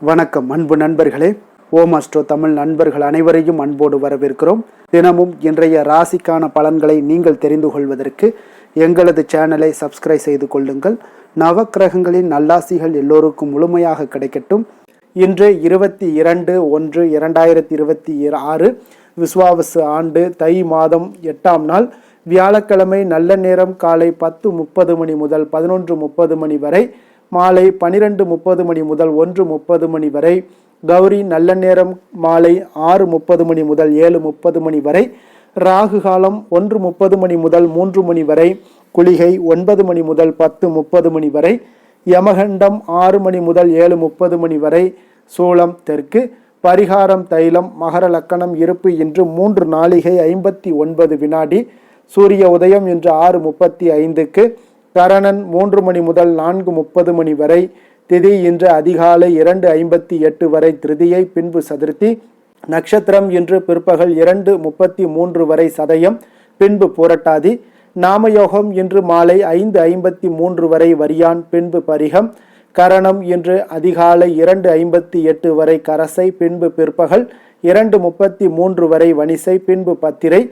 வணக்கம் அன்பு நண்பர்களே. ஓம் அஸ்ட்ரோ தமிழ் நண்பர்கள் அனைவரையும் அன்போடு வரவேற்கிறோம். தினமும் இன்றைய ராசிக்கான பலன்களை நீங்கள் தெரிந்து கொள்வதற்கு எங்களது சேனலை சப்ஸ்கிரைப் செய்து கொள்ளுங்கள். நவக்கிரகங்களின் நல்லாசிகள் எல்லோருக்கும் முழுமையாக கிடைக்கட்டும். இன்று 22/1/2026 விஸ்வாவசு ஆண்டு தை மாதம் 8ஆம் நாள் வியாழக்கிழமை. நல்ல நேரம் காலை 10:30 மணி முதல் 11:30 மணி வரை, மாலை 12:30 மணி முதல் 1:30 மணி வரை. கௌரி நல்ல நேரம் மாலை 6:30 மணி முதல் 7:30 மணி வரை. ராகு காலம் 1:30 மணி முதல் 3 மணி வரை. குளிகை 9 மணி முதல் 10:30 மணி வரை. யமகண்டம் 6 மணி முதல் 7:30 மணி வரை. சூலம் தெற்கு. பரிகாரம் தைலம். மகர லக்கணம் இருப்பு இன்று 3 நாழிகை 59 வினாடி. சூரிய உதயம் இன்று 6:35க்கு. கரணன் 3 மணி முதல் 4:30 மணி வரை. திதி இன்று அதிகாலை 2:58 வரை திருதியை, பின்பு சதுர்த்தி. நட்சத்திரம் இன்று பிற்பகல் 2:33 வரை சதயம், பின்பு பூரட்டாதி. நாமயோகம் இன்று மாலை 5:53 வரை வரியான், பின்பு பரிகம். கரணம் இன்று அதிகாலை 2:58 வரை கரசை, பின்பு பிற்பகல் 2:33 வரை வணிசை, பின்பு பத்திரை.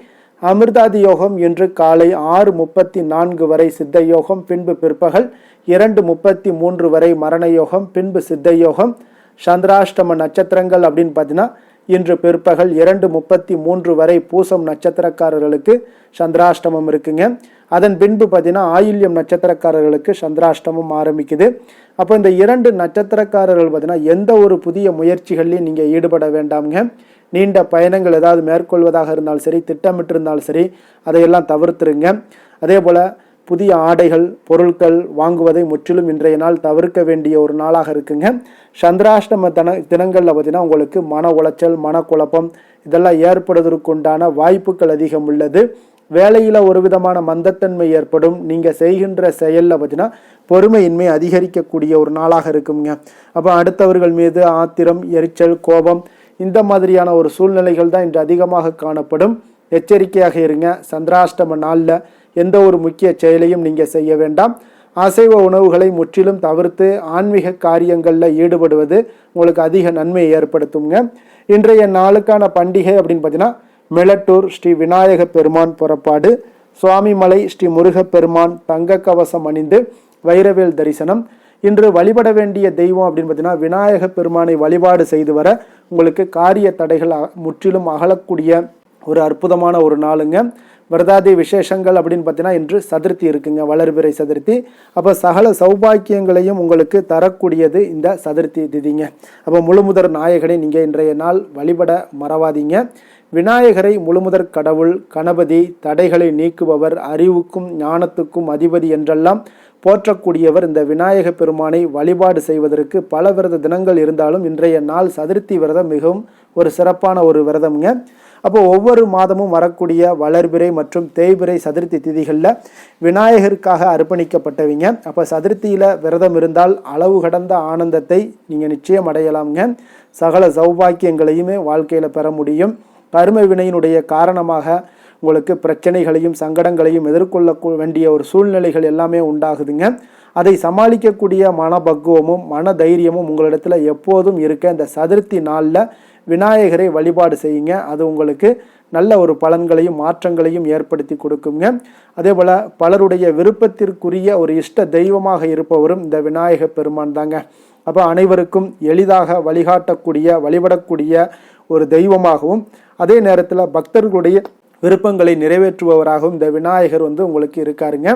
அமிர்தாதி யோகம் இன்று காலை 6:34 வரை சித்த யோகம், பின்பு பிற்பகல் 2:33 வரை மரண யோகம், பின்பு சித்த யோகம். சந்திராஷ்டம நட்சத்திரங்கள் அப்படின்னு பார்த்தீங்கன்னா இன்று பிற்பகல் 2:33 வரை பூசம் நட்சத்திரக்காரர்களுக்கு சந்திராஷ்டமம் இருக்குங்க. அதன் பின்பு பார்த்தீங்கன்னா ஆயில்யம் நட்சத்திரக்காரர்களுக்கு சந்திராஷ்டமம் ஆரம்பிக்குது. அப்போ இந்த 2 நட்சத்திரக்காரர்கள் பார்த்தீங்கன்னா எந்த ஒரு புதிய முயற்சிகள்லையும் நீங்கள் ஈடுபட வேண்டாமுங்க. நீண்ட பயணங்கள் ஏதாவது மேற்கொள்வதாக இருந்தாலும் சரி, திட்டமிட்டிருந்தாலும் சரி, அதையெல்லாம் தவிர்த்துருங்க. அதே போல் புதிய ஆடைகள் பொருட்கள் வாங்குவதை முற்றிலும் இன்றைய நாள் தவிர்க்க வேண்டிய ஒரு நாளாக இருக்குங்க. சந்திராஷ்டம தினங்களில் பார்த்தீங்கன்னா உங்களுக்கு மன உளைச்சல், மனக்குழப்பம் இதெல்லாம் ஏற்படுவதற்குண்டான வாய்ப்புகள் அதிகம் உள்ளது. வேலையில் ஒரு விதமான மந்தத்தன்மை ஏற்படும். நீங்கள் செய்கின்ற செயலில் பார்த்தீங்கன்னா பொறுமையின்மை அதிகரிக்கக்கூடிய ஒரு நாளாக இருக்குங்க. அப்போ அடுத்தவர்கள் மீது ஆத்திரம், எரிச்சல், கோபம் இந்த மாதிரியான ஒரு சூழ்நிலைகள் தான் இன்று அதிகமாக காணப்படும். எச்சரிக்கையாக இருங்க. சந்திராஷ்டம நாளில் எந்த ஒரு முக்கிய செயலையும் நீங்கள் செய்ய வேண்டாம். அசைவ உணவுகளை முற்றிலும் தவிர்த்து ஆன்மீக காரியங்களில் ஈடுபடுவது உங்களுக்கு அதிக நன்மையை ஏற்படுத்துங்க. இன்றைய நாளுக்கான பண்டிகை அப்படின்னு பார்த்தீங்கன்னா மிளட்டூர் ஸ்ரீ விநாயக பெருமான் புறப்பாடு, சுவாமிமலை ஸ்ரீ முருகப்பெருமான் தங்க கவசம் அணிந்து வைரவேல் தரிசனம். இன்று வழிபட வேண்டிய தெய்வம் அப்படின்னு பார்த்தீங்கன்னா விநாயக பெருமானை வழிபாடு செய்து வர உங்களுக்கு காரிய தடைகள் முற்றிலும் அகலக்கூடிய ஒரு அற்புதமான ஒரு நாளுங்க. விரதாதி விசேஷங்கள் அப்படின்னு பார்த்தீங்கன்னா இன்று சதுர்த்தி இருக்குங்க, வளர்பிறை சதுர்த்தி. அப்போ சகல சௌபாக்கியங்களையும் உங்களுக்கு தரக்கூடியது இந்த சதுர்த்தி திதிங்க. அப்போ முழுமுதற் நாயகனை நீங்கள் இன்றைய நாள் வழிபட மறவாதீங்க. விநாயகரை முழுமுதற் கடவுள், கணபதி, தடைகளை நீக்குபவர், அறிவுக்கும் ஞானத்துக்கும் அதிபதி என்றெல்லாம் போற்றக்கூடியவர். இந்த விநாயக பெருமானை வழிபாடு செய்வதற்கு பல விரத தினங்கள் இருந்தாலும் இன்றைய நாள் சதுர்த்தி விரதம் மிகவும் ஒரு சிறப்பான ஒரு விரதம்ங்க. அப்போ ஒவ்வொரு மாதமும் வரக்கூடிய வளர்பிறை மற்றும் தேய்பிறை சதுர்த்தி திதிகளில் விநாயகருக்காக அர்ப்பணிக்கப்பட்டவங்க. அப்போ சதுர்த்தியில் விரதம் இருந்தால் அளவு கடந்த ஆனந்தத்தை நீங்கள் நிச்சயம் அடையலாம்ங்க. சகல சௌபாக்கியங்களையுமே வாழ்க்கையில் பெற முடியும். கர்ம வினையினுடைய காரணமாக உங்களுக்கு பிரச்சனைகளையும் சங்கடங்களையும் எதிர்கொள்ள வேண்டிய ஒரு சூழ்நிலைகள் எல்லாமே உண்டாகுதுங்க. அதை சமாளிக்கக்கூடிய மனபக்குவமும் மன தைரியமும் உங்களிடத்தில் எப்போதும் இருக்க இந்த சதுர்த்தி நாளில் விநாயகரை வழிபாடு செய்யுங்க. அது உங்களுக்கு நல்ல ஒரு பலன்களையும் மாற்றங்களையும் ஏற்படுத்தி கொடுக்குங்க. அதே போல் பலருடைய விருப்பத்திற்குரிய ஒரு இஷ்ட தெய்வமாக இருப்பவரும் இந்த விநாயக பெருமான் தாங்க. அப்போ அனைவருக்கும் எளிதாக வழிகாட்டக்கூடிய வழிபடக்கூடிய ஒரு தெய்வமாகவும் அதே நேரத்தில் பக்தர்களுடைய விருப்பங்களை நிறைவேற்றுபவராகவும் இந்த விநாயகர் உங்களுக்கு இருக்காருங்க.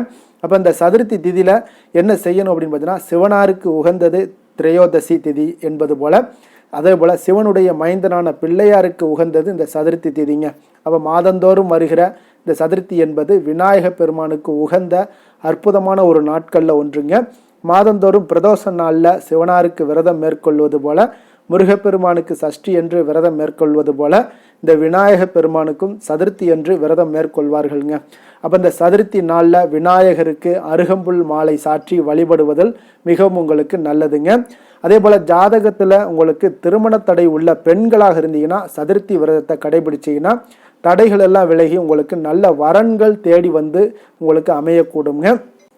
அப்போ இந்த சதுர்த்தி திதியில் என்ன செய்யணும் அப்படின்னு பார்த்தீங்கன்னா சிவனாருக்கு உகந்தது திரையோதசி திதி என்பது போல, அதே போல் சிவனுடைய மைந்தனான பிள்ளையாருக்கு உகந்தது இந்த சதுர்த்தி திதிங்க. அப்போ மாதந்தோறும் வருகிற இந்த சதுர்த்தி என்பது விநாயக பெருமானுக்கு உகந்த அற்புதமான ஒரு நாட்களில் ஒன்றுங்க. மாதந்தோறும் பிரதோஷ நாளில் சிவனாருக்கு விரதம் மேற்கொள்வது போல, முருகப்பெருமானுக்கு சஷ்டி என்று விரதம் மேற்கொள்வது போல இந்த விநாயக பெருமானுக்கும் சதுர்த்தி என்று விரதம் மேற்கொள்வார்கள்ங்க. அப்போ இந்த சதுர்த்தி நாளில் விநாயகருக்கு அருகம்புல் மாலை சாற்றி வழிபடுவதில் மிகவும் உங்களுக்கு நல்லதுங்க. அதே போல் ஜாதகத்தில் உங்களுக்கு திருமண தடை உள்ள பெண்களாக இருந்தீங்கன்னா சதுர்த்தி விரதத்தை கடைபிடிச்சிங்கன்னா தடைகள் எல்லாம் விலகி உங்களுக்கு நல்ல வரன்கள் தேடி வந்து உங்களுக்கு அமையக்கூடுங்க.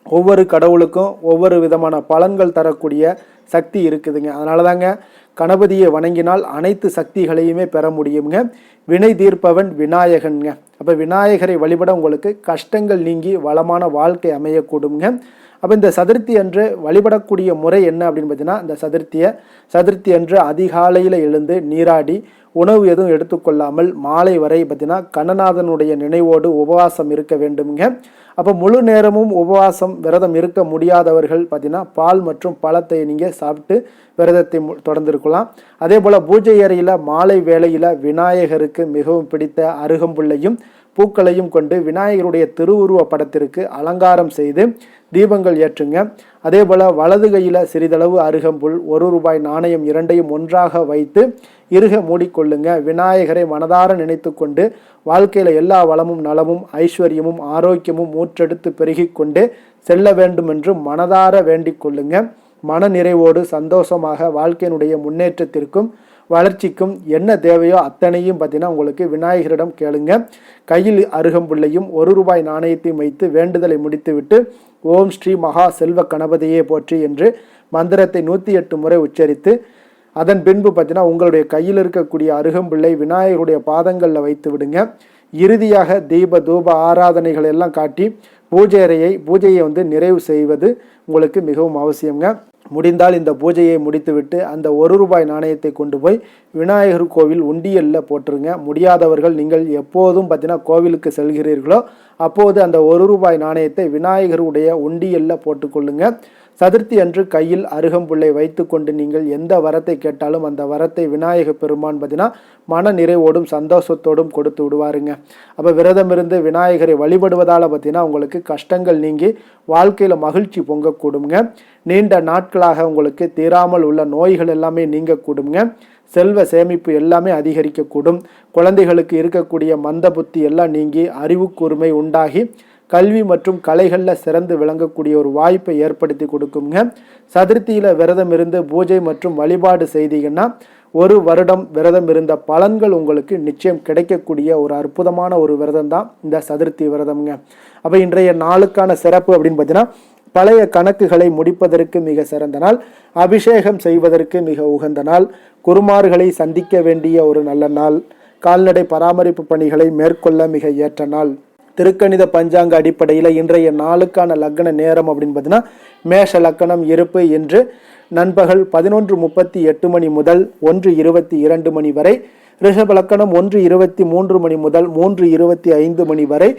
ஒவ்வொரு கடவுளுக்கும் ஒவ்வொரு விதமான பலன்கள் தரக்கூடிய சக்தி இருக்குதுங்க. அதனால தாங்க கணபதியை வணங்கினால் அனைத்து சக்திகளையுமே பெற முடியுங்க. வினை தீர்ப்பவன் விநாயகன்ங்க. அப்போ விநாயகரை வழிபட உங்களுக்கு கஷ்டங்கள் நீங்கி வளமான வாழ்க்கை அமையக்கூடுங்க. அப்போ இந்த சதுர்த்தி அன்று வழிபடக்கூடிய முறை என்ன அப்படின்னு பார்த்தீங்கன்னா, இந்த சதுர்த்தி அன்று அதிகாலையில் எழுந்து நீராடி உணவு எதுவும் எடுத்துக்கொள்ளாமல் மாலை வரை பார்த்தீங்கன்னா கண்ணநாதனுடைய நினைவோடு உபவாசம் இருக்க வேண்டுங்க. அப்போ முழு நேரமும் உபவாசம் விரதம் இருக்க முடியாதவர்கள் பார்த்தீங்கன்னா பால் மற்றும் பழத்தை நீங்கள் சாப்பிட்டு விரதத்தை தொடர்ந்துருக்கலாம். அதே போல் பூஜை அறையில் மாலை வேளையில் விநாயகருக்கு மிகவும் பிடித்த அருகம்புல்லையும் பூக்களையும் கொண்டு விநாயகருடைய திருவுருவ படத்திற்கு அலங்காரம் செய்து தீபங்கள் ஏற்றுங்க. அதே போல் வலது கையில் சிறிதளவு அருகம்புல், ₹1 நாணயம் இரண்டையும் ஒன்றாக வைத்து இறுக மூடிக்கொள்ளுங்க. விநாயகரை மனதார நினைத்து கொண்டு வாழ்க்கையில் எல்லா வளமும் நலமும் ஐஸ்வர்யமும் ஆரோக்கியமும் ஊற்றெடுத்து பெருகி கொண்டே செல்ல வேண்டும் என்று மனதார வேண்டிக் கொள்ளுங்க. மன நிறைவோடு சந்தோஷமாக வாழ்க்கையினுடைய முன்னேற்றத்திற்கும் வளர்ச்சிக்கும் என்ன தேவையோ அத்தனையும் பார்த்தீங்கன்னா உங்களுக்கு விநாயகரிடம் கேளுங்க. கையில் அருகம்புல்லையும் ₹1 நாணயத்தையும் வைத்து வேண்டுதலை முடித்துவிட்டு ஓம் ஸ்ரீ மகா செல்வ கணபதியே போற்றி என்று மந்திரத்தை 108 முறை உச்சரித்து அதன் பின்பு பார்த்தீங்கன்னா உங்களுடைய கையில் இருக்கக்கூடிய அருகம்புல்லை விநாயகருடைய பாதங்களில் வைத்து விடுங்க. இறுதியாக தீப தூப ஆராதனைகள் எல்லாம் காட்டி பூஜையை நிறைவு செய்வது உங்களுக்கு மிகவும் அவசியங்க. முடிந்தால் இந்த பூஜையை முடித்துவிட்டு அந்த ₹1 நாணயத்தை கொண்டு போய் விநாயகர் கோவில் உண்டியலில் போட்டுருங்க. முடியாதவர்கள் நீங்கள் எப்போதும் பார்த்தீங்கன்னா கோவிலுக்கு செல்கிறீர்களோ அப்போது அந்த ₹1 நாணயத்தை விநாயகருடைய உண்டியலில் போட்டுக்கொள்ளுங்க. சதுர்த்தி அன்று கையில் அருகம்புல்லை வைத்து கொண்டு நீங்கள் எந்த வரத்தை கேட்டாலும் அந்த வரத்தை விநாயக பெருமான் பார்த்தீங்கன்னா மன நிறைவோடும் சந்தோஷத்தோடும் கொடுத்து விடுவாருங்க. அப்போ விரதம் இருந்து விநாயகரை வழிபடுவதால் பார்த்தீங்கன்னா உங்களுக்கு கஷ்டங்கள் நீங்கி வாழ்க்கையில் மகிழ்ச்சி பொங்கக்கூடுங்க. நீண்ட நாட்களாக உங்களுக்கு தீராமல் உள்ள நோய்கள் எல்லாமே நீங்கக்கூடுங்க. செல்வ சேமிப்பு எல்லாமே அதிகரிக்கக்கூடும். குழந்தைகளுக்கு இருக்கக்கூடிய மந்த புத்தி எல்லாம் நீங்கி அறிவு கூர்மை உண்டாகி கல்வி மற்றும் கலைகளில் சிறந்து விளங்கக்கூடிய ஒரு வாய்ப்பை ஏற்படுத்தி கொடுக்குங்க. சதுர்த்தியில் விரதம் இருந்து பூஜை மற்றும் வழிபாடு செய்தீங்கன்னா 1 வருடம் விரதம் இருந்த பலன்கள் உங்களுக்கு நிச்சயம் கிடைக்கக்கூடிய ஒரு அற்புதமான ஒரு விரதம் தான் இந்த சதுர்த்தி விரதம்ங்க. அப்போ இன்றைய நாளுக்கான சிறப்பு அப்படின்னு பார்த்தீங்கன்னா, பழைய கணக்குகளை முடிப்பதற்கு மிக சிறந்த நாள், அபிஷேகம் செய்வதற்கு மிக உகந்த நாள், குருமார்களை சந்திக்க வேண்டிய ஒரு நல்ல நாள், கால்நடை பராமரிப்பு பணிகளை மேற்கொள்ள மிக ஏற்ற நாள். திருக்கணித பஞ்சாங்க அடிப்படையில் இன்றைய நாளுக்கான லக்ன நேரம் அப்படின்னு பார்த்தீங்கன்னா, மேஷ லக்கணம் இருப்பு என்று நண்பகல் 11:38 மணி முதல் 1:22 மணி வரை, ரிஷப லக்கணம் 1:23 மணி முதல் 3:25 மணி வரை,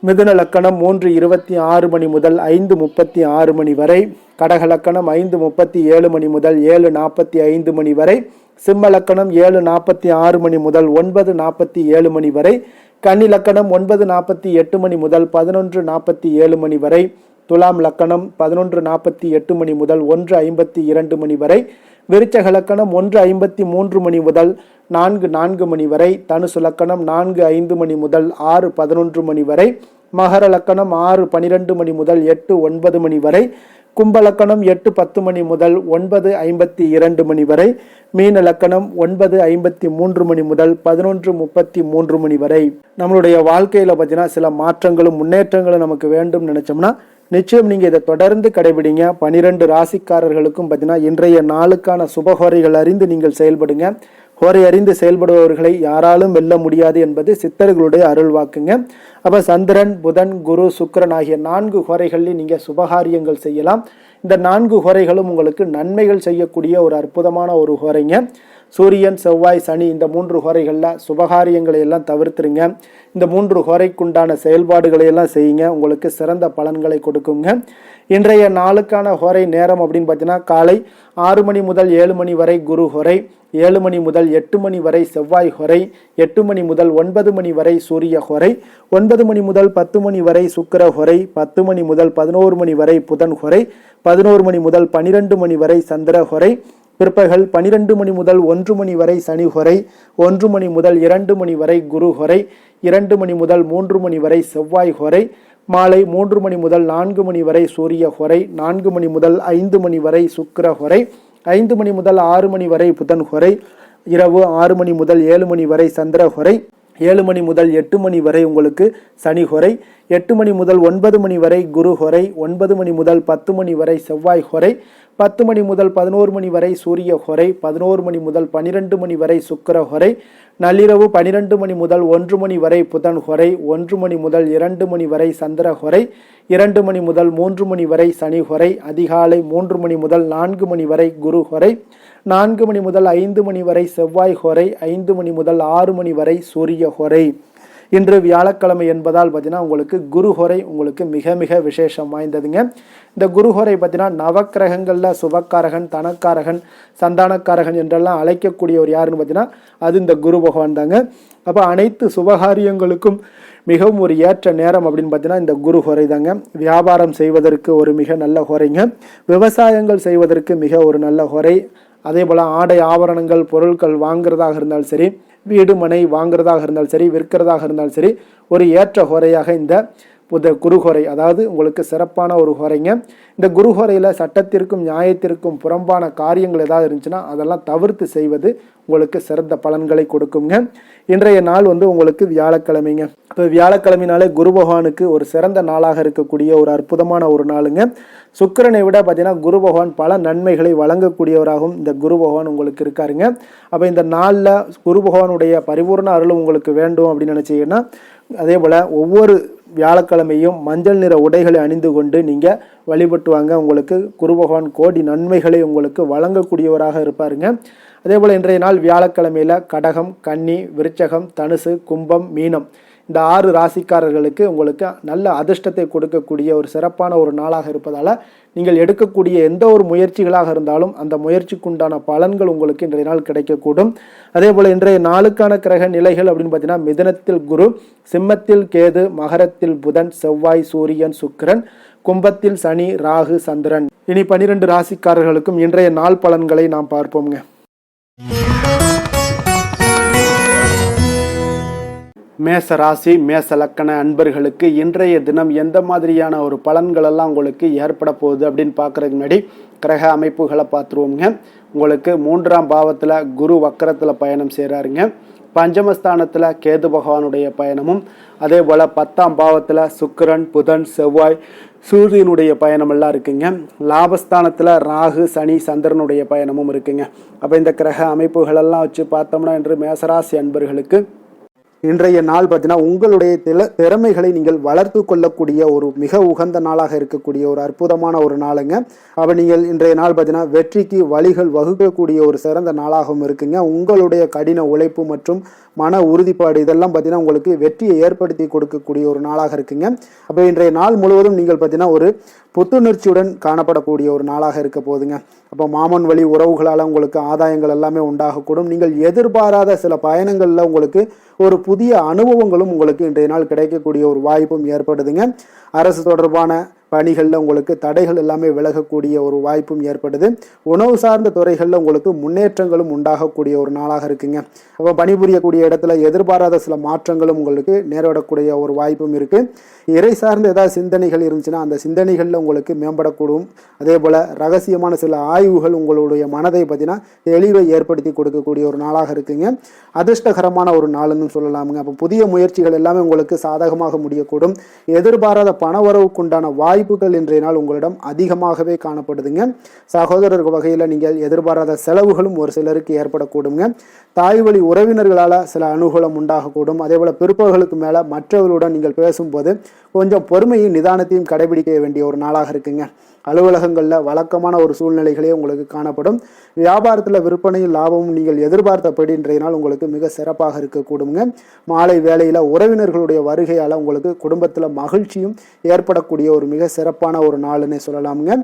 மிதுன லக்கணம் 3:26 மணி முதல் 5:36 மணி வரை, கடக லக்கணம் 5:37 மணி முதல் 7:45 மணி வரை, சிம்ம லக்கணம் 7:46 மணி முதல் 9:47 மணி வரை, கன்னி லக்கணம் 9:48 மணி முதல் 11:47 மணி வரை, துலாம் லக்கணம் 11:48 மணி முதல் 1:52 மணி வரை, விருச்சக லக்கணம் 1:53 மணி முதல் 4:04 மணி வரை, தனுசு லக்கணம் 4:05 மணி முதல் 6:11 மணி வரை, மகர லக்கணம் 6:12 மணி முதல் 8:09 மணி வரை, கும்பலக்கணம் 8:10 மணி முதல் 9:52 மணி வரை, மீன லக்கணம் 9:53 மணி முதல் 11:33 மணி வரை. நம்மளுடைய வாழ்க்கையில் பார்த்தீங்கன்னா சில மாற்றங்களும் முன்னேற்றங்களும் நமக்கு வேண்டும் நினைச்சோம்னா நிச்சயம் நீங்கள் இதை தொடர்ந்து கடைபிடிங்க. 12 ராசிக்காரர்களுக்கும் பார்த்தீங்கன்னா இன்றைய நாளுக்கான சுபஹோரைகள் அறிந்து நீங்கள் செயல்படுங்க. ஹோரை அறிந்து செயல்படுபவர்களை யாராலும் வெல்ல முடியாது என்பது சித்தர்களுடைய அருள் வாக்குங்க. அப்போ சந்திரன், புதன், குரு, சுக்கிரன் ஆகிய 4 ஹோரைகளில் நீங்கள் சுபகாரியங்கள் செய்யலாம். இந்த 4 ஹோரைகளும் உங்களுக்கு நன்மைகள் செய்யக்கூடிய ஒரு அற்புதமான ஒரு ஹோரைங்க. சூரியன், செவ்வாய், சனி இந்த 3 ஹோரைகளில் சுபகாரியங்களை எல்லாம் தவிர்த்துருங்க. இந்த 3 ஹோரைக்குண்டான செயல்பாடுகளை எல்லாம் செய்யுங்க. உங்களுக்கு சிறந்த பலன்களை கொடுக்குங்க. இன்றைய நாளுக்கான ஹோரை நேரம் அப்படின்னு பார்த்தீங்கன்னா, காலை 6 மணி முதல் 7 மணி வரை குரு ஹோரை, 7 மணி முதல் 8 மணி வரை செவ்வாய் ஹோரை, 8 மணி முதல் 9 மணி வரை சூரிய ஹோரை, 9 மணி முதல் 10 மணி வரை சுக்கிர ஹோரை, 10 மணி முதல் 11 மணி வரை புதன் ஹோரை, 11 மணி முதல் 12 மணி வரை சந்திர ஹோரை, பிற்பகல் 12 மணி முதல் 1 மணி வரை சனி ஹோரை, 1 மணி முதல் 2 மணி வரை குரு ஹோரை, 2 மணி முதல் 3 மணி வரை செவ்வாய் ஹோரை, மாலை 3 மணி முதல் 4 மணி வரை சூரிய ஹோரை, 4 மணி முதல் 5 மணி வரை சுக்கிர ஹோரை, 5 மணி முதல் 6 மணி வரை புதன் ஹோரை, இரவு 6 மணி முதல் 7 மணி வரை சந்திர ஹோரை, 7 மணி முதல் 8 மணி வரை உங்களுக்கு சனி ஹொரை, 8 மணி முதல் 9 மணி வரை குரு ஹொரை, 9 மணி முதல் 10 மணி வரை செவ்வாய் ஹொரை, 10 மணி முதல் 11 மணி வரை சூரிய ஹொரை, 11 மணி முதல் 12 மணி வரை சுக்கிர ஹொரை, நள்ளிரவு 12 மணி முதல் 1 மணி வரை புதன் ஹொரை, 1 மணி முதல் 2 மணி வரை சந்திர ஹொரை, 2 மணி முதல் 3 மணி வரை சனி ஹொரை, அதிகாலை 3 மணி முதல் 4 மணி வரை குரு ஹொரை, 4 மணி முதல் 5 மணி வரை செவ்வாய் ஹொரை, 5 மணி முதல் 6 மணி வரை சூரிய ஹொரை. இன்று வியாழக்கிழமை என்பதால் பார்த்தீங்கன்னா உங்களுக்கு குரு ஹொரை உங்களுக்கு மிக மிக விசேஷம் வாய்ந்ததுங்க. இந்த குரு ஹொரை பார்த்தீங்கன்னா நவக்கிரகங்களில் சுபக்காரகன், தனக்காரகன், சந்தானக்காரகன் என்றெல்லாம் அழைக்கக்கூடியவர் யாருன்னு பார்த்தீங்கன்னா அது இந்த குரு பகவான் தாங்க. அப்போ அனைத்து சுபகாரியங்களுக்கும் மிகவும் ஒரு ஏற்ற நேரம் அப்படின்னு பார்த்தீங்கன்னா இந்த குரு ஹொரை தாங்க. வியாபாரம் செய்வதற்கு ஒரு மிக நல்ல ஹொரைங்க, விவசாயங்கள் செய்வதற்கு மிக ஒரு நல்ல ஹொரை, அதே போல் ஆடை ஆபரணங்கள் பொருட்கள் வாங்குறதாக இருந்தாலும் சரி, வீடு மனை வாங்குறதாக இருந்தாலும் சரி, விற்கிறதாக இருந்தாலும் சரி, ஒரு ஏற்ற ஹொரையாக இந்த குருஹொரை, அதாவது உங்களுக்கு சிறப்பான ஒரு ஹொரைங்க. இந்த குருஹொரையில் சட்டத்திற்கும் நியாயத்திற்கும் புறம்பான காரியங்கள் ஏதாவது இருந்துச்சுன்னா அதெல்லாம் தவிர்த்து செய்வது உங்களுக்கு சிறந்த பலன்களை கொடுக்குங்க. இன்றைய நாள் உங்களுக்கு வியாழக்கிழமைங்க. இப்போ வியாழக்கிழமைனாலே குரு பகவானுக்கு ஒரு சிறந்த நாளாக இருக்கக்கூடிய ஒரு அற்புதமான ஒரு நாளுங்க. சுக்கிரனை விட பார்த்தீங்கன்னா குரு பகவான் பல நன்மைகளை வழங்கக்கூடியவராகவும் இந்த குரு பகவான் உங்களுக்கு இருக்காருங்க. அப்போ இந்த நாளில் குரு பகவானுடைய பரிபூர்ண அருளும் உங்களுக்கு வேண்டும் அப்படின்னு நினச்சிங்கன்னா அதே போல் ஒவ்வொரு வியாழக்கிழமையும் மஞ்சள் நிற உடைகளை அணிந்து கொண்டு நீங்கள் வழிபட்டு வாங்க. உங்களுக்கு குரு பகவான் கோடி நன்மைகளை உங்களுக்கு வழங்கக்கூடியவராக இருப்பாருங்க. அதே போல் இன்றைய நாள் வியாழக்கிழமையில் கடகம், கன்னி, விருச்சகம், தனுசு, கும்பம், மீனம் இந்த 6 ராசிக்காரர்களுக்கு உங்களுக்கு நல்ல அதிர்ஷ்டத்தை கொடுக்கக்கூடிய ஒரு சிறப்பான ஒரு நாளாக இருப்பதால் நீங்கள் எடுக்கக்கூடிய எந்த ஒரு முயற்சிகளாக இருந்தாலும் அந்த முயற்சிக்குண்டான பலன்கள் உங்களுக்கு இன்றைய நாள் கிடைக்கக்கூடும். அதே போல் இன்றைய நாளுக்கான கிரக நிலைகள் அப்படின்னு பார்த்தீங்கன்னா மிதுனத்தில் குரு, சிம்மத்தில் கேது, மகரத்தில் புதன், செவ்வாய், சூரியன், சுக்கிரன், கும்பத்தில் சனி, ராகு, சந்திரன். இனி 12 ராசிக்காரர்களுக்கும் இன்றைய நாள் பலன்களை நாம் பார்ப்போம்ங்க. மேச ராசி மேச லக்கண அன்பர்களுக்கு இன்றைய தினம் எந்த மாதிரியான ஒரு பலன்கள் எல்லாம் உங்களுக்கு ஏற்பட போகுது அப்படின்னு பார்க்குறதுக்கு முன்னாடி கிரக அமைப்புகளை பார்த்துருவோங்க. உங்களுக்கு 3ஆம் பாவத்தில் குரு வக்கரத்தில் பயணம் செய்கிறாருங்க. பஞ்சமஸ்தானத்தில் கேது பகவானுடைய பயணமும், அதே போல் 10ஆம் பாவத்தில் சுக்கிரன், புதன், செவ்வாய், சூரியனுடைய பயணமெல்லாம் இருக்குங்க. லாபஸ்தானத்தில் ராகு, சனி, சந்திரனுடைய பயணமும் இருக்குங்க. அப்போ இந்த கிரக அமைப்புகளெல்லாம் வச்சு பார்த்தோம்னா இன்று மேசராசி அன்பர்களுக்கு இன்றைய நாள் பார்த்தீங்கன்னா உங்களுடைய திறமைகளை நீங்கள் வளர்த்து கொள்ளக்கூடிய ஒரு மிக உகந்த நாளாக இருக்கக்கூடிய ஒரு அற்புதமான ஒரு நாளுங்க. அப்போ நீங்கள் இன்றைய நாள் பார்த்தீங்கன்னா வெற்றிக்கு வழிகள் வகுக்கக்கூடிய ஒரு சிறந்த நாளாகவும் இருக்குங்க. உங்களுடைய கடின உழைப்பு மற்றும் மன உறுதிப்பாடு இதெல்லாம் பார்த்தீங்கன்னா உங்களுக்கு வெற்றியை ஏற்படுத்தி கொடுக்கக்கூடிய ஒரு நாளாக இருக்குங்க. அப்போ இன்றைய நாள் முழுவதும் நீங்கள் பார்த்தீங்கன்னா ஒரு புத்துணர்ச்சியுடன் காணப்படக்கூடிய ஒரு நாளாக இருக்க போகுதுங்க. அப்போ மாமன் வழி உறவுகளால் உங்களுக்கு ஆதாயங்கள் எல்லாமே உண்டாகக்கூடும். நீங்கள் எதிர்பாராத சில பயணங்களில் உங்களுக்கு ஒரு புதிய அனுபவங்களும் உங்களுக்கு இன்றைய நாள் கிடைக்கக்கூடிய ஒரு வாய்ப்பும் ஏற்படுதுங்க. அரசு தொடர்பான பணிகளில் உங்களுக்கு தடைகள் எல்லாமே விலகக்கூடிய ஒரு வாய்ப்பும் ஏற்படுது. உணவு சார்ந்த துறைகளில் உங்களுக்கு முன்னேற்றங்களும் உண்டாகக்கூடிய ஒரு நாளாக இருக்குங்க. அப்போ பணிபுரியக்கூடிய இடத்துல எதிர்பாராத சில மாற்றங்களும் உங்களுக்கு நேரிடக்கூடிய ஒரு வாய்ப்பும் இருக்குது. இறை சார்ந்த ஏதாவது சிந்தனைகள் இருந்துச்சுன்னா அந்த சிந்தனைகளில் உங்களுக்கு மேம்படக்கூடும். அதே போல் ரகசியமான சில ஆய்வுகள் உங்களுடைய மனதை பார்த்தீங்கன்னா தெளிவை ஏற்படுத்தி கொடுக்கக்கூடிய ஒரு நாளாக இருக்குங்க. அதிர்ஷ்டகரமான ஒரு நாளுன்னு சொல்லலாமுங்க. அப்போ புதிய முயற்சிகள் எல்லாமே உங்களுக்கு சாதகமாக முடியக்கூடும். எதிர்பாராத பணவரவுக்குண்டான வாய்ப்புகள் இன்றைய நாள் உங்களிடம் அதிகமாகவே காணப்படுதுங்க. சகோதரர் வகையில் நீங்கள் எதிர்பாராத செலவுகளும் ஒரு சிலருக்கு ஏற்படக்கூடுங்க. தாய் வழி உறவினர்களால் சில அனுகூலம் உண்டாகக்கூடும். அதே போல் பிற்பகலுக்கு மேலே மற்றவர்களுடன் நீங்கள் பேசும்போது கொஞ்சம் பொறுமையும் நிதானத்தையும் கடைபிடிக்க வேண்டிய ஒரு நாளாக இருக்குங்க. அலுவலகங்களில் வழக்கமான ஒரு சூழ்நிலைகளே உங்களுக்கு காணப்படும். வியாபாரத்தில் விற்பனையும் லாபமும் நீங்கள் எதிர்பார்த்தபடி இன்றைய நாள் உங்களுக்கு மிக சிறப்பாக இருக்கக்கூடுங்க. மாலை வேளையில் உறவினர்களுடைய வருகையால் உங்களுக்கு குடும்பத்தில் மகிழ்ச்சியும் ஏற்படக்கூடிய ஒரு மிக சிறப்பான ஒரு நாளுன்னு சொல்லலாமுங்க.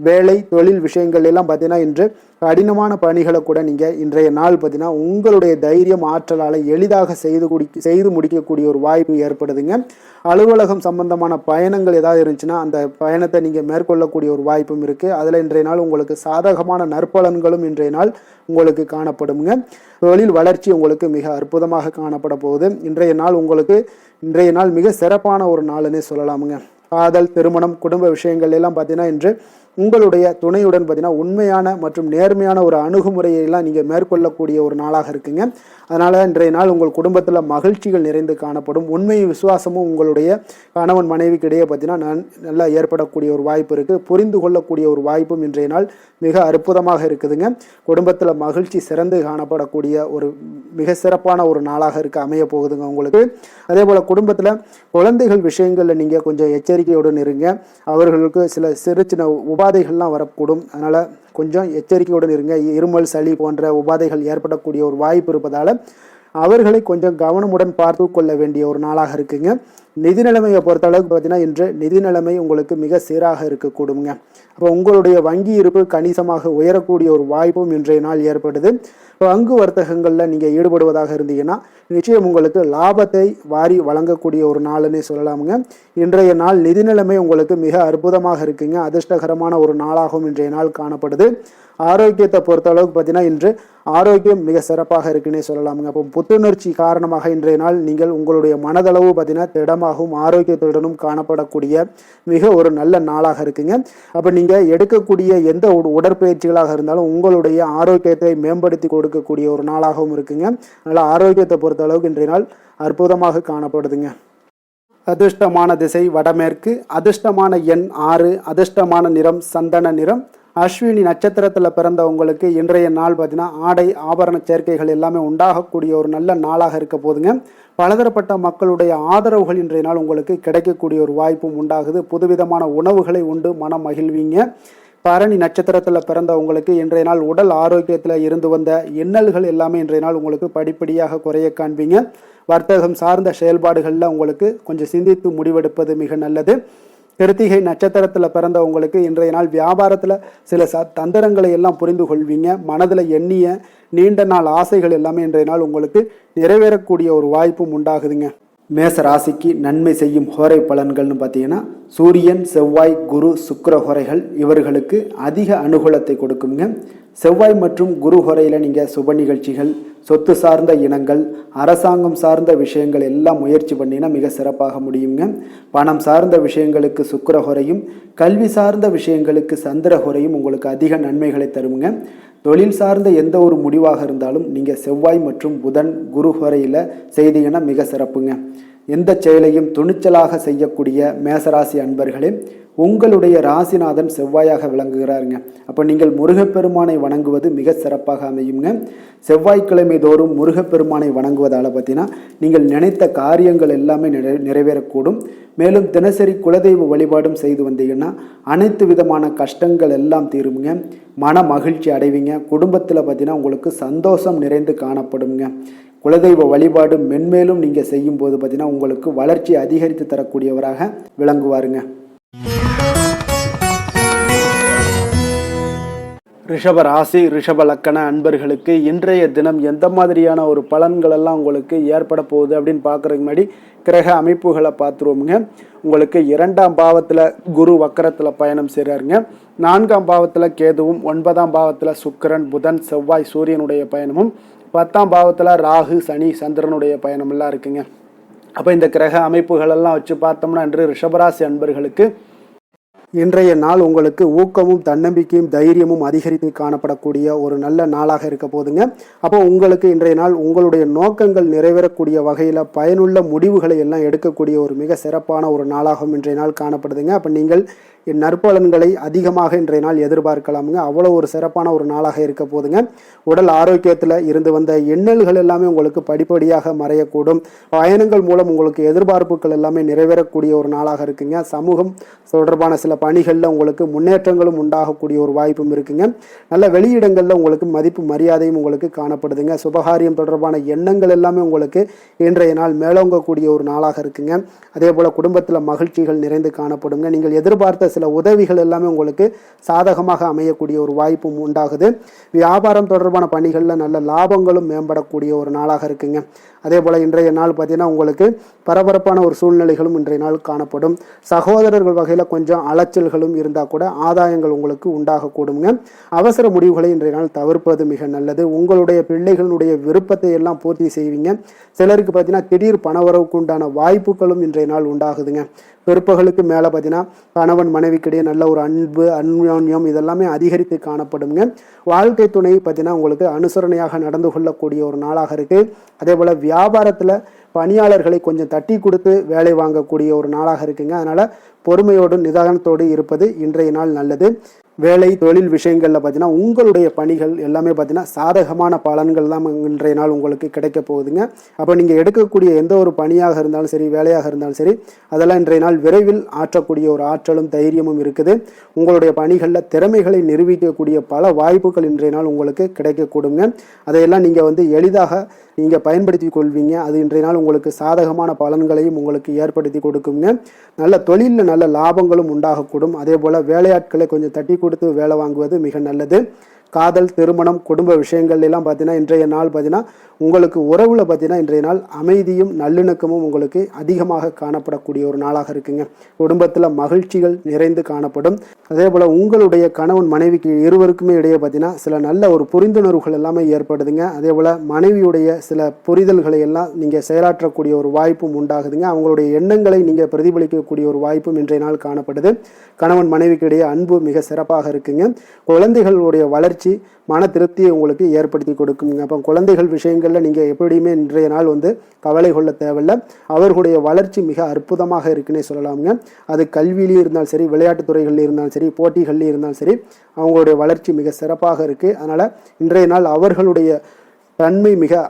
வேலை தொழில் விஷயங்கள் எல்லாம் பார்த்தீங்கன்னா இன்று கடினமான பணிகளை கூட நீங்கள் இன்றைய நாள் பார்த்தீங்கன்னா உங்களுடைய தைரியம் ஆற்றலால் எளிதாக செய்து முடிக்கக்கூடிய ஒரு வாய்ப்பு ஏற்படுதுங்க. அலுவலகம் சம்பந்தமான பயணங்கள் ஏதாவது இருந்துச்சுன்னா அந்த பயணத்தை நீங்கள் மேற்கொள்ளக்கூடிய ஒரு வாய்ப்பும் இருக்குது. அதில் இன்றைய நாள் உங்களுக்கு சாதகமான நற்பலன்களும் இன்றைய நாள் உங்களுக்கு காணப்படுங்க. தொழில் வளர்ச்சி உங்களுக்கு மிக அற்புதமாக காணப்பட போகுது. இன்றைய நாள் மிக சிறப்பான ஒரு நாளுன்னே சொல்லலாமுங்க. காதல், திருமணம், குடும்ப விஷயங்கள் எல்லாம் பார்த்தீங்கன்னா இன்று உங்களுடைய துணையுடன் பார்த்தீங்கன்னா உண்மையான மற்றும் நேர்மையான ஒரு அணுகுமுறையெல்லாம் நீங்கள் மேற்கொள்ளக்கூடிய ஒரு நாளாக இருக்குங்க. அதனால் இன்றைய நாள் உங்கள் குடும்பத்தில் மகிழ்ச்சிகள் நிறைந்து காணப்படும். உண்மை விசுவாசமும் உங்களுடைய கணவன் மனைவிக்கு இடையே பார்த்தீங்கன்னா நல்லா ஏற்படக்கூடிய ஒரு வாய்ப்பு இருக்குது. புரிந்து கொள்ளக்கூடிய ஒரு வாய்ப்பும் இன்றைய நாள் மிக அற்புதமாக இருக்குதுங்க. குடும்பத்தில் மகிழ்ச்சி சிறந்து காணப்படக்கூடிய ஒரு மிக சிறப்பான ஒரு நாளாக அமைய போகுதுங்க உங்களுக்கு. அதே போல் குடும்பத்தில் குழந்தைகள் விஷயங்களில் நீங்கள் கொஞ்சம் எச்சரிக்கையுடன் இருங்க. அவர்களுக்கு சில சிறு சின்ன உபாதைகள்லாம் வரக்கூடும். அதனால் கொஞ்சம் எச்சரிக்கையுடன் இருங்க. இருமல், சளி போன்ற உபாதைகள் ஏற்படக்கூடிய ஒரு வாய்ப்பு இருப்பதால் அவர்களை கொஞ்சம் கவனமுடன் பார்த்து கொள்ள வேண்டிய ஒரு நாளாக இருக்குங்க. நிதி நிலைமையை பொறுத்த அளவுக்கு பார்த்தீங்கன்னா இன்று நிதி நிலைமை உங்களுக்கு மிக சீராக இருக்கக்கூடுங்க. அப்போ உங்களுடைய வங்கி இருப்பு கணிசமாக உயரக்கூடிய ஒரு வாய்ப்பும் இன்றைய நாள் ஏற்படுது. பங்கு வர்த்தகங்களில் நீங்கள் ஈடுபடுவதாக இருந்தீங்கன்னா நிச்சயம் உங்களுக்கு லாபத்தை வாரி வழங்கக்கூடிய ஒரு நாள்னே சொல்லலாமுங்க. இன்றைய நாள் நிதி நிலைமை உங்களுக்கு மிக அற்புதமாக இருக்குங்க. அதிர்ஷ்டகரமான ஒரு நாளாகவும் இன்றைய நாள் காணப்படுது. ஆரோக்கியத்தை பொறுத்த அளவுக்கு பார்த்தீங்கன்னா இன்று ஆரோக்கியம் மிக சிறப்பாக இருக்குன்னே சொல்லலாமுங்க. அப்போ புத்துணர்ச்சி காரணமாக இன்றைய நாள் நீங்கள் உங்களுடைய மனதளவு பார்த்தீங்கன்னா திடமாகவும் ஆரோக்கியத்துடனும் காணப்படக்கூடிய மிக ஒரு நல்ல நாளாக இருக்குங்க. அப்போ நீங்கள் எடுக்கக்கூடிய எந்த உடற்பயிற்சிகளாக இருந்தாலும் உங்களுடைய ஆரோக்கியத்தை மேம்படுத்தி கொடுக்கக்கூடிய ஒரு நாளாகவும் இருக்குங்க. அதனால் ஆரோக்கியத்தை பொறுத்த அளவுக்கு இன்றைய நாள் அற்புதமாக காணப்படுதுங்க. அதிர்ஷ்டமான திசை வடமேற்கு, அதிர்ஷ்டமான எண் 6, அதிர்ஷ்டமான நிறம் சந்தன நிறம். அஸ்வினி நட்சத்திரத்தில் பிறந்த உங்களுக்கு இன்றைய நாள் பார்த்தீங்கன்னா ஆடை ஆபரண சேர்க்கைகள் எல்லாமே உண்டாகக்கூடிய ஒரு நல்ல நாளாக இருக்க போதுங்க. பலதரப்பட்ட மக்களுடைய ஆதரவுகள் இன்றைய நாள் உங்களுக்கு கிடைக்கக்கூடிய ஒரு வாய்ப்பும் உண்டாகுது. புதுவிதமான உணவுகளை உண்டு மனம் மகிழ்வீங்க. பரணி நட்சத்திரத்தில் பிறந்த உங்களுக்கு இன்றைய நாள் உடல் ஆரோக்கியத்தில் இருந்து வந்த இன்னல்கள் எல்லாமே இன்றைய நாள் உங்களுக்கு படிப்படியாக குறைய காண்பீங்க. வர்த்தகம் சார்ந்த செயல்பாடுகளில் உங்களுக்கு கொஞ்சம் சிந்தித்து முடிவெடுப்பது மிக நல்லது. கிருத்திகை நட்சத்திரத்தில் பிறந்த உங்களுக்கு இன்றைய நாள் வியாபாரத்தில் சில தந்திரங்களை எல்லாம் புரிந்து கொள்வீங்க. மனதில் எண்ணிய நீண்ட நாள் ஆசைகள் எல்லாமே இன்றைய நாள் உங்களுக்கு நிறைவேறக்கூடிய ஒரு வாய்ப்பும் உண்டாகுதுங்க. மேச ராசிக்கு நன்மை செய்யும் ஹோரை பலன்கள்னு பார்த்தீங்கன்னா சூரியன், செவ்வாய், குரு, சுக்கிர ஹோரைகள் இவர்களுக்கு அதிக அனுகூலத்தை கொடுக்குங்க. செவ்வாய் மற்றும் குரு ஹோரையில் நீங்கள் சுப நிகழ்ச்சிகள், சொத்து சார்ந்த இனங்கள், அரசாங்கம் சார்ந்த விஷயங்கள் எல்லாம் முயற்சி பண்ணினா மிக சிறப்பாக முடியுங்க. பணம் சார்ந்த விஷயங்களுக்கு சுக்கிர ஹோரையும், கல்வி சார்ந்த விஷயங்களுக்கு சந்திர ஹோரையும் உங்களுக்கு அதிக நன்மைகளை தருங்க. தொழில் சார்ந்த எந்த ஒரு முடிவாக இருந்தாலும் நீங்கள் செவ்வாய் மற்றும் புதன், குரு ஹோரையில் செய்தீங்கன்னா மிக சிறப்புங்க. எந்த செயலையும் துணிச்சலாக செய்யக்கூடிய மேசராசி அன்பர்களே, உங்களுடைய ராசிநாதன் செவ்வாயாக விளங்குகிறாருங்க. அப்போ நீங்கள் முருகப்பெருமானை வணங்குவது மிக சிறப்பாக அமையுங்க. செவ்வாய்க்கிழமை தோறும் முருகப்பெருமானை வணங்குவதால் பார்த்தீங்கன்னா நீங்கள் நினைத்த காரியங்கள் எல்லாமே நிறைவேறக்கூடும். மேலும் தினசரி குலதெய்வ வழிபாடும் செய்து வந்தீங்கன்னா அனைத்து விதமான கஷ்டங்கள் எல்லாம் தீருங்க. மன மகிழ்ச்சி அடைவீங்க. குடும்பத்தில் பார்த்தீங்கன்னா உங்களுக்கு சந்தோஷம் நிறைந்து காணப்படுங்க. குலதெய்வ வழிபாடு மென்மேலும் நீங்கள் செய்யும்போது பார்த்தீங்கன்னா உங்களுக்கு வளர்ச்சி அதிகரித்து தரக்கூடியவராக விளங்குவாருங்க. ரிஷப ராசி, ரிஷப லக்கண அன்பர்களுக்கு இன்றைய தினம் எந்த மாதிரியான ஒரு பலன்கள் எல்லாம் உங்களுக்கு ஏற்பட போகுது அப்படின்னு பார்க்குறதுக்கு முன்னாடி கிரக அமைப்புகளை பார்த்துருவோமுங்க. உங்களுக்கு 2ஆம் பாவத்தில் குரு வக்கரத்தில் பயணம் செய்கிறாருங்க. 4ஆம் பாவத்தில் கேதுவும், 9ஆம் பாவத்தில் சுக்கிரன், புதன், செவ்வாய், சூரியனுடைய பயணமும், 10ஆம் பாவத்தில் ராகு, சனி, சந்திரனுடைய பயணமெல்லாம் இருக்குங்க. அப்போ இந்த கிரக அமைப்புகளெல்லாம் வச்சு பார்த்தோம்னா இன்று ரிஷபராசி அன்பர்களுக்கு இன்றைய நாள் உங்களுக்கு ஊக்கமும் தன்னம்பிக்கையும் தைரியமும் அதிகரித்து காணப்படக்கூடிய ஒரு நல்ல நாளாக இருக்க போதுங்க. அப்போ உங்களுக்கு இன்றைய நாள் உங்களுடைய நோக்கங்கள் நிறைவேறக்கூடிய வகையில் பயனுள்ள முடிவுகளை எல்லாம் எடுக்கக்கூடிய ஒரு மிக சிறப்பான ஒரு நாளாகவும் இன்றைய நாள் காணப்படுதுங்க. அப்போ நீங்கள் நற்பலன்களை அதிகமாக இன்றைய நாள் எதிர்பார்க்கலாமுங்க. அவ்வளோ ஒரு சிறப்பான ஒரு நாளாக இருக்க போதுங்க. உடல் ஆரோக்கியத்தில் இருந்து வந்த எண்ணல்கள் எல்லாமே உங்களுக்கு படிப்படியாக மறையக்கூடும். பயணங்கள் மூலம் உங்களுக்கு எதிர்பார்ப்புகள் எல்லாமே நிறைவேறக்கூடிய ஒரு நாளாக இருக்குங்க. சமூகம் தொடர்பான சில பணிகளில் உங்களுக்கு முன்னேற்றங்களும் உண்டாகக்கூடிய ஒரு வாய்ப்பும் இருக்குங்க. நல்ல வெளியிடங்களில் உங்களுக்கு மதிப்பு மரியாதையும் உங்களுக்கு காணப்படுதுங்க. சுபகாரியம் தொடர்பான எண்ணங்கள் எல்லாமே உங்களுக்கு இன்றைய நாள் மேலோங்கக்கூடிய ஒரு நாளாக இருக்குங்க. அதே போல் குடும்பத்தில் மகிழ்ச்சிகள் நிறைந்து காணப்படுங்க. நீங்கள் எதிர்பார்த்த சில உதவிகள் எல்லாமே உங்களுக்கு சாதகமாக அமையக்கூடிய ஒரு வாய்ப்பும் உண்டாகுது. வியாபாரம் தொடர்பான பணிகளில் நல்ல லாபங்களும் மேம்படக்கூடிய ஒரு நாளாக இருக்குங்க. அதே போல் இன்றைய நாள் பார்த்தீங்கன்னா உங்களுக்கு பரபரப்பான ஒரு சூழ்நிலைகளும் இன்றைய நாள் காணப்படும். சகோதரர்கள் வகையில் கொஞ்சம் அலைச்சல்களும் இருந்தால் கூட ஆதாயங்கள் உங்களுக்கு உண்டாகக்கூடுங்க. அவசர முடிவுகளை இன்றைய நாள் தவிர்ப்பது மிக நல்லது. உங்களுடைய பிள்ளைகளுடைய விருப்பத்தை எல்லாம் பூர்த்தி செய்வீங்க. சிலருக்கு பார்த்தீங்கன்னா திடீர் பணவரவுக்கு உண்டான வாய்ப்புகளும் இன்றைய நாள் உண்டாகுதுங்க. பிற்பகலுக்கு மேலே பார்த்தீங்கன்னா கணவன் மனைவிக்கிடையே நல்ல ஒரு அன்பு அந்யோன்யம் இதெல்லாமே அதிகரித்து காணப்படுங்க. வாழ்க்கை துணை பார்த்தீங்கன்னா உங்களுக்கு அனுசரணையாக நடந்து கொள்ளக்கூடிய ஒரு நாளாக இருக்குது. அதே போல் வியாபாரத்தில் பணியாளர்களை கொஞ்சம் தட்டி கொடுத்து வேலை வாங்கக்கூடிய ஒரு நாளாக இருக்குங்க. அதனால் பொறுமையோடு நிதானத்தோடு இருப்பது இன்றைய நாள் நல்லது. வேலை தொழில் விஷயங்களில் பார்த்தீங்கன்னா உங்களுடைய பணிகள் எல்லாமே பார்த்தீங்கன்னா சாதகமான பலன்கள் தான் இன்றைய நாள் உங்களுக்கு கிடைக்க போகுதுங்க. அப்போ நீங்கள் எடுக்கக்கூடிய எந்த ஒரு பணியாக இருந்தாலும் சரி, வேலையாக இருந்தாலும் சரி, அதெல்லாம் இன்றைய நாள் விரைவில் ஆற்றக்கூடிய ஒரு ஆற்றலும் தைரியமும் இருக்குது. உங்களுடைய பணிகளில் திறமைகளை நிரூபிக்கக்கூடிய பல வாய்ப்புகள் இன்றைய நாள் உங்களுக்கு கிடைக்கக்கூடுங்க. அதையெல்லாம் நீங்கள் எளிதாக நீங்கள் பயன்படுத்தி கொள்வீங்க. அது இன்றைய நாள் உங்களுக்கு சாதகமான பலன்களையும் உங்களுக்கு ஏற்படுத்தி கொடுக்குங்க. நல்ல தொழிலில் நல்ல லாபங்களும் உண்டாகக்கூடும். அதே போல் வேலையாட்களை கொஞ்சம் தட்டி கொடுத்து வேலை வாங்குவது மிக நல்லது. காதல், திருமணம், குடும்ப விஷயங்கள் எல்லாம் பார்த்தீங்கன்னா இன்றைய நாள் பார்த்தீங்கன்னா உங்களுக்கு உறவில் பார்த்தீங்கன்னா இன்றைய நாள் அமைதியும் நல்லிணக்கமும் உங்களுக்கு அதிகமாக காணப்படக்கூடிய ஒரு நாளாக இருக்குங்க. குடும்பத்தில் மகிழ்ச்சிகள் நிறைந்து காணப்படும். அதே போல் உங்களுடைய கணவன் மனைவிக்கு இருவருக்குமே இடையே பார்த்தீங்கன்னா சில நல்ல ஒரு புரிந்துணர்வுகள் எல்லாமே ஏற்படுதுங்க. அதே போல் மனைவியுடைய சில புரிதல்களை எல்லாம் நீங்கள் செயலாற்றக்கூடிய ஒரு வாய்ப்பும் உண்டாகுதுங்க. அவங்களுடைய எண்ணங்களை நீங்கள் பிரதிபலிக்கக்கூடிய ஒரு வாய்ப்பும் இன்றைய நாள் காணப்படுது. கணவன் மனைவிக்கு இடையே அன்பு மிக சிறப்பாக இருக்குங்க. குழந்தைகளுடைய வளர்ச்சி மன திருப்தியை உங்களுக்கு ஏற்படுத்தி கொடுக்குங்க. அப்போ குழந்தைகள் விஷயங்களில் நீங்கள் எப்படியுமே இன்றைய நாள் கவலை கொள்ள தேவையில்லை. அவர்களுடைய வளர்ச்சி மிக அற்புதமாக இருக்குன்னே சொல்லலாமுங்க. அது கல்வியிலையும் இருந்தாலும் சரி, விளையாட்டுத் துறைகளில் இருந்தாலும் சரி, போட்டிகளில் இருந்தாலும் சரி, அவங்களுடைய வளர்ச்சி மிக சிறப்பாக இருக்குது. அதனால் இன்றைய நாள் அவர்களுடைய தன்மை மிக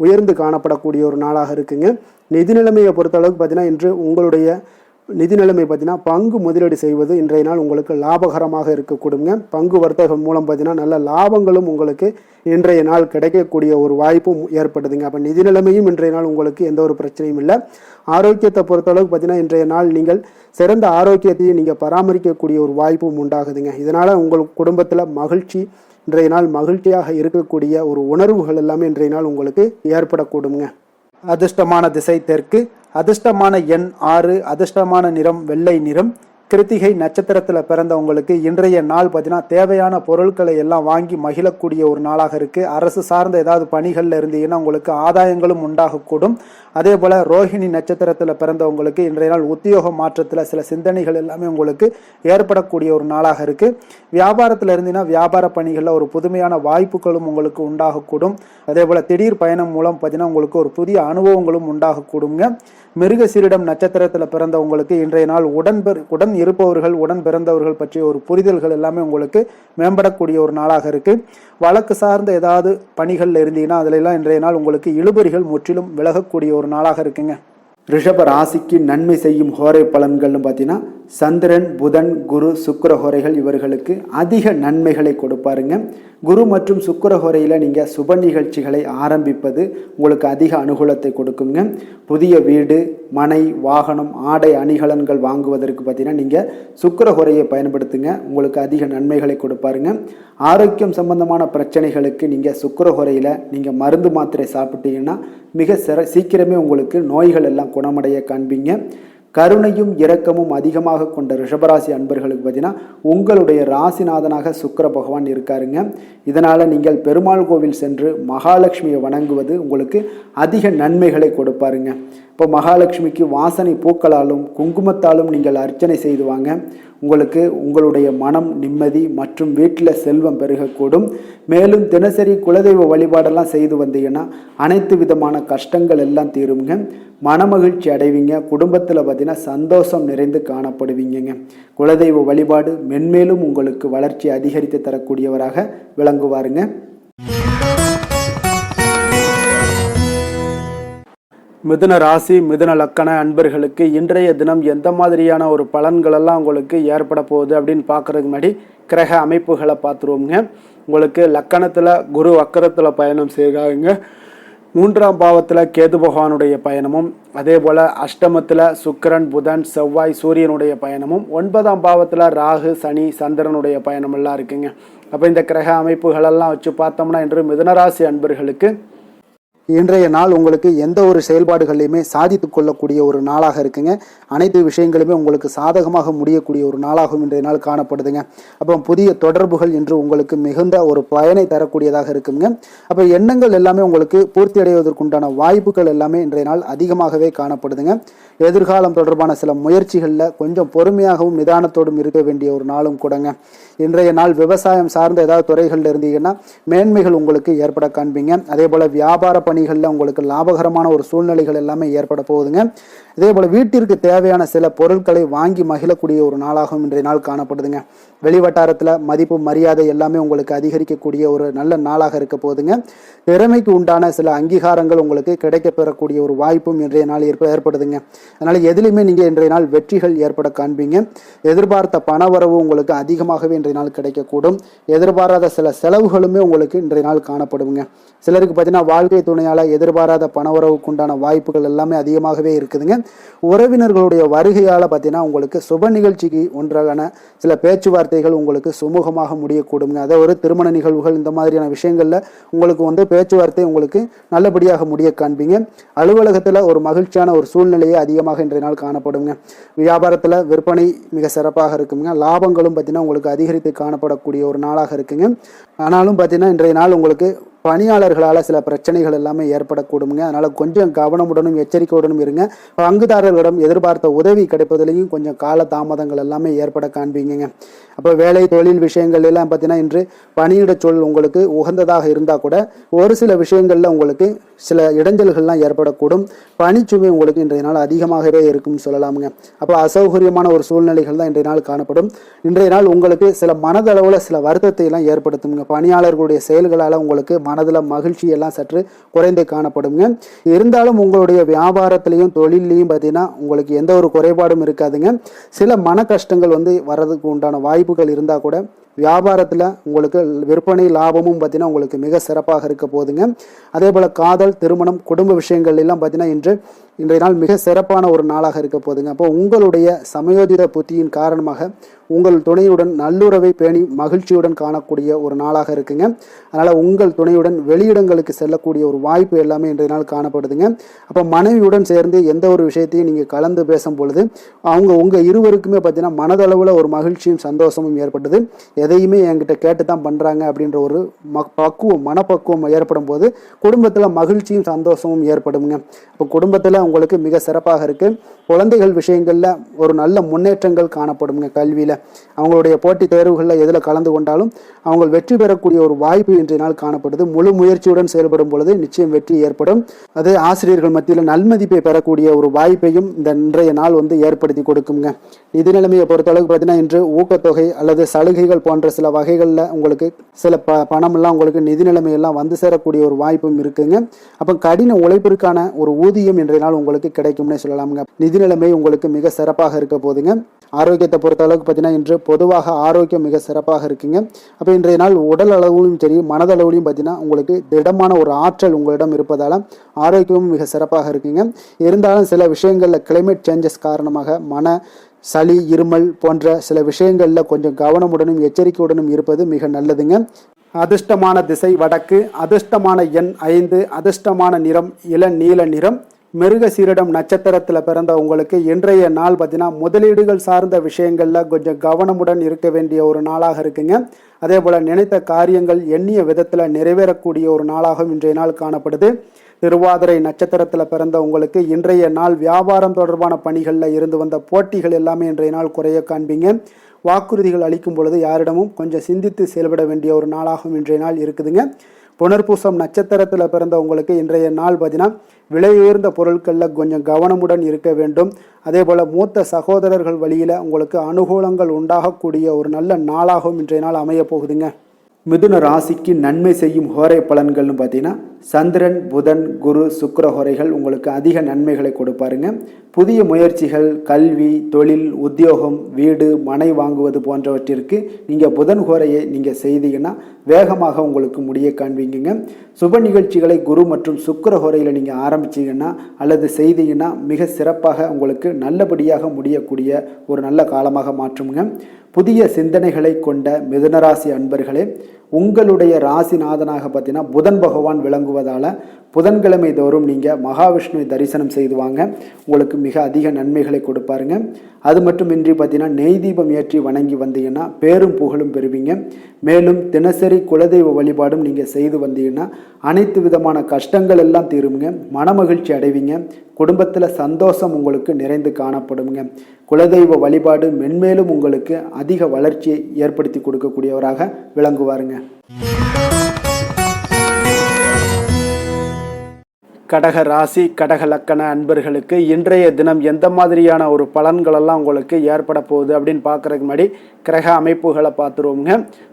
உயர்ந்து காணப்படக்கூடிய ஒரு நாளாக இருக்குங்க. நிதி நிலைமையை பொறுத்தளவுக்கு பார்த்தீங்கன்னா இன்று உங்களுடைய நிதி நிலைமை பார்த்தீங்கன்னா பங்கு முதலீடு செய்வது இன்றைய நாள் உங்களுக்கு லாபகரமாக இருக்கக்கூடுங்க. பங்கு வர்த்தகம் மூலம் பார்த்தீங்கன்னா நல்ல லாபங்களும் உங்களுக்கு இன்றைய நாள் கிடைக்கக்கூடிய ஒரு வாய்ப்பும் ஏற்படுதுங்க. அப்போ நிதி நிலைமையும் இன்றைய நாள் உங்களுக்கு எந்த ஒரு பிரச்சனையும் இல்லை. ஆரோக்கியத்தை பொறுத்தளவுக்கு பார்த்தீங்கன்னா இன்றைய நாள் நீங்கள் சிறந்த ஆரோக்கியத்தையும் நீங்கள் பராமரிக்கக்கூடிய ஒரு வாய்ப்பும் உண்டாகுதுங்க. இதனால் உங்கள் குடும்பத்தில் மகிழ்ச்சி இன்றைய நாள் மகிழ்ச்சியாக இருக்கக்கூடிய ஒரு உணர்வுகள் எல்லாமே இன்றைய நாள் உங்களுக்கு ஏற்படக்கூடுங்க. அதிர்ஷ்டமான திசை தெற்கு, அதிர்ஷ்டமான எண் 6, அதிர்ஷ்டமான நிறம் வெள்ளை நிறம். கிருத்திகை நட்சத்திரத்தில் பிறந்தவங்களுக்கு இன்றைய நாள் பார்த்தீங்கன்னா தேவையான பொருட்களை எல்லாம் வாங்கி மகிழக்கூடிய ஒரு நாளாக இருக்குது. அரசு சார்ந்த ஏதாவது பணிகளில் இருந்தீங்கன்னா உங்களுக்கு ஆதாயங்களும் உண்டாகக்கூடும். அதே போல் ரோஹிணி நட்சத்திரத்தில் பிறந்தவங்களுக்கு இன்றைய நாள் உத்தியோக மாற்றத்தில் சில சிந்தனைகள் எல்லாமே உங்களுக்கு ஏற்படக்கூடிய ஒரு நாளாக இருக்குது. வியாபாரத்தில் இருந்தீங்கன்னா வியாபார பணிகளில் ஒரு புதுமையான வாய்ப்புகளும் உங்களுக்கு உண்டாகக்கூடும். அதே போல் திடீர் பயணம் மூலம் பார்த்தீங்கன்னா உங்களுக்கு ஒரு புதிய அனுபவங்களும் உண்டாகக்கூடுங்க. மிருகசீரிடம் நட்சத்திரத்தில் பிறந்தவங்களுக்கு இன்றைய நாள் உடன் இருப்பவர்கள், உடன் பிறந்தவர்கள் பற்றிய ஒரு புரிதல்கள் எல்லாமே உங்களுக்கு மேம்படக்கூடிய ஒரு நாளாக இருக்குது. வழக்கு சார்ந்த ஏதாவது பணிகளில் இருந்தீங்கன்னா அதிலெல்லாம் இன்றைய நாள் உங்களுக்கு இழுபறிகள் முற்றிலும் விலகக்கூடிய ஒரு நாளாக இருக்குங்க. ரிஷப ராசிக்கு நன்மை செய்யும் ஹோரை பலன்கள்னு பார்த்தீங்கன்னா சந்திரன், புதன், குரு, சுக்கிர ஹோரைகள் இவர்களுக்கு அதிக நன்மைகளை கொடுப்பாருங்க. குரு மற்றும் சுக்கிர ஹோரையில் நீங்கள் சுப நிகழ்ச்சிகளை ஆரம்பிப்பது உங்களுக்கு அதிக அனுகூலத்தை கொடுக்குங்க. புதிய வீடு, மனை, வாகனம், ஆடை அணிகலன்கள் வாங்குவதற்கு பார்த்தீங்கன்னா நீங்கள் சுக்கிர ஹோரையை பயன்படுத்துங்க. உங்களுக்கு அதிக நன்மைகளை கொடுப்பாருங்க. ஆரோக்கியம் சம்பந்தமான பிரச்சனைகளுக்கு நீங்கள் சுக்கிர ஹோரையில் நீங்கள் மருந்து மாத்திரை சாப்பிட்டீங்கன்னா மிக சீக்கிரமே உங்களுக்கு நோய்கள் எல்லாம் குணமடைய காண்பீங்க. கருணையும் இரக்கமும் அதிகமாக கொண்ட ரிஷபராசி அன்பர்களுக்கு பார்த்தீங்கன்னா உங்களுடைய ராசிநாதனாக சுக்கிர பகவான் இருக்காருங்க. இதனால் நீங்கள் பெருமாள் கோவில் சென்று மகாலட்சுமியை வணங்குவது உங்களுக்கு அதிக நன்மைகளை கொடுப்பாருங்க. இப்போ மகாலட்சுமிக்கு வாசனை பூக்களாலும் குங்குமத்தாலும் நீங்கள் அர்ச்சனை செய்து வாங்க. உங்களுக்கு உங்களுடைய மனம் நிம்மதி மற்றும் வீட்டில் செல்வம் பெருகக்கூடும். மேலும் தினசரி குலதெய்வ வழிபாடெல்லாம் செய்து வந்தீங்கன்னா அனைத்து விதமான கஷ்டங்கள் எல்லாம் தீருங்க. மனமகிழ்ச்சி அடைவீங்க. குடும்பத்தில் பார்த்தீங்கன்னா சந்தோஷம் நிறைந்து காணப்படுவீங்க. குலதெய்வ வழிபாடு மென்மேலும் உங்களுக்கு வளர்ச்சி அதிகரித்து தரக்கூடியவராக விளங்குவாருங்க. மிதுன ராசி, மிதுன லக்கண அன்பர்களுக்கு இன்றைய தினம் எந்த மாதிரியான ஒரு பலன்களெல்லாம் உங்களுக்கு ஏற்பட போகுது அப்படின்னு பார்க்குறதுக்கு முன்னாடி கிரக அமைப்புகளை பார்த்துருவோங்க. உங்களுக்கு லக்கணத்தில் குரு வக்கரத்தில் பயணம் செய்கிறாங்க. 3ஆம் பாவத்தில் கேது பகவானுடைய பயணமும், அதே போல் அஷ்டமத்தில் சுக்கிரன், புதன், செவ்வாய், சூரியனுடைய பயணமும், 9ஆம் பாவத்தில் ராகு, சனி, சந்திரனுடைய பயணமெல்லாம் இருக்குங்க. அப்போ இந்த கிரக அமைப்புகளெல்லாம் வச்சு பார்த்தோம்னா இன்று மிதுனராசி அன்பர்களுக்கு இன்றைய நாள் உங்களுக்கு எந்த ஒரு செயல்பாடுகளையுமே சாதித்து கொள்ளக்கூடிய ஒரு நாளாக இருக்குங்க. அனைத்து விஷயங்களுமே உங்களுக்கு சாதகமாக முடியக்கூடிய ஒரு நாளாகவும் இன்றைய நாள் காணப்படுதுங்க. அப்போ புதிய தொடர்புகள் இன்று உங்களுக்கு மிகுந்த ஒரு பயனை தரக்கூடியதாக இருக்குங்க. அப்போ எண்ணங்கள் எல்லாமே உங்களுக்கு பூர்த்தி அடைவதற்குண்டான வாய்ப்புகள் எல்லாமே இன்றைய நாள் அதிகமாகவே காணப்படுதுங்க. எதிர்காலம் தொடர்பான சில முயற்சிகளில் கொஞ்சம் பொறுமையாகவும் நிதானத்தோடும் இருக்க வேண்டிய ஒரு நாளும் கூடங்க. இன்றைய நாள் விவசாயம் சார்ந்த ஏதாவது துறைகளில் இருந்தீங்கன்னா மேன்மைகள் உங்களுக்கு ஏற்பட காண்பீங்க. அதே போல் வியாபார பணிகளில் உங்களுக்கு லாபகரமான ஒரு சூழ்நிலைகள் எல்லாமே ஏற்பட போகுதுங்க. இதே போல் வீட்டிற்கு தேவையான சில பொருட்களை வாங்கி மகிழக்கூடிய ஒரு நாளாகவும் இன்றைய நாள் காணப்படுதுங்க. வெளிவட்டாரத்தில் மதிப்பு மரியாதை எல்லாமே உங்களுக்கு அதிகரிக்கக்கூடிய ஒரு நல்ல நாளாக இருக்க போகுதுங்க. திறமைக்கு உண்டான சில அங்கீகாரங்கள் உங்களுக்கு கிடைக்க பெறக்கூடிய ஒரு வாய்ப்பும் இன்றைய நாள் ஏற்படுதுங்க. அதனால எதிலுமே நீங்கள் இன்றைய நாள் வெற்றிகள் ஏற்பட காண்பீங்க. எதிர்பார்த்த பணவரவு உங்களுக்கு அதிகமாகவே இன்றைய நாள் கிடைக்கக்கூடும். எதிர்பாராத சில செலவுகளுமே உங்களுக்கு இன்றைய நாள் காணப்படுங்க. சிலருக்கு பார்த்தீங்கன்னா வாழ்க்கை துணையால் எதிர்பாராத பணவரவுக்கு உண்டான வாய்ப்புகள் எல்லாமே அதிகமாகவே இருக்குதுங்க. உறவினர்களுடைய வருகையால் பார்த்தீங்கன்னா உங்களுக்கு சுப நிகழ்ச்சிக்கு ஒன்றான சில பேச்சுவார்த்தைகள் உங்களுக்கு சுமூகமாக முடியக்கூடுங்க. அதாவது ஒரு திருமண நிகழ்வுகள் இந்த மாதிரியான விஷயங்கள்ல உங்களுக்கு பேச்சுவார்த்தை உங்களுக்கு நல்லபடியாக முடிய காண்பீங்க. அலுவலகத்தில் ஒரு மகிழ்ச்சியான ஒரு சூழ்நிலையே அதிகமாக இன்றைய நாள் காணப்படுங்க. வியாபாரத்தில் விற்பனை மிக சிறப்பாக இருக்குங்க. லாபங்களும் பார்த்தீங்கன்னா உங்களுக்கு அதிகரித்து காணப்படக்கூடிய ஒரு நாளாக இருக்குங்க. ஆனாலும் பார்த்தீங்கன்னா இன்றைய நாள் உங்களுக்கு பணியாளர்களால் சில பிரச்சனைகள் எல்லாமே ஏற்படக்கூடுங்க. அதனால கொஞ்சம் கவனமுடனும் எச்சரிக்கையுடனும் இருங்க. பங்குதாரர்களிடம் எதிர்பார்த்த உதவி கிடைப்பதிலையும் கொஞ்சம் கால தாமதங்கள் எல்லாமே ஏற்பட காண்பீங்க. அப்போ வேலை தொழில் விஷயங்கள் எல்லாம் பார்த்தீங்கன்னா இன்று பணியிட சூழல் உங்களுக்கு உகந்ததாக இருந்தால் கூட ஒரு சில விஷயங்கள்ல உங்களுக்கு சில இடைஞ்சல்கள்லாம் ஏற்படக்கூடும். பணிச்சுமை உங்களுக்கு இன்றைய நாள் அதிகமாகவே இருக்கும்னு சொல்லலாமுங்க. அப்போ அசௌகரியமான ஒரு சூழ்நிலைகள் தான் இன்றைய நாள் காணப்படும். இன்றைய நாள் உங்களுக்கு சில மனதளவில் சில வருத்தத்தை எல்லாம் ஏற்படுத்துங்க. பணியாளர்களுடைய செயல்களால் உங்களுக்கு மனதில் மகிழ்ச்சி எல்லாம் சற்று குறைந்து காணப்படுங்க. இருந்தாலும் உங்களுடைய வியாபாரத்திலையும் தொழிலையும் பார்த்தீங்கன்னா உங்களுக்கு எந்த ஒரு குறைபாடும் இருக்காதுங்க. சில மன கஷ்டங்கள் வர்றதுக்கு உண்டான வாய்ப்புகள் இருந்தால் கூட வியாபாரத்தில் உங்களுக்கு விற்பனை லாபமும் பார்த்தீங்கன்னா உங்களுக்கு மிக சிறப்பாக இருக்க போகுதுங்க. அதே போல் காதல், திருமணம், குடும்ப விஷயங்கள் எல்லாம் பார்த்தீங்கன்னா இன்றைய நாள் மிக சிறப்பான ஒரு நாளாக இருக்க போகுதுங்க. அப்போ உங்களுடைய சமயோதித புத்தியின் காரணமாக உங்கள் துணையுடன் நல்லுறவை பேணி மகிழ்ச்சியுடன் காணக்கூடிய ஒரு நாளாக இருக்குங்க. அதனால் உங்கள் துணையுடன் வெளியிடங்களுக்கு செல்லக்கூடிய ஒரு வாய்ப்பு எல்லாமே இன்றைய நாள் காணப்படுதுங்க. அப்போ மனைவியுடன் சேர்ந்து எந்த ஒரு விஷயத்தையும் நீங்கள் கலந்து பேசும் பொழுது உங்கள் இருவருக்குமே பார்த்தீங்கன்னா மனதளவில் ஒரு மகிழ்ச்சியும் சந்தோஷமும் ஏற்படுது. எதையுமே என்கிட்ட கேட்டு தான் பண்ணுறாங்க அப்படின்ற ஒரு மனப்பக்குவம் ஏற்படும் போது குடும்பத்தில் மகிழ்ச்சியும் சந்தோஷமும் ஏற்படுங்க. இப்போ குடும்பத்தில் உங்களுக்கு மிக சிறப்பாக இருக்குது. குழந்தைகள் விஷயங்களில் ஒரு நல்ல முன்னேற்றங்கள் காணப்படுங்க. கல்வியில் அவங்களுடைய போட்டித் தேர்வுகளில் எதில் கலந்து கொண்டாலும் அவங்க வெற்றி பெறக்கூடிய ஒரு வாய்ப்பு இன்றைய நாள் காணப்படுது. முழு முயற்சியுடன் செயல்படும் பொழுது நிச்சயம் வெற்றி ஏற்படும். அது ஆசிரியர்கள் மத்தியில் நல்மதிப்பை பெறக்கூடிய ஒரு வாய்ப்பையும் இந்த இன்றைய நாள் ஏற்படுத்தி கொடுக்குங்க. நிதி நிலைமையை பொறுத்தளவுக்கு பார்த்தீங்கன்னா இன்று ஊக்கத்தொகை அல்லது சலுகைகள் போன்ற சில வகைகளில் உங்களுக்கு சில பணமெல்லாம் உங்களுக்கு நிதி நிலைமையெல்லாம் சேரக்கூடிய ஒரு வாய்ப்பும் இருக்குங்க. அப்போ கடின உழைப்பிற்கான ஒரு ஊதியம் இன்றைய நாள் உங்களுக்கு கிடைக்கும்னே சொல்லலாமுங்க. நிதி நிலைமை உங்களுக்கு மிக சிறப்பாக இருக்க போதுங்க. ஆரோக்கியத்தை பொறுத்த அளவுக்கு பார்த்தீங்கன்னா இன்று பொதுவாக ஆரோக்கியம் மிக சிறப்பாக இருக்குங்க. அப்போ இன்றைய நாள் உடல் அளவிலும் சரி மனதளவுலையும் பார்த்தீங்கன்னா உங்களுக்கு திடமான ஒரு ஆற்றல் உங்களிடம் இருப்பதால் ஆரோக்கியமும் மிக சிறப்பாக இருக்குங்க. இருந்தாலும் சில விஷயங்களில் கிளைமேட் சேஞ்சஸ் காரணமாக சளி, இருமல் போன்ற சில விஷயங்களில் கொஞ்சம் கவனமுடனும் எச்சரிக்கையுடனும் இருப்பது மிக நல்லதுங்க. அதிர்ஷ்டமான திசை வடக்கு, அதிர்ஷ்டமான எண் 5, அதிர்ஷ்டமான நிறம் இளநீல நிறம். மிருகசீரிடம் நட்சத்திரத்தில் பிறந்த உங்களுக்கு இன்றைய நாள் பார்த்தீங்கன்னா முதலீடுகள் சார்ந்த விஷயங்களில் கொஞ்சம் கவனமுடன் இருக்க வேண்டிய ஒரு நாளாக இருக்குங்க. அதே போல் நினைத்த காரியங்கள் எண்ணிய விதத்தில் நிறைவேறக்கூடிய ஒரு நாளாகவும் இன்றைய நாள் காணப்படுது. திருவாதிரை நட்சத்திரத்தில் பிறந்த உங்களுக்கு இன்றைய நாள் வியாபாரம் தொடர்பான பணிகளில் இருந்து வந்த போட்டிகள் எல்லாமே இன்றைய நாள் குறைய காண்பீங்க. வாக்குறுதிகள் அளிக்கும் பொழுது யாரிடமும் கொஞ்சம் சிந்தித்து செயல்பட வேண்டிய ஒரு நாளாகவும் இன்றைய நாள் இருக்குதுங்க. புனர்பூசம் நட்சத்திரத்தில் பிறந்த உங்களுக்கு இன்றைய நாள் பார்த்தீங்கன்னா விலை உயர்ந்த பொருட்களில் கொஞ்சம் கவனமுடன் இருக்க வேண்டும். அதே போல் மூத்த சகோதரர்கள் வழியில் உங்களுக்கு அனுகூலங்கள் உண்டாகக்கூடிய ஒரு நல்ல நாளாகவும் இன்றைய நாள் அமைய போகுதுங்க. மிதுன ராசிக்கு நன்மை செய்யும் ஹோரை பலன்கள்னு பார்த்தீங்கன்னா சந்திரன், புதன், குரு, சுக்கிர ஹோரைகள் உங்களுக்கு அதிக நன்மைகளை கொடுப்பாருங்க. புதிய முயற்சிகள், கல்வி, தொழில், உத்தியோகம், வீடு, மனை வாங்குவது போன்றவற்றிற்கு நீங்கள் புதன் ஹோரையை நீங்கள் செய்தீங்கன்னா வேகமாக உங்களுக்கு முடிய காண்பீங்க. சுப நிகழ்ச்சிகளை குரு மற்றும் சுக்கிர ஹோரையில் நீங்கள் ஆரம்பிச்சிங்கன்னா அல்லது செய்தீங்கன்னா மிக சிறப்பாக உங்களுக்கு நல்லபடியாக முடியக்கூடிய ஒரு நல்ல காலமாக மாற்றுங்க. புதிய சிந்தனைகளை கொண்ட மிதுனராசி அன்பர்களே, உங்களுடைய ராசிநாதனாக பார்த்தீங்கன்னா புதன் பகவான் விளங்குவதால் புதன்கிழமை தோறும் நீங்கள் மகாவிஷ்ணுவை தரிசனம் செய்து வாங்க, உங்களுக்கு மிக அதிக நன்மைகளை கொடுப்பாருங்க. அது மட்டுமின்றி பார்த்தீங்கன்னா நெய் தீபம் ஏற்றி வணங்கி வந்தீங்கன்னா பேரும் புகழும் பெறுவீங்க. மேலும் தினசரி குலதெய்வ வழிபாடும் நீங்கள் செய்து வந்தீங்கன்னா அனைத்து விதமான கஷ்டங்கள் எல்லாம் தீருங்க, மனமகிழ்ச்சி அடைவீங்க, குடும்பத்தில் சந்தோஷம் உங்களுக்கு நிறைந்து காணப்படுங்க. குலதெய்வ வழிபாடு மென்மேலும் உங்களுக்கு அதிக வளர்ச்சியை ஏற்படுத்தி கொடுக்கக்கூடியவராக விளங்குவாருங்க. கடக ராசி கடக லக்கண அன்பர்களுக்கு இன்றைய தினம் எந்த மாதிரியான ஒரு பலன்களெல்லாம் உங்களுக்கு ஏற்பட போகுது அப்படின்னு பார்க்குறதுக்கு முன்னாடி கிரக அமைப்புகளை பார்த்துருவோங்க.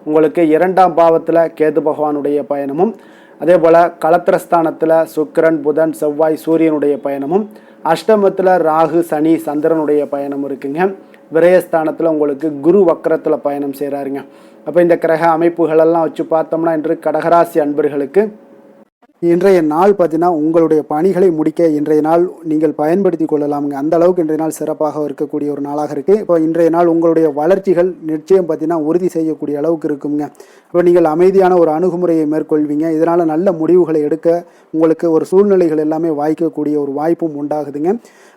உங்களுக்கு 2ஆம் பாவத்தில் கேது பகவானுடைய பயணமும், அதே போல் களத்திரஸ்தானத்தில் சுக்கிரன் புதன் செவ்வாய் சூரியனுடைய பயணமும், அஷ்டமத்தில் ராகு சனி சந்திரனுடைய பயணம் இருக்குங்க. விரயஸ்தானத்தில் உங்களுக்கு குரு வக்கரத்தில் பயணம் செய்கிறாருங்க. அப்போ இந்த கிரக அமைப்புகளெல்லாம் வச்சு பார்த்தோம்னா இன்று கடகராசி அன்பர்களுக்கு இன்றைய நாள் பார்த்தீங்கன்னா உங்களுடைய பணிகளை முடிக்க இன்றைய நாள் நீங்கள் பயன்படுத்தி கொள்ளலாமுங்க. அந்த அளவுக்கு இன்றைய நாள் சிறப்பாக இருக்கக்கூடிய ஒரு நாளாக இருக்குது. இப்போ இன்றைய நாள் உங்களுடைய வளர்ச்சிகள் நிச்சயம் பார்த்தீங்கன்னா உறுதி செய்யக்கூடிய அளவுக்கு இருக்குங்க. இப்போ நீங்கள் அமைதியான ஒரு அணுகுமுறையை மேற்கொள்வீங்க. இதனால் நல்ல முடிவுகளை எடுக்க உங்களுக்கு ஒரு சூழ்நிலைகள் எல்லாமே வாய்க்கக்கூடிய ஒரு வாய்ப்பும் உண்டாகுதுங்க.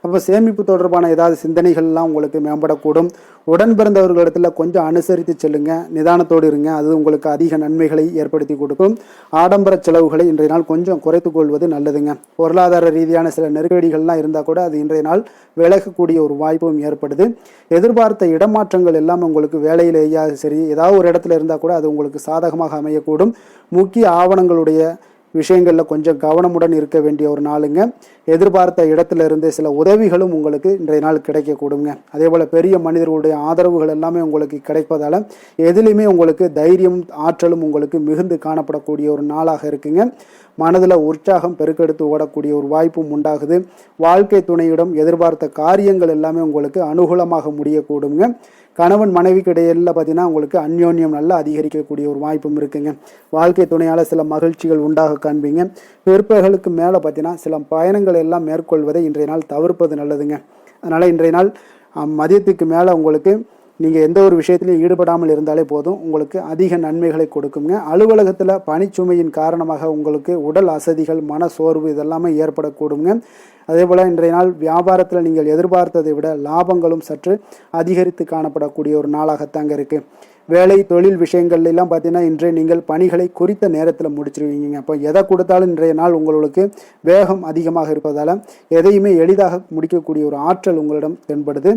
அப்போ சேமிப்பு தொடர்பான ஏதாவது சிந்தனைகள்லாம் உங்களுக்கு மேம்படக்கூடும். உடன் பிறந்தவர்களிடத்தில் கொஞ்சம் அனுசரித்து செல்லுங்க, நிதானத்தோடு இருங்க, அது உங்களுக்கு அதிக நன்மைகளை ஏற்படுத்தி கொடுக்கும். ஆடம்பர செலவுகளை இன்றைய நாள் கொஞ்சம் குறைத்துக் கொள்வது நல்லதுங்க. பொருளாதார ரீதியான சில நெருக்கடிகள்லாம் இருந்தால் கூட அது இன்றைய நாள் விலகக்கூடிய ஒரு வாய்ப்பும் ஏற்படுது. எதிர்பார்த்த இடமாற்றங்கள் எல்லாம் உங்களுக்கு வேலையிலேயே சரி ஏதாவது ஒரு இடத்துல இருந்தால் கூட அது உங்களுக்கு சாதகமாக அமையக்கூடும். முக்கிய ஆவணங்களுடைய விஷயங்களில் கொஞ்சம் கவனமுடன் இருக்க வேண்டிய ஒரு நாளுங்க. எதிர்பார்த்த இடத்துல இருந்து சில உதவிகளும் உங்களுக்கு இன்றைய நாள் கிடைக்கக்கூடுங்க. அதே போல் பெரிய மனிதர்களுடைய ஆதரவுகள் எல்லாமே உங்களுக்கு கிடைப்பதால் எதிலையுமே உங்களுக்கு தைரியம் ஆற்றலும் உங்களுக்கு மிகுந்து காணப்படக்கூடிய ஒரு நாளாக இருக்குங்க. மனதில் உற்சாகம் பெருக்கெடுத்து ஓடக்கூடிய ஒரு வாய்ப்பும் உண்டாகுது. வாழ்க்கை துணையிடம் எதிர்பார்த்த காரியங்கள் எல்லாமே உங்களுக்கு அனுகூலமாக முடியக்கூடுங்க. கணவன் மனைவிக்கு இடையில பார்த்தீங்கன்னா உங்களுக்கு அந்யோன்யம் நல்லா அதிகரிக்கக்கூடிய ஒரு வாய்ப்பும் இருக்குங்க. வாழ்க்கை துணையால் சில மகிழ்ச்சிகள் உண்டாக காண்பீங்க. பிற்பகலுக்கு மேலே பார்த்தீங்கன்னா சில பயணங்கள் எல்லாம் மேற்கொள்வதை இன்றைய நாள் தவிர்ப்பது நல்லதுங்க. அதனால் இன்றைய நாள் மதியத்துக்கு மேலே உங்களுக்கு நீங்கள் எந்த ஒரு விஷயத்திலையும் ஈடுபடாமல் இருந்தாலே போதும், உங்களுக்கு அதிக நன்மைகளை கொடுக்குங்க. அலுவலகத்தில் பணிச்சுமையின் காரணமாக உங்களுக்கு உடல் அசதிகள் மன சோர்வு இதெல்லாமே ஏற்படக்கூடுங்க. அதே போல் இன்றைய நாள் வியாபாரத்தில் நீங்கள் எதிர்பார்த்ததை விட லாபங்களும் சற்று அதிகரித்து காணப்படக்கூடிய ஒரு நாளாகத்தாங்க இருக்குது. வேலை தொழில் விஷயங்கள்லாம் பார்த்தீங்கன்னா இன்று நீங்கள் பணிகளை குறித்த நேரத்தில் முடிச்சிருவீங்க. அப்போ எதை கொடுத்தாலும் இன்றைய நாள் உங்களுக்கு வேகம் அதிகமாக இருப்பதால் எதையுமே எளிதாக முடிக்கக்கூடிய ஒரு ஆற்றல் உங்களிடம் தென்படுது.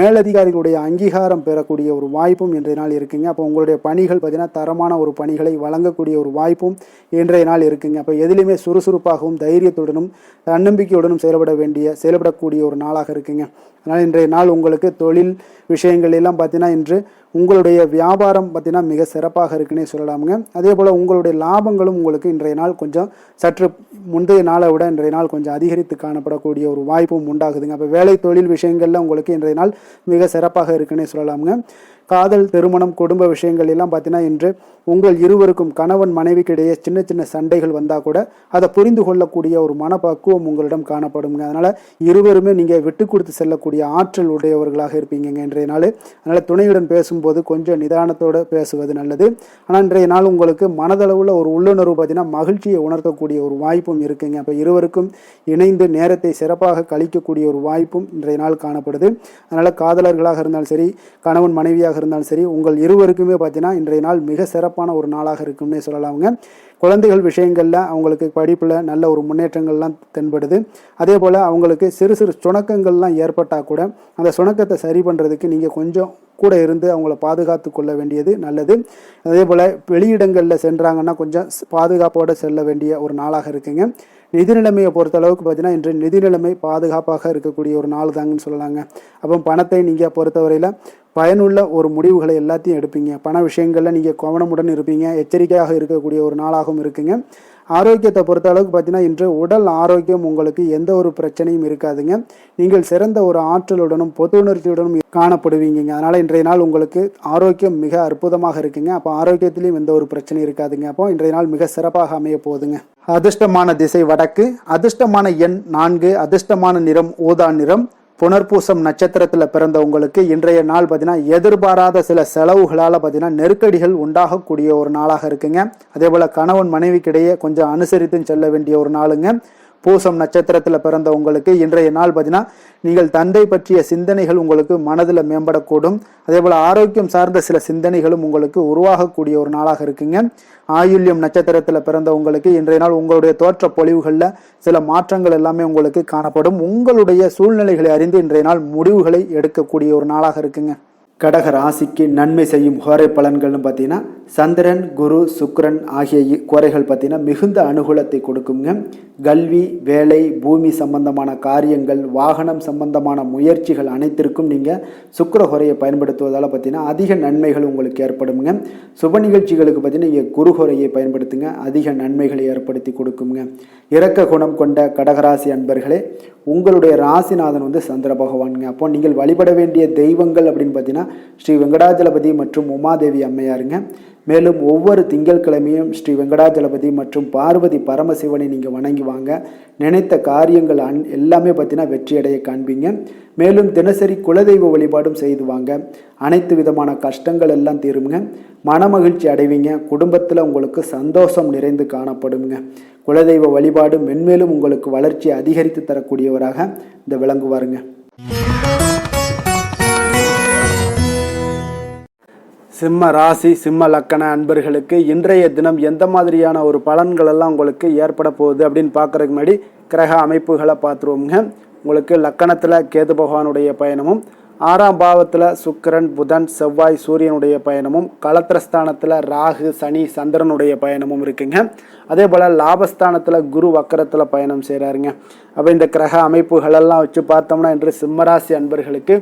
மேலதிகாரிகளுடைய அங்கீகாரம் பெறக்கூடிய ஒரு வாய்ப்பும் இன்றைய நாள் இருக்குங்க. அப்போ உங்களுடைய பணிகள் பார்த்தீங்கன்னா தரமான ஒரு பணிகளை வழங்கக்கூடிய ஒரு வாய்ப்பும் இன்றைய நாள் இருக்குங்க. அப்போ எதிலுமே சுறுசுறுப்பாகவும் தைரியத்துடனும் தன்னம்பிக்கையுடனும் செயல்படக்கூடிய ஒரு நாளாக இருக்குங்க. அதனால் இன்றைய நாள் உங்களுக்கு தொழில் விஷயங்கள் எல்லாம் பார்த்தீங்கன்னா இன்று உங்களுடைய வியாபாரம் பார்த்தீங்கன்னா மிக சிறப்பாக இருக்குன்னே சொல்லலாமுங்க. அதே போல் உங்களுடைய லாபங்களும் உங்களுக்கு இன்றைய நாள் கொஞ்சம் சற்று முந்தைய நாளை விட இன்றைய நாள் கொஞ்சம் அதிகரித்து காணப்படக்கூடிய ஒரு வாய்ப்பும் உண்டாகுதுங்க. அப்போ வேலை தொழில் விஷயங்கள்ல உங்களுக்கு இன்றைய நாள் மிக சிறப்பாக இருக்குன்னே சொல்லலாமுங்க. காதல் திருமணம் குடும்ப விஷயங்கள் எல்லாம் பார்த்தீங்கன்னா இன்று உங்கள் இருவருக்கும் கணவன் மனைவிக்கு இடையே சின்ன சின்ன சண்டைகள் வந்தால் கூட அதை புரிந்து கொள்ளக்கூடிய ஒரு மனப்பக்குவம் உங்களிடம் காணப்படுங்க. அதனால் இருவருமே நீங்கள் விட்டு கொடுத்து செல்லக்கூடிய ஆற்றல் உடையவர்களாக இருப்பீங்க இன்றைய நாள். அதனால் துணையுடன் பேசும்போது கொஞ்சம் நிதானத்தோடு பேசுவது நல்லது. ஆனால் இன்றைய நாள் உங்களுக்கு மனதளவில் ஒரு உள்ளுணர்வு பார்த்தீங்கன்னா மகிழ்ச்சியை உணர்த்தக்கூடிய ஒரு வாய்ப்பும் இருக்குங்க. அப்போ இருவருக்கும் இணைந்து நேரத்தை சிறப்பாக கழிக்கக்கூடிய ஒரு வாய்ப்பும் இன்றைய நாள் காணப்படுது. அதனால் காதலர்களாக இருந்தாலும் சரி கணவன் மனைவியாக இருந்தாலும் சரி உங்கள் இருவருக்குமே பார்த்தீங்கன்னா இன்றைய நாள் மிக சிறப்பான ஒரு நாளாக இருக்கும்னே சொல்லலாமுங்க. குழந்தைகள் விஷயங்களில் அவங்களுக்கு படிப்பில் நல்ல ஒரு முன்னேற்றங்கள்லாம் தென்படுது. அதே போல் அவங்களுக்கு சிறு சிறு சுணக்கங்கள்லாம் ஏற்பட்டால் கூட அந்த சுணக்கத்தை சரி பண்ணுறதுக்கு நீங்கள் கொஞ்சம் கூட இருந்து அவங்கள பாதுகாத்து கொள்ள வேண்டியது நல்லது. அதே போல் வெளியிடங்களில் சென்றாங்கன்னா கொஞ்சம் பாதுகாப்போடு செல்ல வேண்டிய ஒரு நாளாக இருக்குங்க. நிதி நிலைமையை பொறுத்த அளவுக்கு பார்த்தீங்கன்னா இன்று நிதி நிலைமை பாதுகாப்பாக இருக்கக்கூடிய ஒரு நாள் தாங்கன்னு சொல்லலாங்க. அப்போ பணத்தை நீங்கள் பொறுத்தவரையில் பயனுள்ள ஒரு முடிவுகளை எல்லாத்தையும் எடுப்பீங்க. பண விஷயங்களில் நீங்கள் கவனமுடன் இருப்பீங்க. எச்சரிக்கையாக இருக்கக்கூடிய ஒரு நாளாகவும் இருக்குங்க. ஆரோக்கியத்தை பொறுத்த அளவுக்கு பார்த்தீங்கன்னா இன்று உடல் ஆரோக்கியம் உங்களுக்கு எந்த ஒரு பிரச்சனையும் இருக்காதுங்க. நீங்கள் சிறந்த ஒரு ஆற்றலுடனும் புத்துணர்ச்சியுடனும் காணப்படுவீங்க. அதனால் இன்றைய நாள் உங்களுக்கு ஆரோக்கியம் மிக அற்புதமாக இருக்குங்க. அப்போ ஆரோக்கியத்திலையும் எந்த ஒரு பிரச்சனையும் இருக்காதுங்க. அப்போ இன்றைய நாள் மிக சிறப்பாக அமைய போகுதுங்க. அதிர்ஷ்டமான திசை வடக்கு, அதிர்ஷ்டமான எண் 4, அதிர்ஷ்டமான நிறம் ஊதா நிறம், புனர்பூசம் நட்சத்திரத்தில் பிறந்த உங்களுக்கு இன்றைய நாள் பார்த்தீங்கன்னா எதிர்பாராத சில செலவுகளால் பார்த்தீங்கன்னா நெருக்கடிகள் உண்டாகக்கூடிய ஒரு நாளாக இருக்குங்க. அதே போல் கணவன் மனைவிக்கிடையே கொஞ்சம் அனுசரித்து செல்ல வேண்டிய ஒரு நாளுங்க. பூசம் நட்சத்திரத்தில் பிறந்த உங்களுக்கு இன்றைய நாள் பார்த்தீங்கன்னா நீங்கள் தந்தை பற்றிய சிந்தனைகள் உங்களுக்கு மனதில் மேம்படக்கூடும். அதே போல் ஆரோக்கியம் சார்ந்த சில சிந்தனைகளும் உங்களுக்கு உருவாகக்கூடிய ஒரு நாளாக இருக்குங்க. ஆயுள்யம் நட்சத்திரத்தில் பிறந்த உங்களுக்கு இன்றைய நாள் உங்களுடைய தோற்ற பொலிவுகளில் சில மாற்றங்கள் எல்லாமே உங்களுக்கு காணப்படும். உங்களுடைய சூழ்நிலைகளை அறிந்து இன்றைய நாள் முடிவுகளை எடுக்கக்கூடிய ஒரு நாளாக இருக்குங்க. கடக ராசிக்கு நன்மை செய்யும் ஹோரை பலன்கள்னு பார்த்தீங்கன்னா சந்திரன், குரு, சுக்கிரன் ஆகிய கோரைகள் பார்த்தீங்கன்னா மிகுந்த அனுகூலத்தை கொடுக்குங்க. கல்வி, வேலை, பூமி சம்பந்தமான காரியங்கள், வாகனம் சம்பந்தமான முயற்சிகள் அனைத்திற்கும் நீங்கள் சுக்கிர ஹோரையை பயன்படுத்துவதால் பார்த்தீங்கன்னா அதிக நன்மைகள் உங்களுக்கு ஏற்படுங்க. சுப நிகழ்ச்சிகளுக்கு பார்த்தீங்கன்னா நீங்கள் குரு ஹோரையை பயன்படுத்துங்க, அதிக நன்மைகளை ஏற்படுத்தி கொடுக்குங்க. இரக்க குணம் கொண்ட கடகராசி அன்பர்களே, உங்களுடைய ராசிநாதன் வந்து சந்திர பகவானுங்க. அப்போ நீங்கள் வழிபட வேண்டிய தெய்வங்கள் அப்படின்னு பார்த்தீங்கன்னா ஸ்ரீ வெங்கடாஜலபதி மற்றும் உமாதேவி அம்மையாருங்க. மேலும் ஒவ்வொரு திங்கட்கிழமையும் ஸ்ரீ வெங்கடாஜலபதி மற்றும் பார்வதி பரமசிவனை நீங்கள் வணங்கி வாங்க. நினைத்த காரியங்கள் எல்லாமே பார்த்தீங்கன்னா வெற்றியடைய காண்பீங்க. மேலும் தினசரி குலதெய்வ வழிபாடும் செய்து வாங்க. அனைத்து விதமான கஷ்டங்கள் எல்லாம் தீருங்க. மனமகிழ்ச்சி அடைவீங்க. குடும்பத்தில் உங்களுக்கு சந்தோஷம் நிறைந்து காணப்படுங்க. குலதெய்வ வழிபாடு மென்மேலும் உங்களுக்கு வளர்ச்சி அதிகரித்து தரக்கூடியவராக இந்த விளங்குவாருங்க. சிம்ம ராசி, சிம்ம லக்கண அன்பர்களுக்கு இன்றைய தினம் எந்த மாதிரியான ஒரு பலன்கள் எல்லாம் உங்களுக்கு ஏற்பட போகுது அப்படின்னு பார்க்கறதுக்கு முன்னாடி கிரக அமைப்புகளை பார்த்துருவோங்க. உங்களுக்கு லக்கணத்தில் கேது பகவானுடைய பயணமும், 6ஆம் பாவத்தில் சுக்கிரன், புதன், செவ்வாய், சூரியனுடைய பயணமும், களத்திரஸ்தானத்தில் ராகு, சனி, சந்திரனுடைய பயணமும் இருக்குங்க. அதே போல் லாபஸ்தானத்தில் குரு வக்கரத்தில் பயணம் செய்கிறாருங்க. அப்போ இந்த கிரக அமைப்புகளெல்லாம் வச்சு பார்த்தோம்னா இன்று சிம்மராசி அன்பர்களுக்கு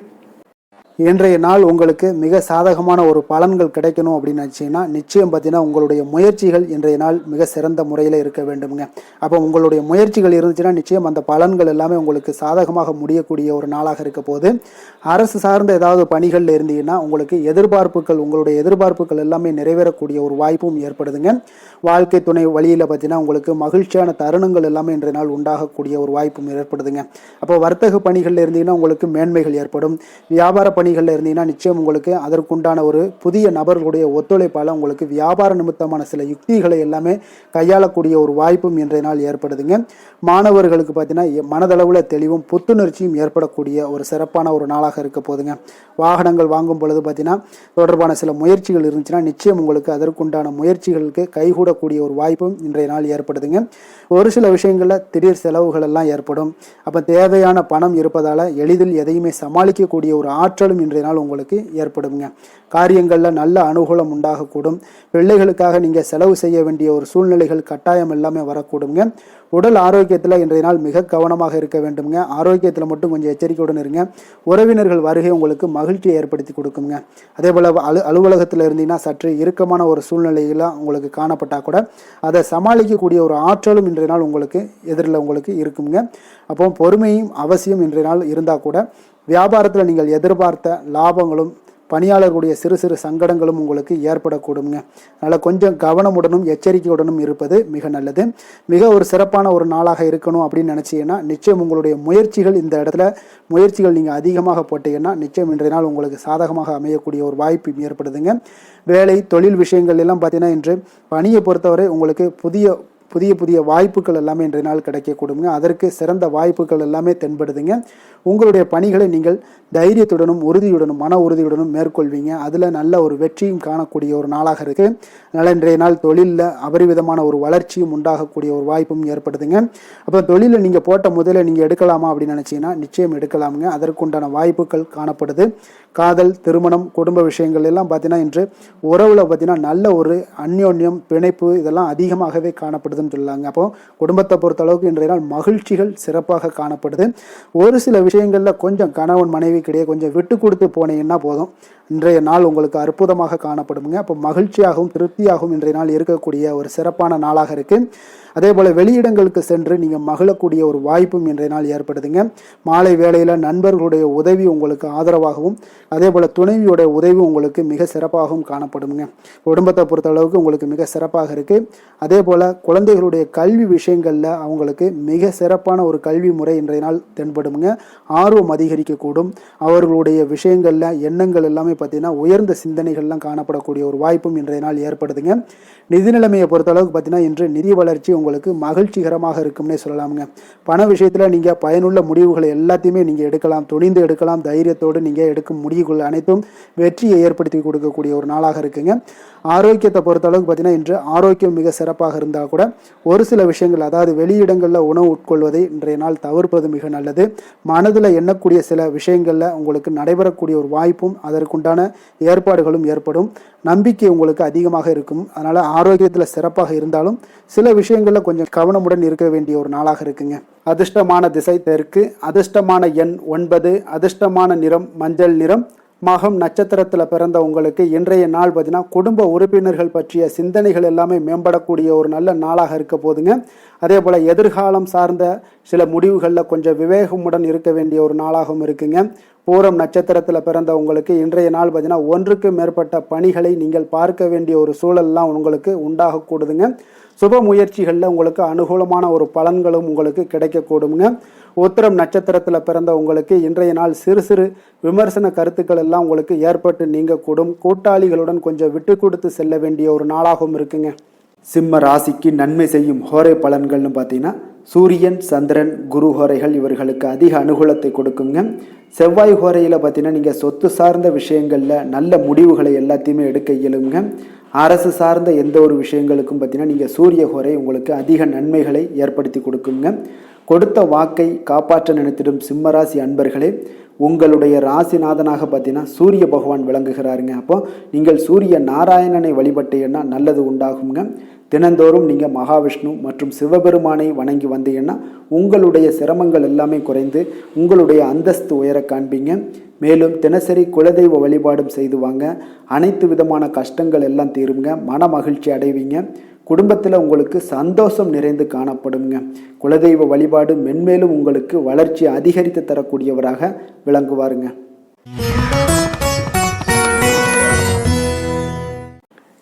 இன்றைய நாள் உங்களுக்கு மிக சாதகமான ஒரு பலன்கள் கிடைக்கணும் அப்படின்னு நினச்சிங்கன்னா நிச்சயம் பார்த்தீங்கன்னா உங்களுடைய முயற்சிகள் இன்றைய நாள் மிக சிறந்த முறையில் இருக்க வேண்டுங்க. அப்போ உங்களுடைய முயற்சிகள் இருந்துச்சுன்னா நிச்சயம் அந்த பலன்கள் எல்லாமே உங்களுக்கு சாதகமாக முடியக்கூடிய ஒரு நாளாக இருக்க போது. அரசு சார்ந்த ஏதாவது பணிகளில் இருந்தீங்கன்னா உங்களுக்கு உங்களுடைய எதிர்பார்ப்புகள் எல்லாமே நிறைவேறக்கூடிய ஒரு வாய்ப்பும் ஏற்படுதுங்க. வாழ்க்கை துணை வழியில் பார்த்தீங்கன்னா உங்களுக்கு மகிழ்ச்சியான தருணங்கள் எல்லாமே இன்றைய நாள் உண்டாகக்கூடிய ஒரு வாய்ப்பும் ஏற்படுதுங்க. அப்போ வர்த்தக பணிகளில் இருந்தீங்கன்னா உங்களுக்கு மேன்மைகள் ஏற்படும். வியாபார பணிகளில் இருந்தீங்கன்னா நிச்சயம் உங்களுக்கு அதற்குண்டான ஒரு புதிய நபர்களுடைய ஒத்துழைப்பால் உங்களுக்கு வியாபார நிமித்தமான சில யுக்திகளை எல்லாமே கையாளக்கூடிய ஒரு வாய்ப்பும் இன்றைய நாள் ஏற்படுதுங்க. மாணவர்களுக்கு பார்த்தீங்கன்னா மனதளவில் தெளிவும் புத்துணர்ச்சியும் ஏற்படக்கூடிய ஒரு சிறப்பான ஒரு நாளாக இருக்க போதுங்க. வாகனங்கள் வாங்கும் பொழுது பார்த்தீங்கன்னா தொடர்பான சில முயற்சிகள் இருந்துச்சுன்னா நிச்சயம் உங்களுக்கு அதற்குண்டான முயற்சிகளுக்கு கைகூடக்கூடிய ஒரு வாய்ப்பும் இன்றைய நாள் ஏற்படுதுங்க. ஒரு சில விஷயங்களில் திடீர் செலவுகள் எல்லாம் ஏற்படும். அப்போ தேவையான பணம் இருப்பதால் எளிதில் எதையுமே சமாளிக்கக்கூடிய ஒரு ஆற்றலும் இன்றைய நாள் உங்களுக்கு ஏற்படுங்க. காரியங்களில் நல்ல அனுகூலம் உண்டாகக்கூடும். பிள்ளைகளுக்காக நீங்கள் செலவு செய்ய வேண்டிய ஒரு சூழ்நிலைகள் கட்டாயம் எல்லாமே வரக்கூடுங்க. உடல் ஆரோக்கியத்தில் இன்றைய நாள் மிக கவனமாக இருக்க வேண்டுங்க. ஆரோக்கியத்தில் மட்டும் கொஞ்சம் எச்சரிக்கையுடன் இருங்க. உறவினர்கள் வருகை உங்களுக்கு மகிழ்ச்சியை ஏற்படுத்தி கொடுக்குங்க. அதே போல் அலுவலகத்தில் இருந்தீங்கன்னா சற்று இறுக்கமான ஒரு சூழ்நிலையில் உங்களுக்கு காணப்பட்டால் கூட அதை சமாளிக்கக்கூடிய ஒரு ஆற்றலும் இன்றைய நாள் உங்களுக்கு எதிரில் உங்களுக்கு இருக்குங்க. அப்போ பொறுமையும் அவசியம் இன்றைய நாள் இருந்தால் கூட வியாபாரத்தில் நீங்கள் எதிர்பார்த்த லாபங்களும் பணியாளர்களுடைய சிறு சிறு சங்கடங்களும் உங்களுக்கு ஏற்படக்கூடுங்க. அதனால் கொஞ்சம் கவனமுடனும் எச்சரிக்கையுடனும் இருப்பது மிக நல்லது. மிக ஒரு சிறப்பான ஒரு நாளாக இருக்கணும் அப்படின்னு நினச்சிங்கன்னா நிச்சயம் உங்களுடைய இந்த இடத்துல முயற்சிகள் நீங்கள் அதிகமாக போட்டீங்கன்னா நிச்சயம் இன்றைய நாள் உங்களுக்கு சாதகமாக அமையக்கூடிய ஒரு வாய்ப்பு ஏற்படுதுங்க. வேலை தொழில் விஷயங்கள் எல்லாம் பார்த்தீங்கன்னா இன்று பணியை பொறுத்தவரை உங்களுக்கு புதிய வாய்ப்புகள் எல்லாமே இன்றைய நாள் கிடைக்கக்கூடுங்க. அதற்கு சிறந்த வாய்ப்புகள் எல்லாமே தென்படுதுங்க. உங்களுடைய பணிகளை நீங்கள் தைரியத்துடனும் உறுதியுடனும் மன உறுதியுடனும் மேற்கொள்வீங்க. அதில் நல்ல ஒரு வெற்றியும் காணக்கூடிய ஒரு நாளாக இருக்குது. அதனால் இன்றைய நாள் தொழிலில் அபரிவிதமான ஒரு வளர்ச்சியும் உண்டாகக்கூடிய ஒரு வாய்ப்பும் ஏற்படுதுங்க. அப்போ தொழிலில் நீங்கள் போட்ட முதல்ல நீங்கள் எடுக்கலாமா அப்படின்னு நினச்சிங்கன்னா நிச்சயம் எடுக்கலாமுங்க. அதற்குண்டான வாய்ப்புகள் காணப்படுது. காதல், திருமணம், குடும்ப விஷயங்கள் எல்லாம் பார்த்தீங்கன்னா இன்று உறவில் பார்த்தீங்கன்னா நல்ல ஒரு அந்யோன்யம், பிணைப்பு இதெல்லாம் அதிகமாகவே காணப்படுதுன்னு சொல்லலாங்க. அப்போ குடும்பத்தை பொறுத்த அளவுக்கு இன்றைய நாள் மகிழ்ச்சிகள் சிறப்பாக காணப்படுது. ஒரு சில விஷயங்களில் கொஞ்சம் கணவன் மனைவிக்கிடையே கொஞ்சம் விட்டு கொடுத்து போனீங்கன்னா போதும், இன்றைய நாள் உங்களுக்கு அற்புதமாக காணப்படுங்க. அப்போ மகிழ்ச்சியாகவும் திருப்தியாகவும் இன்றைய நாள் இருக்கக்கூடிய ஒரு சிறப்பான நாளாக இருக்குது. அதே போல் வெளியிடங்களுக்கு சென்று நீங்கள் மகிழக்கூடிய ஒரு வாய்ப்பும் இன்றைய நாள் ஏற்படுதுங்க. மாலை வேளையில் நண்பர்களுடைய உதவி உங்களுக்கு ஆதரவாகவும் அதே போல் துணைவியோட உதவி உங்களுக்கு மிக சிறப்பாகவும் காணப்படுங்க. குடும்பத்தை பொறுத்த அளவுக்கு உங்களுக்கு மிக சிறப்பாக இருக்குது. அதே போல் குழந்தைகளுடைய கல்வி விஷயங்களில் அவங்களுக்கு மிக சிறப்பான ஒரு கல்வி முறை இன்றைய நாள் தென்படுங்க. ஆர்வம் அதிகரிக்கக்கூடும். அவர்களுடைய விஷயங்களில் எண்ணங்கள் எல்லாமே பார்த்தீங்கன்னா உயர்ந்த சிந்தனைகள்லாம் காணப்படக்கூடிய ஒரு வாய்ப்பும் இன்றைய நாள் ஏற்படுதுங்க. நிதி நிலைமையை பொறுத்த அளவுக்கு பார்த்தீங்கன்னா இன்று நிதி வளர்ச்சி உங்களுக்கு மகிழ்ச்சிகரமாக இருக்கும்னே சொல்லலாமுங்க. பண விஷயத்தில் நீங்கள் பயனுள்ள முடிவுகளை எல்லாத்தையுமே நீங்கள் எடுக்கலாம், துணிந்து எடுக்கலாம். தைரியத்தோடு நீங்கள் எடுக்கும் முடிவுகள் அனைத்தும் வெற்றியை ஏற்படுத்தி கொடுக்கக்கூடிய ஒரு நாளாக இருக்குங்க. ஆரோக்கியத்தை பொறுத்த அளவுக்கு பார்த்தீங்கன்னா இன்று ஆரோக்கியம் மிக சிறப்பாக இருந்தால் கூட ஒரு சில விஷயங்கள், அதாவது வெளியிடங்களில் உணவு உட்கொள்வதை இன்றைய நாள் தவிர்ப்பது மிக நல்லது. மனதில் எண்ணக்கூடிய சில விஷயங்களில் உங்களுக்கு நடைபெறக்கூடிய ஒரு வாய்ப்பும் அதற்குண்டான ஏற்பாடுகளும் ஏற்படும். நம்பிக்கை உங்களுக்கு அதிகமாக இருக்கும். அதனால் ஆரோக்கியத்தில் சிறப்பாக இருந்தாலும் சில விஷயங்களில் கொஞ்சம் கவனமுடன் இருக்க வேண்டிய ஒரு நாளாக இருக்குங்க. அதிர்ஷ்டமான திசை தெற்கு, அதிர்ஷ்டமான எண் 9, அதிர்ஷ்டமான நிறம் மஞ்சள் நிறம். மகம் நட்சத்திரத்தில் பிறந்த உங்களுக்கு இன்றைய நாள் பார்த்தீங்கன்னா குடும்ப உறுப்பினர்கள் பற்றிய சிந்தனைகள் எல்லாமே மேம்படக்கூடிய ஒரு நல்ல நாளாக இருக்க போதுங்க. அதே போல் எதிர்காலம் சார்ந்த சில முடிவுகளில் கொஞ்சம் விவேகமுடன் இருக்க வேண்டிய ஒரு நாளாகவும் இருக்குங்க. பூரம் நட்சத்திரத்தில் பிறந்த உங்களுக்கு இன்றைய நாள் பார்த்தீங்கன்னா ஒன்றுக்கு மேற்பட்ட பணிகளை நீங்கள் பார்க்க வேண்டிய ஒரு சூழல்லாம் உங்களுக்கு உண்டாகக்கூடுதுங்க. சுப முயற்சிகளில் உங்களுக்கு அனுகூலமான ஒரு பலன்களும் உங்களுக்கு கிடைக்கக்கூடுங்க. உத்திரம் நட்சத்திரத்தில் பிறந்த உங்களுக்கு இன்றைய நாள் சிறு சிறு விமர்சன கருத்துக்கள் எல்லாம் உங்களுக்கு ஏற்பட்டு நீங்கக்கூடும். கூட்டாளிகளுடன் கொஞ்சம் விட்டு கொடுத்து செல்ல வேண்டிய ஒரு நாளாகவும் இருக்குங்க. சிம்ம ராசிக்கு நன்மை செய்யும் ஹோரை பலன்கள்னு பார்த்தீங்கன்னா சூரியன், சந்திரன், குரு ஹோரைகள் இவர்களுக்கு அதிக அனுகூலத்தை கொடுக்குங்க. செவ்வாய் ஹோரையில் பார்த்தீங்கன்னா நீங்கள் சொத்து சார்ந்த விஷயங்களில் நல்ல முடிவுகளை எல்லாத்தையுமே எடுக்க இயலுங்க. அரசு சார்ந்த எந்த ஒரு விஷயங்களுக்கும் பார்த்தீங்கன்னா நீங்கள் சூரிய ஹோரை உங்களுக்கு அதிக நன்மைகளை ஏற்படுத்தி கொடுக்குங்க. கொடுத்த வாக்கை காப்பாற்ற நினைத்திடும் சிம்மராசி அன்பர்களே, உங்களுடைய ராசிநாதனாக பார்த்தீங்கன்னா சூரிய பகவான் விளங்குகிறாருங்க. அப்போ நீங்கள் சூரிய நாராயணனை வழிபட்டீங்கன்னா நல்லது உண்டாகுங்க. தினந்தோறும் நீங்கள் மகாவிஷ்ணு மற்றும் சிவபெருமானை வணங்கி வந்தீங்கன்னா உங்களுடைய சிரமங்கள் எல்லாமே குறைந்து உங்களுடைய அந்தஸ்து உயர காண்பீங்க. மேலும் தினசரி குலதெய்வ வழிபாடும் செய்து வாங்க. அனைத்து விதமான கஷ்டங்கள் எல்லாம் தீருங்க. மன மகிழ்ச்சி அடைவீங்க. குடும்பத்தில் உங்களுக்கு சந்தோஷம் நிறைந்து காணப்படுங்க. குலதெய்வ வழிபாடு மென்மேலும் உங்களுக்கு வளர்ச்சி அதிகரித்து தரக்கூடியவராக விளங்குவாருங்க.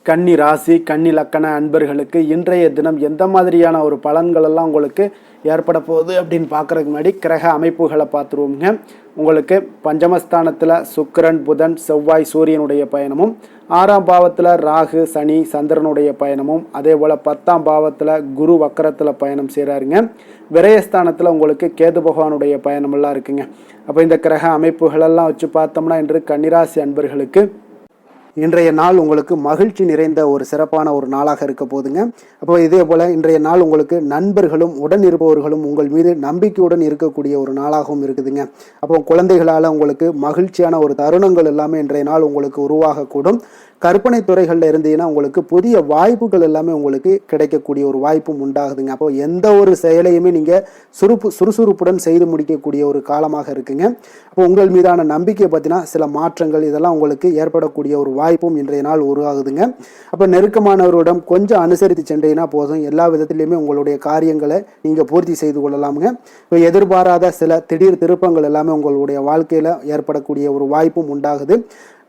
கன்னி ராசி, கன்னி லக்கண அன்பர்களுக்கு இன்றைய தினம் எந்த மாதிரியான ஒரு பலன்கள் எல்லாம் உங்களுக்கு ஏற்பட போகுது அப்படின்னு பார்க்குறதுக்கு முன்னாடி கிரக அமைப்புகளை பார்த்துருவோங்க. உங்களுக்கு பஞ்சமஸ்தானத்தில் சுக்கிரன், புதன், செவ்வாய், சூரியனுடைய பயணமும், 6ஆம் பாவத்தில் ராகு, சனி, சந்திரனுடைய பயணமும், அதே போல் 10ஆம் பாவத்தில் குரு வக்கரத்தில் பயணம் செய்கிறாருங்க. விரயஸ்தானத்தில் உங்களுக்கு கேது பகவானுடைய பயணமெல்லாம் இருக்குங்க. அப்போ இந்த கிரக அமைப்புகளெல்லாம் வச்சு பார்த்தோம்னா இன்று கன்னிராசி அன்பர்களுக்கு இன்றைய நாள் உங்களுக்கு மகிழ்ச்சி நிறைந்த ஒரு சிறப்பான ஒரு நாளாக இருக்க போதுங்க. அப்போ இதே போல் இன்றைய நாள் உங்களுக்கு நண்பர்களும் உடன் இருப்பவர்களும் உங்கள் மீது நம்பிக்கையுடன் இருக்கக்கூடிய ஒரு நாளாகவும் இருக்குதுங்க. அப்போ குழந்தைகளால் உங்களுக்கு மகிழ்ச்சியான ஒரு தருணங்கள் எல்லாமே இன்றைய நாள் உங்களுக்கு உருவாகக்கூடும். கற்பனை துறைகளில் இருந்தீங்கன்னா உங்களுக்கு புதிய வாய்ப்புகள் எல்லாமே உங்களுக்கு கிடைக்கக்கூடிய ஒரு வாய்ப்பும் உண்டாகுதுங்க. அப்போ எந்த ஒரு செயலையுமே நீங்கள் சுறுசுறுப்புடன் செய்து முடிக்கக்கூடிய ஒரு காலமாக இருக்குங்க. அப்போ உங்கள் மீதான நம்பிக்கை பார்த்தீங்கன்னா சில மாற்றங்கள் இதெல்லாம் உங்களுக்கு ஏற்படக்கூடிய ஒரு வாய்ப்பும் இன்றைய நாள் உருவாகுதுங்க. அப்போ நெருக்கமானவரிடம் கொஞ்சம் அனுசரித்து சென்றீங்கன்னா போதும், எல்லா விதத்திலையுமே உங்களுடைய காரியங்களை நீங்கள் பூர்த்தி செய்து கொள்ளலாமுங்க. இப்போ எதிர்பாராத சில திடீர் திருப்பங்கள் எல்லாமே உங்களுடைய வாழ்க்கையில் ஏற்படக்கூடிய ஒரு வாய்ப்பும் உண்டாகுது.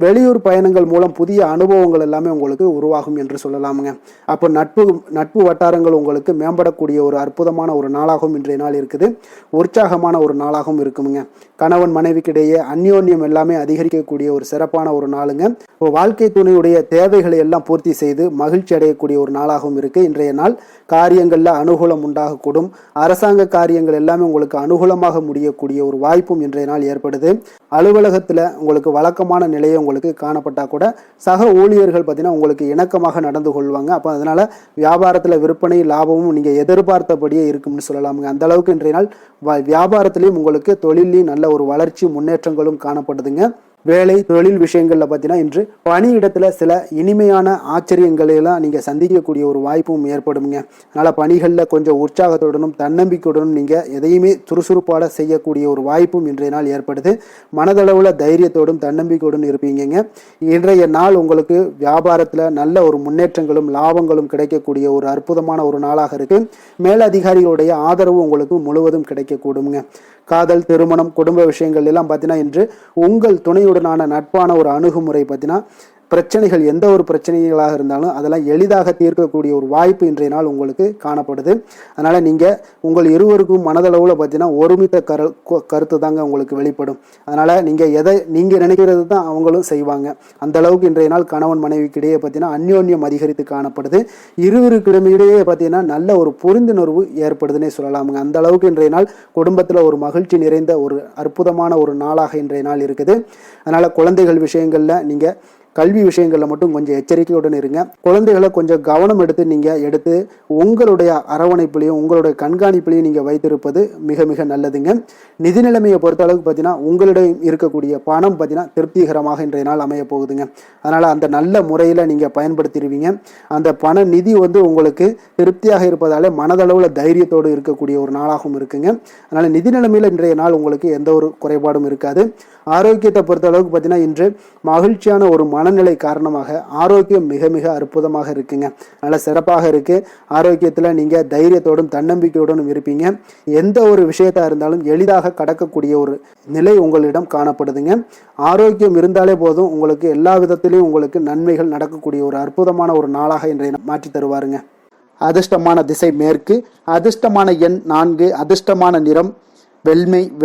வெளியூர் பயணங்கள் மூலம் புதிய அனுபவங்கள் எல்லாமே உங்களுக்கு உருவாகும் என்று சொல்லலாமுங்க. அப்போ நட்பு வட்டாரங்கள் உங்களுக்கு மேம்படக்கூடிய ஒரு அற்புதமான ஒரு நாளாகவும் இன்றைய நாள் இருக்குது. உற்சாகமான ஒரு நாளாகவும் இருக்குமுங்க. கணவன் மனைவிக்கிடையே அந்யோன்யம் எல்லாமே அதிகரிக்கக்கூடிய ஒரு சிறப்பான ஒரு நாளுங்க. இப்போ வாழ்க்கை துணையுடைய தேவைகளை எல்லாம் பூர்த்தி செய்து மகிழ்ச்சி அடையக்கூடிய ஒரு நாளாகவும் இருக்கு இன்றைய நாள். காரியங்களில் அனுகூலம் உண்டாகக்கூடும். அரசாங்க காரியங்கள் எல்லாமே உங்களுக்கு அனுகூலமாக முடியக்கூடிய ஒரு வாய்ப்பும் இன்றைய நாள் ஏற்படுது. அலுவலகத்தில் உங்களுக்கு வழக்கமான நிலையை உங்களுக்கு காணப்பட்டால் கூட சக ஊழியர்கள் பார்த்தீங்கன்னா உங்களுக்கு இணக்கமாக நடந்து கொள்வாங்க. அப்போ அதனால வியாபாரத்தில் விற்பனை லாபமும் நீங்கள் எதிர்பார்த்தபடியே இருக்கும்னு சொல்லலாமுங்க. அந்த அளவுக்கு இன்றைய நாள் வியாபாரத்திலையும் உங்களுக்கு தொழிலையும் நல்ல ஒரு வளர்ச்சி முன்னேற்றங்களும் காணப்படுதுங்க. வேலை தொழில் விஷயங்கள்ல பார்த்தீங்கன்னா இன்று பணியிடத்துல சில இனிமையான ஆச்சரியங்களை எல்லாம் நீங்க சந்திக்கக்கூடிய ஒரு வாய்ப்பும் ஏற்படுங்க. அதனால பணிகள்ல கொஞ்சம் உற்சாகத்துடனும் தன்னம்பிக்கையுடனும் நீங்க எதையுமே சுறுசுறுப்பாட செய்யக்கூடிய ஒரு வாய்ப்பும் இன்றைய நாள் ஏற்படுது. மனதளவுல தைரியத்தோடும் தன்னம்பிக்கையுடன் இருப்பீங்க. இன்றைய நாள் உங்களுக்கு வியாபாரத்துல நல்ல ஒரு முன்னேற்றங்களும் லாபங்களும் கிடைக்கக்கூடிய ஒரு அற்புதமான ஒரு நாளாக இருக்கு. மேலதிகாரிகளுடைய ஆதரவு உங்களுக்கு முழுவதும் கிடைக்கக்கூடுங்க. காதல், திருமணம், குடும்ப விஷயங்கள் எல்லாம் பார்த்தீங்கன்னா இன்று உங்கள் துணையுடனான நட்பான ஒரு அணுகுமுறை பார்த்தீங்கன்னா பிரச்சனைகள் எந்த ஒரு பிரச்சனைகளாக இருந்தாலும் அதெல்லாம் எளிதாக தீர்க்கக்கூடிய ஒரு வாய்ப்பு இன்றைய நாள் உங்களுக்கு காணப்படுது. அதனால நீங்க உங்கள் இருவருக்கும் மனதளவுல பார்த்தீங்கன்னா ஒருமித்த கருத்து தாங்க உங்களுக்கு வெளிப்படும். அதனால நீங்க எதை நீங்க நினைக்கிறது தான் அவங்களும் செய்வாங்க. அந்த அளவுக்கு இன்றைய நாள் கணவன் மனைவிக்கிடையே பார்த்தீங்கன்னா அந்யோன்யம் அதிகரித்து காணப்படுது. இருவருக்கிடையே பார்த்தீங்கன்னா நல்ல ஒரு புரிந்துணர்வு ஏற்படுதுன்னே சொல்லலாமுங்க. அந்த அளவுக்கு இன்றைய நாள் குடும்பத்தில் ஒரு மகிழ்ச்சி நிறைந்த ஒரு அற்புதமான ஒரு நாளாக இன்றைய நாள் இருக்குது. அதனால குழந்தைகள் விஷயங்கள்ல நீங்க கல்வி விஷயங்களில் மட்டும் கொஞ்சம் எச்சரிக்கையுடன் இருங்க. குழந்தைகளை கொஞ்சம் கவனம் எடுத்து உங்களுடைய அரவணைப்புலையும் உங்களுடைய கண்காணிப்புலையும் நீங்கள் வைத்திருப்பது மிக மிக நல்லதுங்க. நிதி நிலைமையை பொறுத்த அளவுக்கு பார்த்தீங்கன்னா உங்களிடம் இருக்கக்கூடிய பணம் பார்த்தீங்கன்னா திருப்திகரமாக இன்றைய நாள் அமைய போகுதுங்க. அதனால் அந்த நல்ல முறையில் நீங்கள் பயன்படுத்திடுவீங்க. அந்த பண நிதி உங்களுக்கு திருப்தியாக இருப்பதாலே மனதளவில் தைரியத்தோடு இருக்கக்கூடிய ஒரு நாளாகவும் இருக்குங்க. அதனால் நிதி நிலைமையில் இன்றைய நாள் உங்களுக்கு எந்த ஒரு குறைபாடும் இருக்காது. ஆரோக்கியத்தை பொறுத்த அளவுக்கு பார்த்தீங்கன்னா இன்று மகிழ்ச்சியான ஒரு மனநிலை காரணமாக ஆரோக்கியம் மிக மிக அற்புதமாக இருக்குங்க. நல்ல சிறப்பாக இருக்கு. ஆரோக்கியத்தில் நீங்க தைரியத்தோடும் தன்னம்பிக்கையோடும் இருப்பீங்க. எந்த ஒரு விஷயத்தா இருந்தாலும் எளிதாக கடக்கக்கூடிய ஒரு நிலை உங்களிடம் காணப்படுதுங்க. ஆரோக்கியம் இருந்தாலே போதும் உங்களுக்கு எல்லா விதத்திலையும் உங்களுக்கு நன்மைகள் நடக்கக்கூடிய ஒரு அற்புதமான ஒரு நாளாக இன்றைய மாற்றி தருவாருங்க. அதிர்ஷ்டமான திசை மேற்கு, அதிர்ஷ்டமான எண் 4, அதிர்ஷ்டமான நிறம்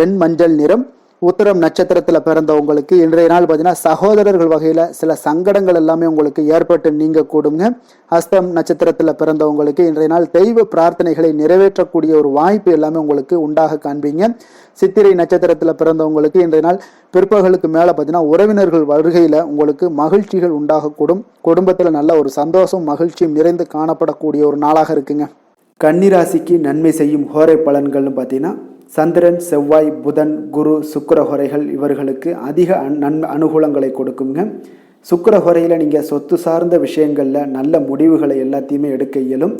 வெண்மஞ்சள் நிறம். உத்திரம் நட்சத்திரத்தில் பிறந்தவங்களுக்கு இன்றைய நாள் பார்த்தீங்கன்னா சகோதரர்கள் வகையில் சில சங்கடங்கள் எல்லாமே உங்களுக்கு ஏற்பட்டு நீங்க கூடுங்க. ஹஸ்தம் நட்சத்திரத்தில் பிறந்தவங்களுக்கு இன்றைய நாள் தெய்வ பிரார்த்தனைகளை நிறைவேற்றக்கூடிய ஒரு வாய்ப்பு எல்லாமே உங்களுக்கு உண்டாக காண்பீங்க. சித்திரை நட்சத்திரத்தில் பிறந்தவங்களுக்கு இன்றைய நாள் பிற்பகலுக்கு மேலே பார்த்தீங்கன்னா உறவினர்கள் வருகையில் உங்களுக்கு மகிழ்ச்சிகள் உண்டாகக்கூடும். குடும்பத்தில் நல்ல ஒரு சந்தோஷம் மகிழ்ச்சியும் நிறைந்து காணப்படக்கூடிய ஒரு நாளாக இருக்குங்க. கன்னிராசிக்கு நன்மை செய்யும் ஹோரை பலன்கள்னு பார்த்தீங்கன்னா சந்திரன், செவ்வாய், புதன், குரு, சுக்கிர ஹோரைகள் இவர்களுக்கு அதிக அனுகூலங்களை கொடுக்குங்க. சுக்கிர ஹோரையில் நீங்கள் சொத்து சார்ந்த விஷயங்களில் நல்ல முடிவுகளை எல்லாத்தையுமே எடுக்க இயலும்.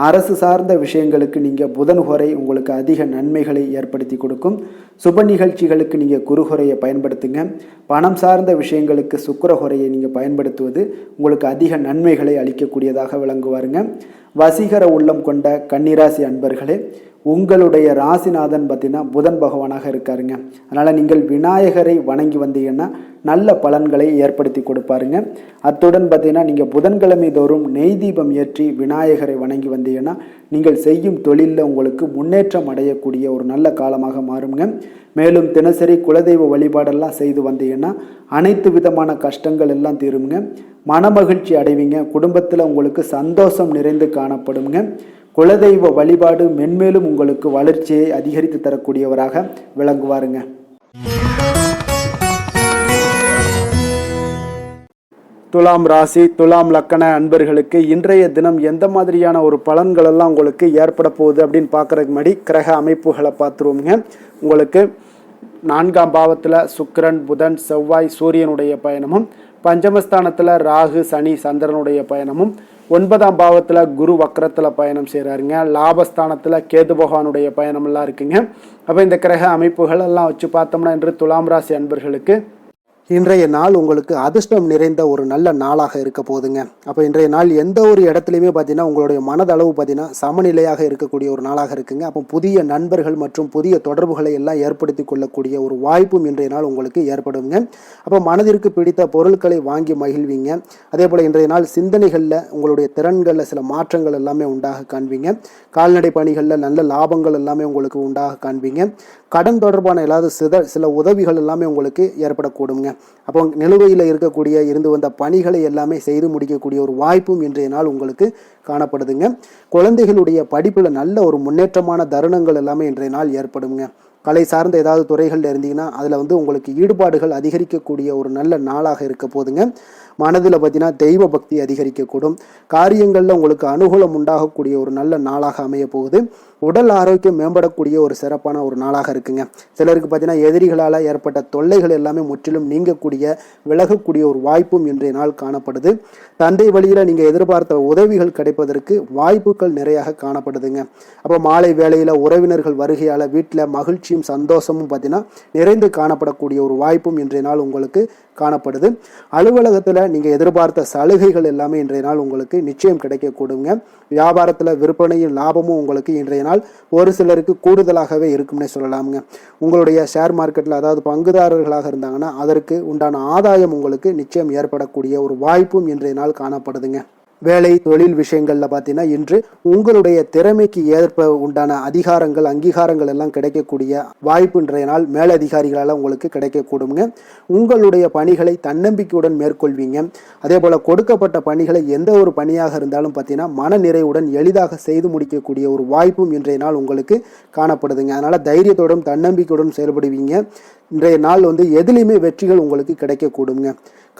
அரசு சார்ந்த விஷயங்களுக்கு நீங்கள் புதன் ஹோரை உங்களுக்கு அதிக நன்மைகளை ஏற்படுத்தி கொடுக்கும். சுப நிகழ்ச்சிகளுக்கு நீங்கள் குரு ஹோரையை பயன்படுத்துங்க. பணம் சார்ந்த விஷயங்களுக்கு சுக்கிர ஹோரையை நீங்கள் பயன்படுத்துவது உங்களுக்கு அதிக நன்மைகளை அளிக்கக்கூடியதாக விளங்குவாருங்க. வசீகர உள்ளம் கொண்ட கன்னிராசி அன்பர்களே, உங்களுடைய ராசிநாதன் பார்த்தீங்கன்னா புதன் பகவானாக இருக்காருங்க. அதனால் நீங்கள் விநாயகரை வணங்கி வந்தீங்கன்னா நல்ல பலன்களை ஏற்படுத்தி கொடுப்பாருங்க. அத்துடன் பார்த்தீங்கன்னா நீங்கள் புதன்கிழமை தோறும் நெய் தீபம் ஏற்றி விநாயகரை வணங்கி வந்தீங்கன்னா நீங்கள் செய்யும் தொழிலில் உங்களுக்கு முன்னேற்றம் அடையக்கூடிய ஒரு நல்ல காலமாக மாறுங்க. மேலும் தினசரி குலதெய்வ வழிபாடெல்லாம் செய்து வந்தீங்கன்னா அனைத்து விதமான கஷ்டங்கள் எல்லாம் தீருங்க. மனமகிழ்ச்சி அடைவீங்க. குடும்பத்தில் உங்களுக்கு சந்தோஷம் நிறைந்து காணப்படுங்க. குலதெய்வ வழிபாடு மென்மேலும் உங்களுக்கு வளர்ச்சியை அதிகரித்து தரக்கூடியவராக விளங்குவாருங்க. துலாம் ராசி, துலாம் லக்கண அன்பர்களுக்கு இன்றைய தினம் எந்த மாதிரியான ஒரு பலன்கள் எல்லாம் உங்களுக்கு ஏற்பட போகுது அப்படின்னு பார்க்கறதுக்கு முன்னாடி கிரக அமைப்புகளை பார்த்துருவோங்க. உங்களுக்கு 4ஆம் பாவத்தில் சுக்கிரன், புதன், செவ்வாய், சூரியனுடைய பயணமும், பஞ்சமஸ்தானத்தில் ராகு, சனி, சந்திரனுடைய பயணமும், 9ஆம் பாவத்தில் குரு வக்ரத்தில் பயணம் செய்கிறாருங்க. லாபஸ்தானத்தில் கேது பகவானுடைய பயணமெல்லாம் இருக்குங்க. அப்போ இந்த கிரக அமைப்புகள் எல்லாம் வச்சு பார்த்தோம்னா இன்று துலாம் ராசி அன்பர்களுக்கு இன்றைய நாள் உங்களுக்கு அதிர்ஷ்டம் நிறைந்த ஒரு நல்ல நாளாக இருக்க போகுதுங்க. அப்போ இன்றைய நாள் எந்த ஒரு இடத்துலையுமே பார்த்தீங்கன்னா உங்களுடைய மனதளவு பார்த்தீங்கன்னா சமநிலையாக இருக்கக்கூடிய ஒரு நாளாக இருக்குங்க. அப்போ புதிய நண்பர்கள் மற்றும் புதிய தொடர்புகளை எல்லாம் ஏற்படுத்தி கொள்ளக்கூடிய ஒரு வாய்ப்பும் இன்றைய நாள் உங்களுக்கு ஏற்படுங்க. அப்போ மனதிற்கு பிடித்த பொருட்களை வாங்கி மகிழ்வீங்க. அதே போல் இன்றைய நாள் சிந்தனைகளில் உங்களுடைய திறன்களில் சில மாற்றங்கள் எல்லாமே உண்டாக காண்பீங்க. கால்நடை பணிகளில் நல்ல லாபங்கள் எல்லாமே உங்களுக்கு உண்டாக காண்பீங்க. கடன் தொடர்பான ஏதாவது சில உதவிகள் எல்லாமே உங்களுக்கு ஏற்படக்கூடுங்க. அப்போ நிலுவையில் இருந்து வந்த பணிகளை எல்லாமே செய்து முடிக்கக்கூடிய ஒரு வாய்ப்பும் இன்றைய நாள் உங்களுக்கு காணப்படுதுங்க. குழந்தைகளுடைய படிப்பில் நல்ல ஒரு முன்னேற்றமான தருணங்கள் எல்லாமே இன்றைய நாள் ஏற்படுங்க. கலை சார்ந்த ஏதாவது துறைகளில் இருந்தீங்கன்னா அதில் உங்களுக்கு ஈடுபாடுகள் அதிகரிக்கக்கூடிய ஒரு நல்ல நாளாக இருக்க போதுங்க. மனதில் பார்த்தீங்கன்னா தெய்வ பக்தி அதிகரிக்கக்கூடும். காரியங்களில் உங்களுக்கு அனுகூலம் உண்டாகக்கூடிய ஒரு நல்ல நாளாக அமைய போகுது. உடல் ஆரோக்கியம் மேம்படக்கூடிய ஒரு சிறப்பான ஒரு நாளாக இருக்குங்க. சிலருக்கு பார்த்தீங்கன்னா எதிரிகளால் ஏற்பட்ட தொல்லைகள் எல்லாமே முற்றிலும் நீங்கக்கூடிய விலகக்கூடிய ஒரு வாய்ப்பும் இன்றைய நாள் காணப்படுது. தந்தை வழியில் நீங்கள் எதிர்பார்த்த உதவிகள் கிடைப்பதற்கு வாய்ப்புகள் நிறையாக காணப்படுதுங்க. அப்போ மாலை வேளையில் உறவினர்கள் வருகையால் வீட்டில் மகிழ்ச்சியும் சந்தோஷமும் பார்த்தீங்கன்னா நிறைந்து காணப்படக்கூடிய ஒரு வாய்ப்பும் இன்றைய நாள் உங்களுக்கு காணப்படுது. அலுவலகத்தில் நீங்கள் எதிர்பார்த்த சலுகைகள் எல்லாமே இன்றைய நாள் உங்களுக்கு நிச்சயம் கிடைக்கக்கூடுங்க. வியாபாரத்தில் விற்பனையும் லாபமும் உங்களுக்கு இன்றைய நாள் ஒரு சிலருக்கு கூடுதலாகவே இருக்கும்னே சொல்லலாமுங்க. உங்களுடைய ஷேர் மார்க்கெட்டில் அதாவது பங்குதாரர்களாக இருந்தாங்கன்னா அதற்கு உண்டான ஆதாயம் உங்களுக்கு நிச்சயம் ஏற்படக்கூடிய ஒரு வாய்ப்பும் இன்றைய நாள் காணப்படுதுங்க. வேலை தொழில் விஷயங்கள்ல பார்த்தீங்கன்னா இன்று உங்களுடைய திறமைக்கு ஏற்ப உண்டான அதிகாரங்கள் அங்கீகாரங்கள் எல்லாம் கிடைக்கக்கூடிய வாய்ப்பு இன்றைய நாள் மேலதிகாரிகளால் உங்களுக்கு கிடைக்கக்கூடுங்க. உங்களுடைய பணிகளை தன்னம்பிக்கையுடன் மேற்கொள்வீங்க. அதே போல் கொடுக்கப்பட்ட பணிகளை எந்த ஒரு பணியாக இருந்தாலும் பார்த்தீங்கன்னா மன நிறைவுடன் எளிதாக செய்து முடிக்கக்கூடிய ஒரு வாய்ப்பும் இன்றைய நாள் உங்களுக்கு காணப்படுதுங்க. அதனால் தைரியத்தோடும் தன்னம்பிக்கையுடன் செயல்படுவீங்க. இன்றைய நாள் எதுலையுமே வெற்றிகள் உங்களுக்கு கிடைக்கக்கூடுங்க.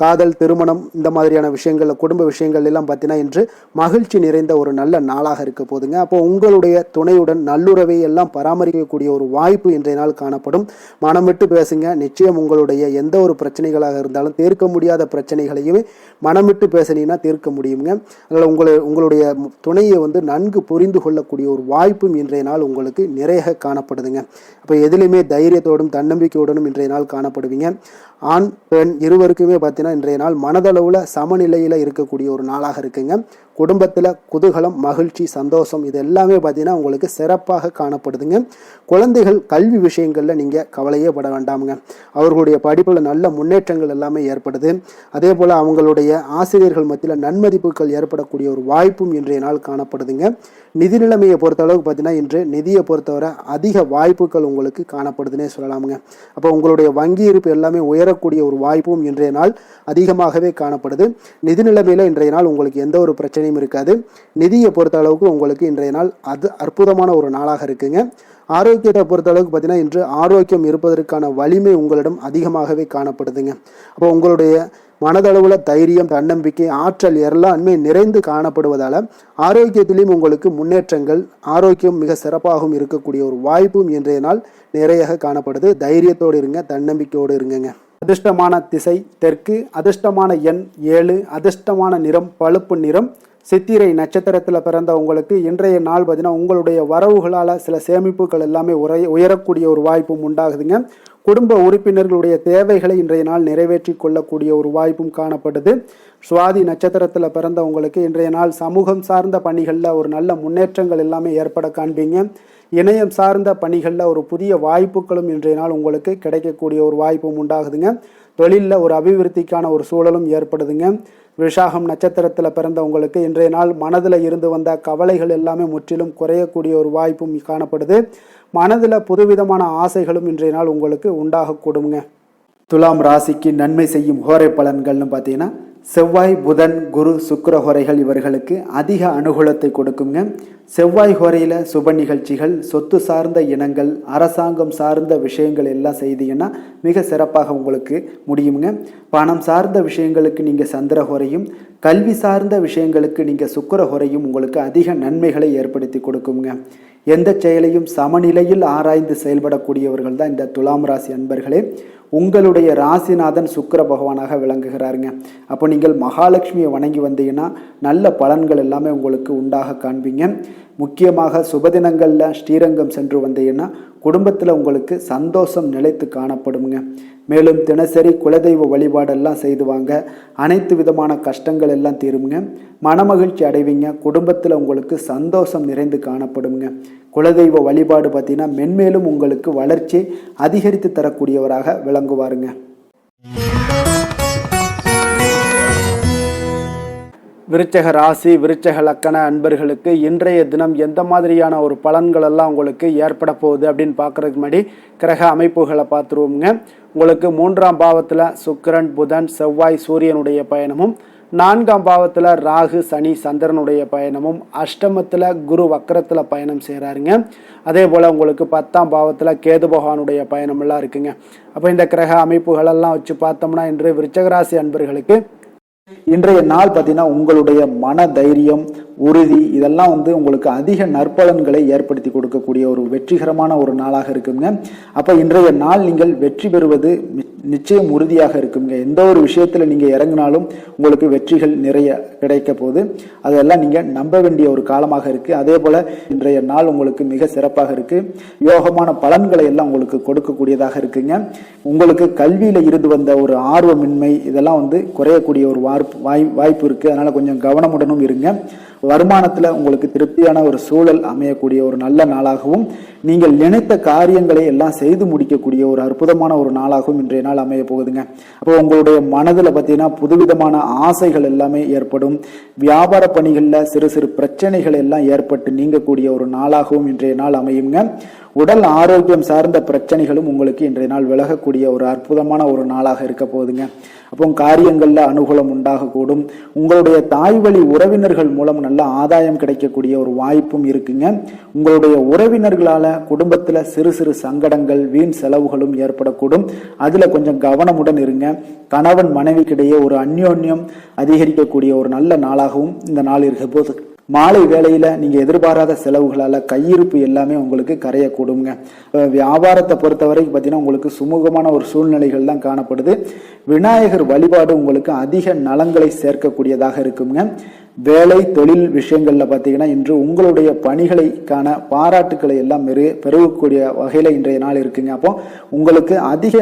காதல் திருமணம் இந்த மாதிரியான விஷயங்கள் குடும்ப விஷயங்கள் எல்லாம் பார்த்தீங்கன்னா இன்று மகிழ்ச்சி நிறைந்த ஒரு நல்ல நாளாக இருக்க போதுங்க. அப்போ உங்களுடைய துணையுடன் நல்லுறவை எல்லாம் பராமரிக்கக்கூடிய ஒரு வாய்ப்பு இன்றைய நாள் காணப்படும். மனம் விட்டு பேசுங்க. நிச்சயம் உங்களுடைய எந்த ஒரு பிரச்சனைகளாக இருந்தாலும் தீர்க்க முடியாத பிரச்சனைகளையுமே மனம் விட்டு பேசினீங்கன்னா தீர்க்க முடியுங்க. அதனால் உங்களுடைய துணையை நன்கு புரிந்து கொள்ளக்கூடிய ஒரு வாய்ப்பும் இன்றைய நாள் உங்களுக்கு நிறைய காணப்படுதுங்க. அப்போ எதிலுமே தைரியத்தோடும் தன்னம்பிக்கையோடும் இன்றைய நாள் காணப்படுவீங்க. ஆண் பெண் இருவருக்குமே பார்த்தீங்கன்னா இன்றைய நாள் மனதளவில் சமநிலையில் இருக்கக்கூடிய ஒரு நாளாக இருக்குங்க. குடும்பத்தில் குதூகலம் மகிழ்ச்சி சந்தோஷம் இது எல்லாமே பார்த்தீங்கன்னா உங்களுக்கு சிறப்பாக காணப்படுதுங்க. குழந்தைகள் கல்வி விஷயங்களில் நீங்கள் கவலையே பட வேண்டாமுங்க. அவர்களுடைய படிப்பில் நல்ல முன்னேற்றங்கள் எல்லாமே ஏற்படுது. அதே போல் அவங்களுடைய ஆசிரியர்கள் மத்தியில் நன்மதிப்புகள் ஏற்படக்கூடிய ஒரு வாய்ப்பும் இன்றைய நாள் காணப்படுதுங்க. நிதி நிலைமையை பொறுத்தளவுக்கு பார்த்தீங்கன்னா இன்று நிதியை பொறுத்தவரை அதிக வாய்ப்புகள் உங்களுக்கு காணப்படுதுன்னே சொல்லலாமுங்க. அப்போ உங்களுடைய வங்கி இருப்பு எல்லாமே உயரக்கூடிய ஒரு வாய்ப்பும் இன்றைய நாள் அதிகமாகவே காணப்படுது. நிதி நிலைமையில் இன்றைய நாள் உங்களுக்கு எந்த ஒரு பிரச்சனையும் இருக்காது. நிதியை பொறுத்த அளவுக்கு உங்களுக்கு இன்றைய நாள் அது அற்புதமான ஒரு நாளாக இருக்குங்க. ஆரோக்கியத்தை பொறுத்த அளவுக்கு பார்த்தீங்கன்னா இன்று ஆரோக்கியம் இருப்பதற்கான வலிமை உங்களிடம் அதிகமாகவே காணப்படுதுங்க. அப்போ உங்களுடைய மனதளவில் தைரியம் தன்னம்பிக்கை ஆற்றல் எல்லாமே நிறைந்து காணப்படுவதால் ஆரோக்கியத்திலையும் உங்களுக்கு முன்னேற்றங்கள் ஆரோக்கியம் மிக சிறப்பாகவும் இருக்கக்கூடிய ஒரு வாய்ப்பும் இன்றைய நாள் நிறைய காணப்படுது. தைரியத்தோடு இருங்க, தன்னம்பிக்கையோடு இருங்க. அதிர்ஷ்டமான திசை தெற்கு, அதிர்ஷ்டமான எண் 7, அதிர்ஷ்டமான நிறம் பழுப்பு நிறம். சித்திரை நட்சத்திரத்தில் பிறந்த உங்களுக்கு இன்றைய நாள் பார்த்தீங்கன்னா உங்களுடைய வரவுகளால் சில சேமிப்புகள் எல்லாமே உயரக்கூடிய ஒரு வாய்ப்பும் உண்டாகுதுங்க. குடும்ப உறுப்பினர்களுடைய தேவைகளை இன்றைய நாள் நிறைவேற்றி கொள்ளக்கூடிய ஒரு வாய்ப்பும் காணப்படுது. சுவாதி நட்சத்திரத்தில் பிறந்த உங்களுக்கு இன்றைய நாள் சமூகம் சார்ந்த பணிகளில் ஒரு நல்ல முன்னேற்றங்கள் எல்லாமே ஏற்பட காண்பீங்க. இணையம் சார்ந்த பணிகளில் ஒரு புதிய வாய்ப்புகளும் இன்றைய நாள் உங்களுக்கு கிடைக்கக்கூடிய ஒரு வாய்ப்பும் உண்டாகுதுங்க. தொழிலில் ஒரு அபிவிருத்திக்கான ஒரு சூழலும் ஏற்படுதுங்க. விஷாகம் நட்சத்திரத்தில் பிறந்த உங்களுக்கு இன்றைய நாள் மனதில் இருந்து வந்த கவலைகள் எல்லாமே முற்றிலும் குறையக்கூடிய ஒரு வாய்ப்பும் காணப்படுது. மனதில் புதுவிதமான ஆசைகளும் இன்றைய நாள் உங்களுக்கு உண்டாகக்கூடுங்க. துலாம் ராசிக்கு நன்மை செய்யும் ஹோரை பலன்கள்னு பார்த்தீங்கன்னா செவ்வாய் புதன் குரு சுக்கிர ஹோரைகள் இவர்களுக்கு அதிக அனுகூலத்தை கொடுக்குங்க. செவ்வாய் ஹோரையில் சுப நிகழ்ச்சிகள் சொத்து சார்ந்த இனங்கள் அரசாங்கம் சார்ந்த விஷயங்கள் எல்லாம் செய்தீங்கன்னா மிக சிறப்பாக உங்களுக்கு முடியுங்க. பணம் சார்ந்த விஷயங்களுக்கு நீங்கள் சந்திர ஹோரையும் கல்வி சார்ந்த விஷயங்களுக்கு நீங்கள் சுக்கிர ஹோரையும் உங்களுக்கு அதிக நன்மைகளை ஏற்படுத்தி கொடுக்குங்க. எந்த செயலையும் சமநிலையில் ஆராய்ந்து செயல்படக்கூடியவர்கள் தான் இந்த துலாம் ராசி அன்பர்களே. உங்களுடைய ராசிநாதன் சுக்கிர பகவானாக விளங்குகிறாருங்க. அப்போ நீங்கள் மகாலட்சுமியை வணங்கி வந்தீங்கன்னா நல்ல பலன்கள் எல்லாமே உங்களுக்கு உண்டாக காண்பீங்க. முக்கியமாக சுபதினங்களில் ஸ்ரீரங்கம் சென்று வந்தீங்கன்னா குடும்பத்தில் உங்களுக்கு சந்தோஷம் நிலைத்து காணப்படுங்க. மேலும் தினசரி குலதெய்வ வழிபாடெல்லாம் செய்து வாங்க. அனைத்து விதமான கஷ்டங்கள் எல்லாம் தீருங்க. மனமகிழ்ச்சி அடைவீங்க. குடும்பத்தில் உங்களுக்கு சந்தோஷம் நிறைந்து காணப்படுங்க. குலதெய்வ வழிபாடு பார்த்தீங்கன்னா மென்மேலும் உங்களுக்கு வளர்ச்சி அதிகரித்து தரக்கூடியவராக விளங்குவாருங்க. விருச்சக ராசி விருச்சக லக்கண அன்பர்களுக்கு இன்றைய தினம் எந்த மாதிரியான ஒரு பலன்கள் எல்லாம் உங்களுக்கு ஏற்பட போகுது அப்படின்னு பார்க்குறதுக்கு முன்னாடி கிரக அமைப்புகளை பார்த்துருவோங்க. உங்களுக்கு 3ஆம் பாவத்தில் சுக்கிரன் புதன் செவ்வாய் சூரியனுடைய பயணமும், 4ஆம் பாவத்தில் ராகு சனி சந்திரனுடைய பயணமும், அஷ்டமத்தில் குரு வக்கரத்தில் பயணம் செய்கிறாருங்க. அதே போல் உங்களுக்கு 10ஆம் பாவத்தில் கேது பகவானுடைய பயணமெல்லாம் இருக்குங்க. அப்போ இந்த கிரக அமைப்புகளெல்லாம் வச்சு பார்த்தோம்னா இன்று விருச்சகராசி அன்பர்களுக்கு இன்றைய நாள் பார்த்தீங்கன்னா உங்களுடைய மன தைரியம், உறுதி இதெல்லாம் உங்களுக்கு அதிக நற்பலன்களை ஏற்படுத்தி கொடுக்கக்கூடிய ஒரு வெற்றிகரமான ஒரு நாளாக இருக்குங்க. அப்போ இன்றைய நாள் நீங்கள் வெற்றி பெறுவது நிச்சயம் உறுதியாக இருக்குங்க. எந்த ஒரு விஷயத்துல நீங்க இறங்கினாலும் உங்களுக்கு வெற்றிகள் நிறைய கிடைக்க போகுது. அதெல்லாம் நீங்க நம்ப வேண்டிய ஒரு காலமாக இருக்கு. அதே போல இன்றைய நாள் உங்களுக்கு மிக சிறப்பாக இருக்கு. யோகமான பலன்களை எல்லாம் உங்களுக்கு கொடுக்கக்கூடியதாக இருக்குங்க. உங்களுக்கு கல்வியில இருந்து வந்த ஒரு ஆர்வமின்மை இதெல்லாம் குறையக்கூடிய ஒரு வாய்ப்பு இருக்கு. அதனால கொஞ்சம் கவனமுடனும் இருங்க. வருமானத்துல உங்களுக்கு திருப்தியான ஒரு சூழல் அமையக்கூடிய ஒரு நல்ல நாளாகவும், நீங்கள் நினைத்த காரியங்களை எல்லாம் செய்து முடிக்கக்கூடிய ஒரு அற்புதமான ஒரு நாளாகவும் இன்றைய நாள் அமைய போகுதுங்க. அப்போ உங்களுடைய மனதில் பார்த்தீங்கன்னா புதுவிதமான ஆசைகள் எல்லாமே ஏற்படும். வியாபார பணிகளில் சிறு சிறு பிரச்சனைகள் எல்லாம் ஏற்பட்டு நீங்கக்கூடிய ஒரு நாளாகவும் இன்றைய நாள் அமையுங்க. உடல் ஆரோக்கியம் சார்ந்த பிரச்சனைகளும் உங்களுக்கு இன்றைய நாள் விலகக்கூடிய ஒரு அற்புதமான ஒரு நாளாக இருக்க போகுதுங்க. அப்போ காரியங்கள்ல அனுகூலம் உண்டாகக்கூடும். உங்களுடைய தாய் வழி உறவினர்கள் மூலம் நல்ல ஆதாயம் கிடைக்கக்கூடிய ஒரு வாய்ப்பும் இருக்குங்க. உங்களுடைய உறவினர்களால குடும்பத்துல சிறு சிறு சங்கடங்கள், வீண் செலவுகளும் ஏற்படக்கூடும். அதுல கொஞ்சம் கவனமுடன் இருங்க. கணவன் மனைவிக்கிடையே ஒரு அந்யோன்யம் அதிகரிக்கக்கூடிய ஒரு நல்ல நாளாகவும் இந்த நாள் இருக்க போது. மாலை வேளையில நீங்க எதிர்பாராத செலவுகளால கையிருப்பு எல்லாமே உங்களுக்கு கரையக்கூடுங்க. வியாபாரத்தை பொறுத்தவரைக்கும் பார்த்தீங்கன்னா உங்களுக்கு சுமூகமான ஒரு சூழ்நிலைகள் தான் காணப்படுது. விநாயகர் வழிபாடு உங்களுக்கு அதிக நலன்களை சேர்க்கக்கூடியதாக இருக்குங்க. வேலை தொழில் விஷயங்கள்ல பார்த்தீங்கன்னா இன்று உங்களுடைய பணிகளுக்கான பாராட்டுக்களை எல்லாம் பெருகக்கூடிய வகையில இன்றைய நாள் இருக்குங்க. அப்போ உங்களுக்கு அதிக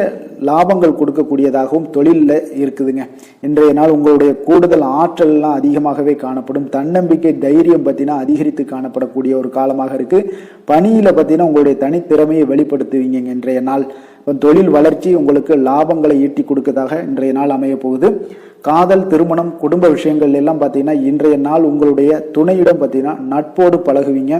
லாபங்கள் கொடுக்கக்கூடியதாகவும் தொழிலில் இருக்குதுங்க. இன்றைய நாள் உங்களுடைய கூடுதல் ஆற்றல் எல்லாம் அதிகமாகவே காணப்படும். தன்னம்பிக்கை, தைரியம் பார்த்தீங்கன்னா அதிகரித்து காணப்படக்கூடிய ஒரு காலமாக இருக்கு. பணியில பார்த்தீங்கன்னா உங்களுடைய தனித்திறமையை வெளிப்படுத்துவீங்க. இன்றைய நாள் தொழில் வளர்ச்சி உங்களுக்கு லாபங்களை ஈட்டி கொடுக்கதாக இன்றைய நாள் அமைய போகுது. காதல், திருமணம், குடும்ப விஷயங்கள் எல்லாம் பார்த்தீங்கன்னா இன்றைய நாள் உங்களுடைய துணையிடம் பார்த்தீங்கன்னா நட்போடு பழகுவீங்க.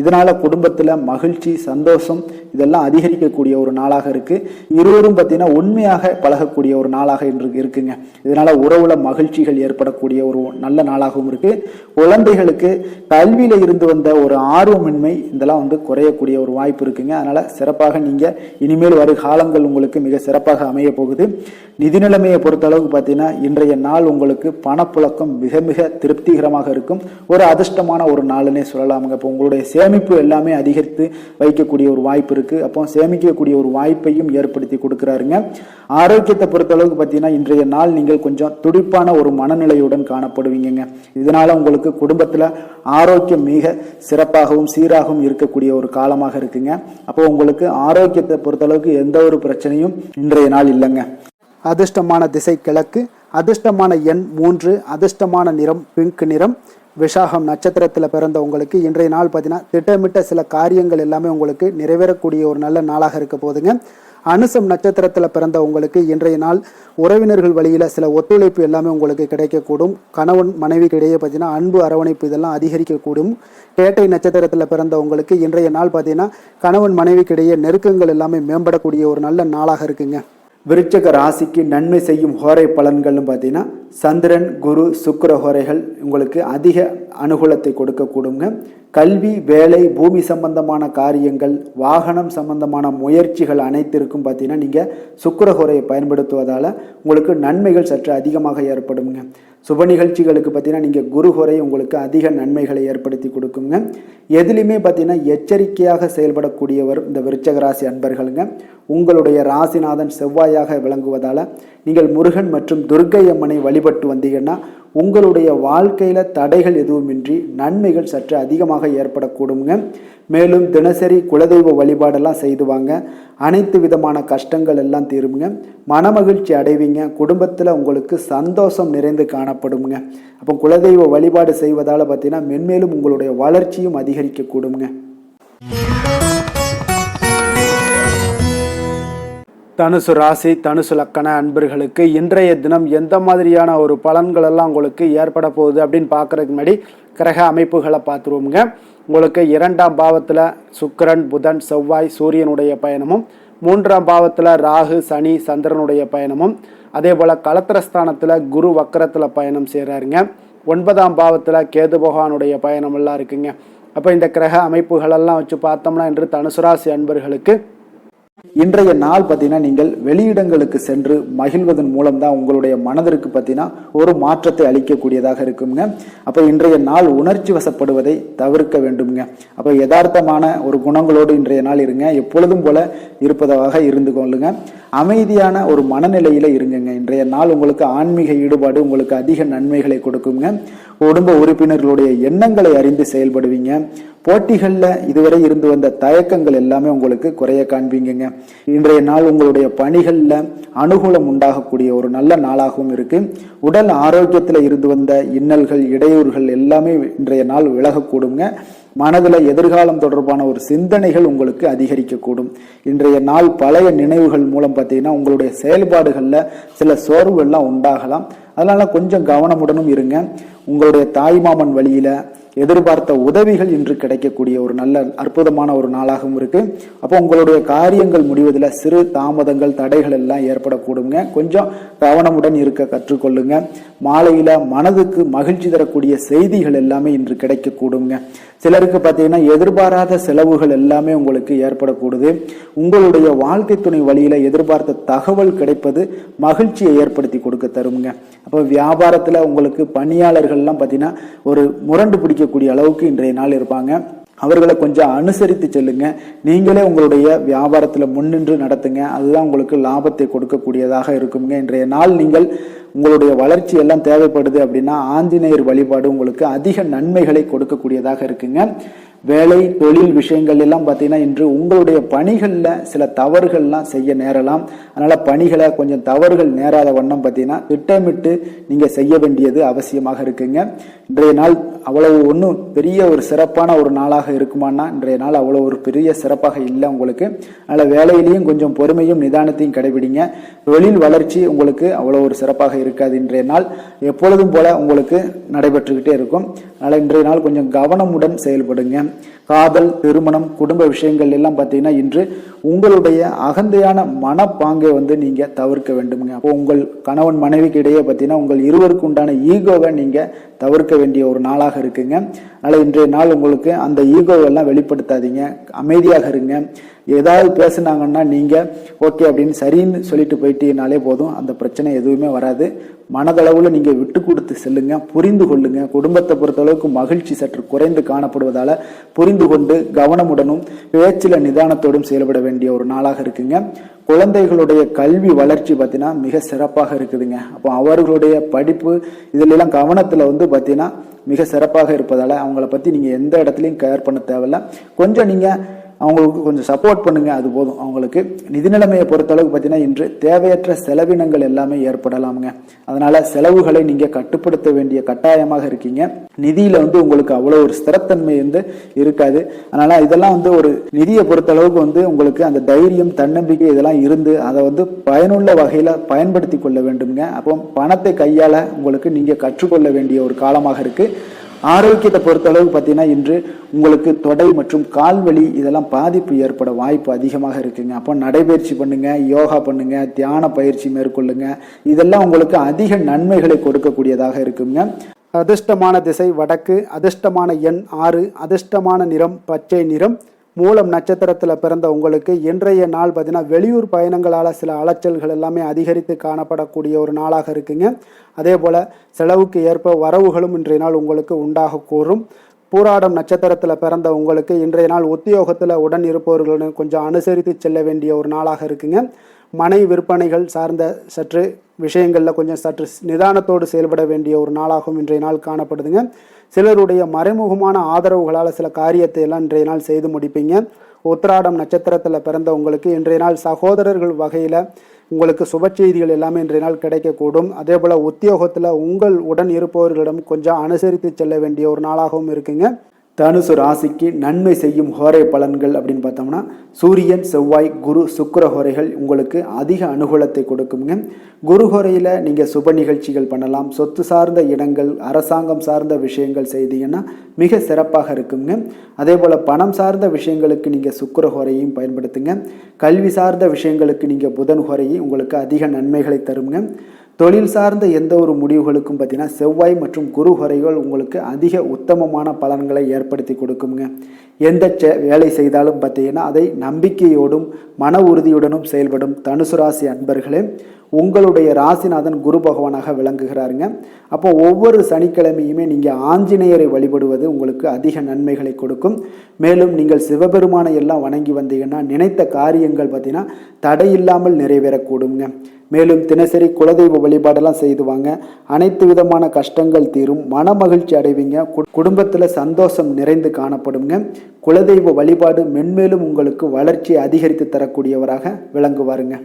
இதனால குடும்பத்தில் மகிழ்ச்சி, சந்தோஷம் இதெல்லாம் அதிகரிக்கக்கூடிய ஒரு நாளாக இருக்கு. இருவரும் பார்த்தீங்கன்னா உண்மையாக பழகக்கூடிய ஒரு நாளாக இன்று இருக்குங்க. இதனால உறவுல மகிழ்ச்சிகள் ஏற்படக்கூடிய ஒரு நல்ல நாளாகவும் இருக்கு. குழந்தைகளுக்கு கல்வியில இருந்து வந்த ஒரு ஆர்வமின்மை இதெல்லாம் குறையக்கூடிய ஒரு வாய்ப்பு இருக்குங்க. அதனால சிறப்பாக நீங்க இனிமேல் வரும் காலங்கள் உங்களுக்கு மிக சிறப்பாக அமைய போகுது. நிதி நிலைமையை பொறுத்த அளவுக்கு பார்த்தீங்கன்னா இன்றைய நாள் உங்களுக்கு பணப்புழக்கம் மிக மிக திருப்திகரமாக இருக்கும். ஒரு அதிர்ஷ்டமான ஒரு நாளுன்னே சொல்லலாமுங்க. இப்போ உங்களுடைய சேமிப்பு எல்லாமே அதிகரித்து வைக்கக்கூடிய ஒரு வாய்ப்பு இருக்கு. அப்போ சேமிக்கக்கூடிய ஒரு வாய்ப்பையும் ஏற்படுத்தி கொடுக்கிறாருங்க. ஆரோக்கியத்தை பொறுத்த அளவுக்கு பார்த்தீங்கன்னா இன்றைய நாள் நீங்கள் கொஞ்சம் துடிப்பான ஒரு மனநிலையுடன் காணப்படுவீங்க. இதனால உங்களுக்கு குடும்பத்துல ஆரோக்கியம் மிக சிறப்பாகவும் சீராகவும் இருக்கக்கூடிய ஒரு காலமாக இருக்குங்க. அப்போ உங்களுக்கு ஆரோக்கியத்தை பொறுத்த அளவுக்கு எந்த ஒரு பிரச்சனையும் இன்றைய நாள் இல்லைங்க. அதிர்ஷ்டமான திசை கிழக்கு, அதிர்ஷ்டமான எண் 3, அதிர்ஷ்டமான நிறம் பிங்க் நிறம். விஷாகம் நட்சத்திரத்தில் பிறந்த உங்களுக்கு இன்றைய நாள் பார்த்தீங்கன்னா திட்டமிட்ட சில காரியங்கள் எல்லாமே உங்களுக்கு நிறைவேறக்கூடிய ஒரு நல்ல நாளாக இருக்க போதுங்க. அனுசம் நட்சத்திரத்தில் பிறந்த உங்களுக்கு இன்றைய நாள் உறவினர்கள் வழியில் சில ஒத்துழைப்பு எல்லாமே உங்களுக்கு கிடைக்கக்கூடும். கணவன் மனைவிக்கு இடையே பார்த்தீங்கன்னா அன்பு, அரவணைப்பு இதெல்லாம் அதிகரிக்கக்கூடும். கேட்டை நட்சத்திரத்தில் பிறந்த உங்களுக்கு இன்றைய நாள் பார்த்தீங்கன்னா கணவன் மனைவிக்கு இடையே நெருக்கங்கள் எல்லாமே மேம்படக்கூடிய ஒரு நல்ல நாளாக இருக்குங்க. விருச்சக ராசிக்கு நன்மை செய்யும் ஹோரை பலன்கள்னு பார்த்தீங்கன்னா சந்திரன், குரு, சுக்கிர ஹோரைகள் உங்களுக்கு அதிக அனுகூலத்தை கொடுக்கக்கூடுங்க. கல்வி, வேலை, பூமி சம்பந்தமான காரியங்கள், வாகனம் சம்பந்தமான முயற்சிகள் அனைத்திற்கும் பார்த்தீங்கன்னா நீங்கள் சுக்கிர ஹோரையை பயன்படுத்துவதால் உங்களுக்கு நன்மைகள் சற்று அதிகமாக ஏற்படுங்க. சுப நிகழ்ச்சிகளுக்கு பார்த்தீங்கன்னா நீங்கள் குரு ஹோரை உங்களுக்கு அதிக நன்மைகளை ஏற்படுத்தி கொடுக்குங்க. எதுலையுமே பார்த்தீங்கன்னா எச்சரிக்கையாக செயல்படக்கூடியவர் இந்த விருச்சக ராசி அன்பர்களுங்க. உங்களுடைய ராசிநாதன் செவ்வாயாக விளங்குவதால் நீங்கள் முருகன் மற்றும் துர்க்கை அம்மனை வழிபட்டு வந்தீங்கன்னா உங்களுடைய வாழ்க்கையில தடைகள் எதுவுமின்றி நன்மைகள் சற்று அதிகமாக ஏற்படக்கூடுங்க. மேலும் தினசரி குலதெய்வ வழிபாடெல்லாம் செய்து வாங்க. அனைத்து விதமான கஷ்டங்கள் எல்லாம் தீருங்க. மனமகிழ்ச்சி அடைவீங்க. குடும்பத்தில் உங்களுக்கு சந்தோஷம் நிறைந்து காணப்படுங்க. அப்போ குலதெய்வ வழிபாடு செய்வதால் பார்த்தீங்கன்னா மென்மேலும் உங்களுடைய வளர்ச்சியும் அதிகரிக்க கூடுங்க. தனுசு ராசி, தனுசு லக்கண அன்பர்களுக்கு இன்றைய தினம் எந்த மாதிரியான ஒரு பலன்கள் எல்லாம் உங்களுக்கு ஏற்பட போகுது அப்படின்னு பார்க்கறதுக்கு முன்னாடி கிரக அமைப்புகளை பார்த்துருவோங்க. உங்களுக்கு 2ஆம் பாவத்தில் சுக்கிரன், புதன், செவ்வாய், சூரியனுடைய பயணமும், 3ஆம் பாவத்தில் ராகு, சனி, சந்திரனுடைய பயணமும், அதே போல் களத்திரஸ்தானத்தில் குரு வக்கரத்தில் பயணம் செய்கிறாருங்க. 9ஆம் பாவத்தில் கேது பகவானுடைய பயணம் எல்லாம் இருக்குங்க. அப்போ இந்த கிரக அமைப்புகளெல்லாம் வச்சு பார்த்தோம்னா இன்று தனுசு ராசி அன்பர்களுக்கு இன்றைய நாள் பார்த்தீங்கன்னா நீங்கள் வெளியிடங்களுக்கு சென்று மகிழ்வதன் மூலம் தான் உங்களுடைய மனதிற்கு பார்த்தீங்கன்னா ஒரு மாற்றத்தை அளிக்கக்கூடியதாக இருக்குங்க. அப்போ இன்றைய நாள் உணர்ச்சி வசப்படுவதை தவிர்க்க வேண்டுங்க. அப்போ யதார்த்தமான ஒரு குணங்களோடு இன்றைய நாள் இருங்க. எப்பொழுதும் போல இருப்பதாக இருந்து கொள்ளுங்க. அமைதியான ஒரு மனநிலையில இருங்குங்க. இன்றைய நாள் உங்களுக்கு ஆன்மீக ஈடுபாடு உங்களுக்கு அதிக நன்மைகளை கொடுக்குங்க. குடும்ப உறுப்பினர்களுடைய எண்ணங்களை அறிந்து செயல்படுவீங்க. போட்டிகளில் இதுவரை இருந்து வந்த தயக்கங்கள் எல்லாமே உங்களுக்கு குறைய காண்பீங்க. இன்றைய நாள் உங்களுடைய பணிகளில் அனுகூலம் உண்டாகக்கூடிய ஒரு நல்ல நாளாகவும் இருக்கு. உடல் ஆரோக்கியத்தில் இருந்து வந்த இன்னல்கள் இடையூறுகள் எல்லாமே இன்றைய நாள் விலகக்கூடுங்க. மனதில் எதிர்காலம் தொடர்பான ஒரு சிந்தனைகள் உங்களுக்கு அதிகரிக்கக்கூடும். இன்றைய நாள் பழைய நினைவுகள் மூலம் பார்த்தீங்கன்னா உங்களுடைய செயல்பாடுகளில் சில சோர்வுகள்லாம் உண்டாகலாம். அதனால கொஞ்சம் கவனமுடனும் இருங்க. உங்களுடைய தாய்மாமன் வழியில எதிர்பார்த்த உதவிகள் இன்று கிடைக்கக்கூடிய ஒரு நல்ல அற்புதமான ஒரு நாளாகவும் இருக்கு. அப்போ உங்களுடைய காரியங்கள் முடிவதில் சிறு தாமதங்கள் தடைகள் எல்லாம் ஏற்படக்கூடுங்க. கொஞ்சம் கவனமுடன் இருக்க கற்றுக்கொள்ளுங்க. மாலையில மனதுக்கு மகிழ்ச்சி தரக்கூடிய செய்திகள் எல்லாமே இன்று கிடைக்கக்கூடுங்க. சிலருக்கு பார்த்தீங்கன்னா எதிர்பாராத செலவுகள் எல்லாமே உங்களுக்கு ஏற்படக்கூடுது. உங்களுடைய வாழ்க்கை துணை வழியில எதிர்பார்த்த தகவல் கிடைப்பது மகிழ்ச்சியை ஏற்படுத்தி கொடுக்க தருங்க. அப்போ வியாபாரத்துல உங்களுக்கு பணியாளர்கள்லாம் பார்த்தீங்கன்னா ஒரு முரண்டு பிடிக்கக்கூடிய அளவுக்கு இன்றைய நாள் இருப்பாங்க. அவர்களை கொஞ்சம் அனுசரித்து செல்லுங்க. நீங்களே உங்களுடைய வியாபாரத்துல முன்னின்று நடத்துங்க. அதுதான் உங்களுக்கு லாபத்தை கொடுக்கக்கூடியதாக இருக்குங்க. இன்றைய நாள் நீங்கள் உங்களுடைய வளர்ச்சி எல்லாம் தேவைப்படுது அப்படின்னா ஆஞ்சநேயர் வழிபாடு உங்களுக்கு அதிக நன்மைகளை கொடுக்கக்கூடியதாக இருக்குங்க. வேலை தொழில் விஷயங்கள் எல்லாம் பார்த்தீங்கன்னா இன்று உங்களுடைய பணிகளில் சில தவறுகள்லாம் செய்ய நேரலாம். அதனால பணிகளை கொஞ்சம் தவறுகள் நேராத வண்ணம் பார்த்தீங்கன்னா திட்டமிட்டு நீங்க செய்ய வேண்டியது அவசியமாக இருக்குங்க. இன்றைய நாள் அவ்வளவு ஒன்றும் பெரிய ஒரு சிறப்பான ஒரு நாளாக இருக்குமானா இன்றைய நாள் அவ்வளோ ஒரு பெரிய சிறப்பாக இல்லை உங்களுக்கு. அதனால வேலையிலையும் கொஞ்சம் பொறுமையும் நிதானத்தையும் கடைபிடிங்க. தொழில் வளர்ச்சி உங்களுக்கு அவ்வளோ ஒரு சிறப்பாக இருக்காது. இன்றைய நாள் எப்பொழுதும் போல உங்களுக்கு நடைபெற்றுக்கிட்டே இருக்கும். அதனால இன்றைய நாள் கொஞ்சம் கவனமுடன் செயல்படுங்க. காதல் திருமணம் குடும்ப விஷயங்கள் எல்லாம் பார்த்தீங்கன்னா இன்று உங்களுடைய அகந்தையான மனப்பாங்கை நீங்க தவிர்க்க வேண்டுங்க. அப்போ உங்கள் கணவன் மனைவிக்கு இடையே பார்த்தீங்கன்னா உங்கள் இருவருக்கு உண்டான ஈகோவை நீங்க தவிர்க்க வேண்டிய ஒரு நாளாக இருக்குங்க. அதனால இன்றைய நாள் உங்களுக்கு அந்த ஈகோவெல்லாம் வெளிப்படுத்தாதீங்க. அமைதியாக இருங்க. ஏதாவது பேசுனாங்கன்னா நீங்க ஓகே அப்படின்னு சரின்னு சொல்லிட்டு போயிட்டீங்கனாலே போதும். அந்த பிரச்சனை எதுவுமே வராது. மனதளவுல நீங்க விட்டு கொடுத்து செல்லுங்க. புரிந்து கொள்ளுங்க. குடும்பத்தை பொறுத்தளவுக்கு மகிழ்ச்சி சற்று குறைந்து காணப்படுவதால புரிந்து கொண்டு கவனமுடனும் பேச்சில நிதானத்தோடும் செயல்பட வேண்டிய ஒரு நாளாக இருக்குங்க. குழந்தைகளுடைய கல்வி வளர்ச்சி பார்த்தீங்கன்னா மிக சிறப்பாக இருக்குதுங்க. அப்போ அவர்களுடைய படிப்பு இதுல எல்லாம் கவனத்துல பார்த்தீங்கன்னா மிக சிறப்பாக இருப்பதால அவங்கள பத்தி நீங்க எந்த இடத்துலையும் கேர் பண்ண தேவையில்ல. கொஞ்சம் நீங்க அவங்களுக்கு கொஞ்சம் சப்போர்ட் பண்ணுங்க. அது போதும். அவங்களுக்கு நிதி நிலைமையை பொறுத்தளவுக்கு பார்த்தீங்கன்னா இன்று தேவையற்ற செலவினங்கள் எல்லாமே ஏற்படலாமுங்க. அதனால செலவுகளை நீங்க கட்டுப்படுத்த வேண்டிய கட்டாயமாக இருக்கீங்க. நிதியில உங்களுக்கு அவ்வளவு ஒரு ஸ்திரத்தன்மை இருக்காது. அதனால இதெல்லாம் ஒரு நிதியை பொறுத்தளவுக்கு உங்களுக்கு அந்த தைரியம் தன்னம்பிக்கை இதெல்லாம் இருந்து அதை பயனுள்ள வகையில பயன்படுத்தி கொள்ள வேண்டுங்க. அப்போ பணத்தை கையாள உங்களுக்கு நீங்க கற்றுக்கொள்ள வேண்டிய ஒரு காலமாக இருக்கு. ஆரோக்கியத்தை பொறுத்தளவு பார்த்தீங்கன்னா இன்று உங்களுக்கு தொடை மற்றும் கால்வலி இதெல்லாம் பாதிப்பு ஏற்பட வாய்ப்பு அதிகமாக இருக்குங்க. அப்போ நடைபயிற்சி பண்ணுங்க, யோகா பண்ணுங்க, தியான பயிற்சி மேற்கொள்ளுங்க. இதெல்லாம் உங்களுக்கு அதிக நன்மைகளை கொடுக்கக்கூடியதாக இருக்குங்க. அதிர்ஷ்டமான திசை வடக்கு, அதிர்ஷ்டமான எண் 6, அதிர்ஷ்டமான நிறம் பச்சை நிறம். மூலம் நட்சத்திரத்தில் பிறந்த உங்களுக்கு இன்றைய நாள் பார்த்தீங்கன்னா வெளியூர் பயணங்களால் சில அலைச்சல்கள் எல்லாமே அதிகரித்து காணப்படக்கூடிய ஒரு நாளாக இருக்குங்க. அதே போல் செலவுக்கு ஏற்ப வரவுகளும் இன்றைய நாள் உங்களுக்கு உண்டாக கூறும். பூராடம் நட்சத்திரத்தில் பிறந்த உங்களுக்கு இன்றைய நாள் உத்தியோகத்தில் உடன் இருப்பவர்களுடன் கொஞ்சம் அனுசரித்து செல்ல வேண்டிய ஒரு நாளாக இருக்குங்க. மனை விற்பனைகள் சார்ந்த சற்று விஷயங்களில் கொஞ்சம் சற்று நிதானத்தோடு செயல்பட வேண்டிய ஒரு நாளாகவும் இன்றைய நாள் காணப்படுதுங்க. சிலருடைய மறைமுகமான ஆதரவுகளால் சில காரியத்தை எல்லாம் இன்றைய நாள் செய்து முடிப்பீங்க. உத்திராடம் நட்சத்திரத்தில் பிறந்த உங்களுக்கு இன்றைய நாள் சகோதரர்கள் வகையில் உங்களுக்கு சுப செய்திகள் எல்லாமே இன்றைய நாள் கிடைக்கக்கூடும். அதே போல் உத்தியோகத்தில் உங்கள் உடன் இருப்பவர்களிடம் கொஞ்சம் அனுசரித்து செல்ல வேண்டிய ஒரு நாளாகவும் இருக்குங்க. தனுசு ராசிக்கு நன்மை செய்யும் ஹோரை பலன்கள் அப்படின்னு பார்த்தோம்னா சூரியன் செவ்வாய் குரு சுக்கிர ஹோரைகள் உங்களுக்கு அதிக அனுகூலத்தை கொடுக்குங்க. குரு ஹோரையில் நீங்கள் சுப நிகழ்ச்சிகள் பண்ணலாம். சொத்து சார்ந்த இடங்கள் அரசாங்கம் சார்ந்த விஷயங்கள் செய்தீங்கன்னா மிக சிறப்பாக இருக்குங்க. அதே போல் பணம் சார்ந்த விஷயங்களுக்கு நீங்கள் சுக்கிர ஹோரையும் பயன்படுத்துங்க. கல்வி சார்ந்த விஷயங்களுக்கு நீங்கள் புதன் ஹோரையும் உங்களுக்கு அதிக நன்மைகளை தருங்க. தொழில் சார்ந்த எந்த ஒரு முடிவுகளுக்கும் பார்த்தீங்கன்னா செவ்வாய் மற்றும் குரு ஹோரைகள் உங்களுக்கு அதிக உத்தமமான பலன்களை ஏற்படுத்தி கொடுக்குங்க. எந்த வேலை செய்தாலும் பார்த்தீங்கன்னா அதை நம்பிக்கையோடும் மன உறுதியுடனும் செயல்படும் தனுசு ராசி அன்பர்களே, உங்களுடைய ராசிநாதன் குரு பகவானாக விளங்குகிறாருங்க. அப்போ ஒவ்வொரு சனிக்கிழமையுமே நீங்கள் ஆஞ்சநேயரை வழிபடுவது உங்களுக்கு அதிக நன்மைகளை கொடுக்கும். மேலும் நீங்கள் சிவபெருமானை எல்லாம் வணங்கி வந்தீங்கன்னா நினைத்த காரியங்கள் பார்த்தீங்கன்னா தடையில்லாமல் நிறைவேறக்கூடுங்க. மேலும் தினசரி குலதெய்வ வழிபாடெல்லாம் செய்து வாங்க. அனைத்து விதமான கஷ்டங்கள் தீரும், மன மகிழ்ச்சி அடைவீங்க, குடும்பத்தில் சந்தோஷம் நிறைந்து காணப்படுங்க. குலதெய்வ வழிபாடு மென்மேலும் உங்களுக்கு வளர்ச்சியை அதிகரித்து தரக்கூடியவராக விளங்குவாருங்க.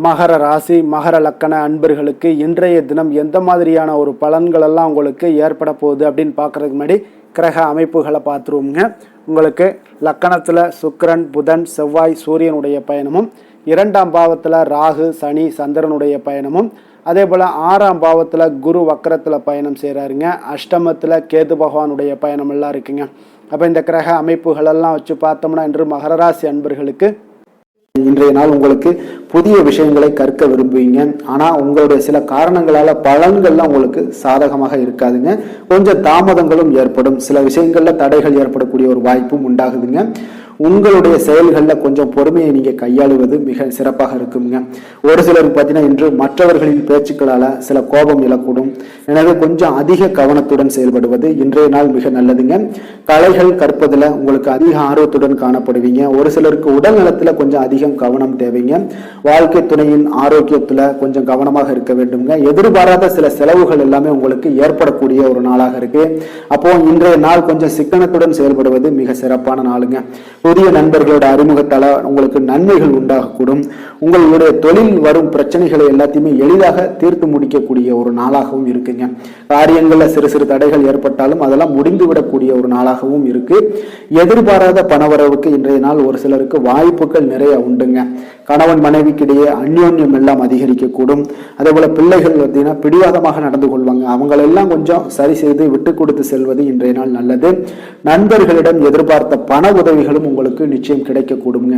மகர ராசி மகர லக்கண அன்பர்களுக்கு இன்றைய தினம் எந்த மாதிரியான ஒரு பலன்கள் எல்லாம் உங்களுக்கு ஏற்பட போகுது அப்படின்னு பார்க்கறதுக்கு முன்னாடி கிரக அமைப்புகளை பார்த்துருவோங்க. உங்களுக்கு லக்கணத்தில் சுக்கிரன், புதன், செவ்வாய், சூரியனுடைய பயணமும், 2ஆம் பாவத்தில் ராகு, சனி, சந்திரனுடைய பயணமும், அதே போல் 6ஆம் பாவத்தில் குரு வக்கரத்தில் பயணம் செய்கிறாருங்க. அஷ்டமத்தில் கேது பகவானுடைய பயணம் எல்லாம் இருக்குங்க. அப்போ இந்த கிரக அமைப்புகளெல்லாம் வச்சு பார்த்தோம்னா இன்று மகர ராசி அன்பர்களுக்கு இன்றைய நாள் உங்களுக்கு புதிய விஷயங்களை கற்க விரும்புவீங்க. ஆனால் உங்களுடைய சில காரணங்களால் பலன்கள்லாம் உங்களுக்கு சாதகமாக இருக்காதுங்க. கொஞ்சம் தாமதங்களும் ஏற்படும். சில விஷயங்களில் தடைகள் ஏற்படக்கூடிய ஒரு வாய்ப்பும் உண்டாகுதுங்க. உங்களுடைய செயல்களில் கொஞ்சம் பொறுமையை நீங்கள் கையாளுவது மிக சிறப்பாக இருக்குங்க. ஒரு சிலருக்கு பார்த்தீங்கன்னா இன்று மற்றவர்களின் பேச்சுக்களால் சில கோபம் இழக்கூடும். எனவே கொஞ்சம் அதிக கவனத்துடன் செயல்படுவது இன்றைய நாள் மிக நல்லதுங்க. கலைகள் கற்பதில் உங்களுக்கு அதிக ஆர்வத்துடன் காணப்படுவீங்க. ஒரு சிலருக்கு உடல் நலத்தில் கொஞ்சம் அதிகம் கவனம் தேவைங்க. வாழ்க்கை துணையின் ஆரோக்கியத்தில் கொஞ்சம் கவனமாக இருக்க வேண்டுங்க. எதிர்பாராத சில செலவுகள் எல்லாமே உங்களுக்கு ஏற்படக்கூடிய ஒரு நாளாக இருக்கு. அப்போ இன்றைய நாள் கொஞ்சம் சிக்கனத்துடன் செயல்படுவது மிக சிறப்பான நாளுங்க. புதிய நண்பர்களோட அறிமுகத்தால உங்களுக்கு நன்மைகள் உண்டாகக்கூடும். உங்களுடைய தொழில் வரும் பிரச்சனைகளை எல்லாத்தையுமே எளிதாக தீர்த்து முடிக்கக்கூடிய ஒரு நாளாகவும் இருக்குங்க. காரியங்கள்ல சிறு சிறு தடைகள் ஏற்பட்டாலும் அதெல்லாம் முடிந்து விடக்கூடிய ஒரு நாளாகவும் இருக்கு. எதிர்பாராத பணவரவுக்கு இன்றைய நாள் ஒரு சிலருக்கு வாய்ப்புகள் நிறைய உண்டுங்க. கணவன் மனைவிக்கிடையே அந்யோன்யம் எல்லாம் அதிகரிக்கக்கூடும். அதே போல பிள்ளைகள் பார்த்தீங்கன்னா பிடிவாதமாக நடந்து கொள்வாங்க. அவங்களெல்லாம் கொஞ்சம் சரி செய்து விட்டு கொடுத்து செல்வது இன்றைய நாள் நல்லது. நண்பர்களிடம் எதிர்பார்த்த பண உதவிகளும் உங்களுக்கு நிச்சயம் கிடைக்கக்கூடுங்க.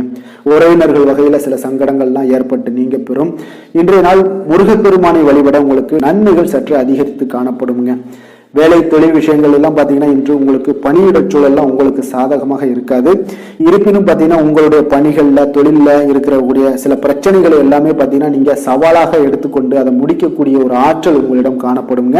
உறவினர்கள் வகையில சில சங்கடங்கள்லாம் ஏற்பட்டு நீங்க பெறும். இன்றைய நாள் முருகப்பெருமானை வழிபட உங்களுக்கு நன்மைகள் சற்று அதிகரித்து காணப்படுங்க. வேலை தொழில் விஷயங்கள் எல்லாம் பார்த்தீங்கன்னா இன்று உங்களுக்கு பணியிட சூழல்லாம் உங்களுக்கு சாதகமாக இருக்காது. இருப்பினும் பார்த்தீங்கன்னா உங்களுடைய பணிகளில் தொழிலில் இருக்கக்கூடிய சில பிரச்சனைகளை எல்லாமே பார்த்தீங்கன்னா நீங்கள் சவாலாக எடுத்துக்கொண்டு அதை முடிக்கக்கூடிய ஒரு ஆற்றல் உங்களிடம் காணப்படுங்க.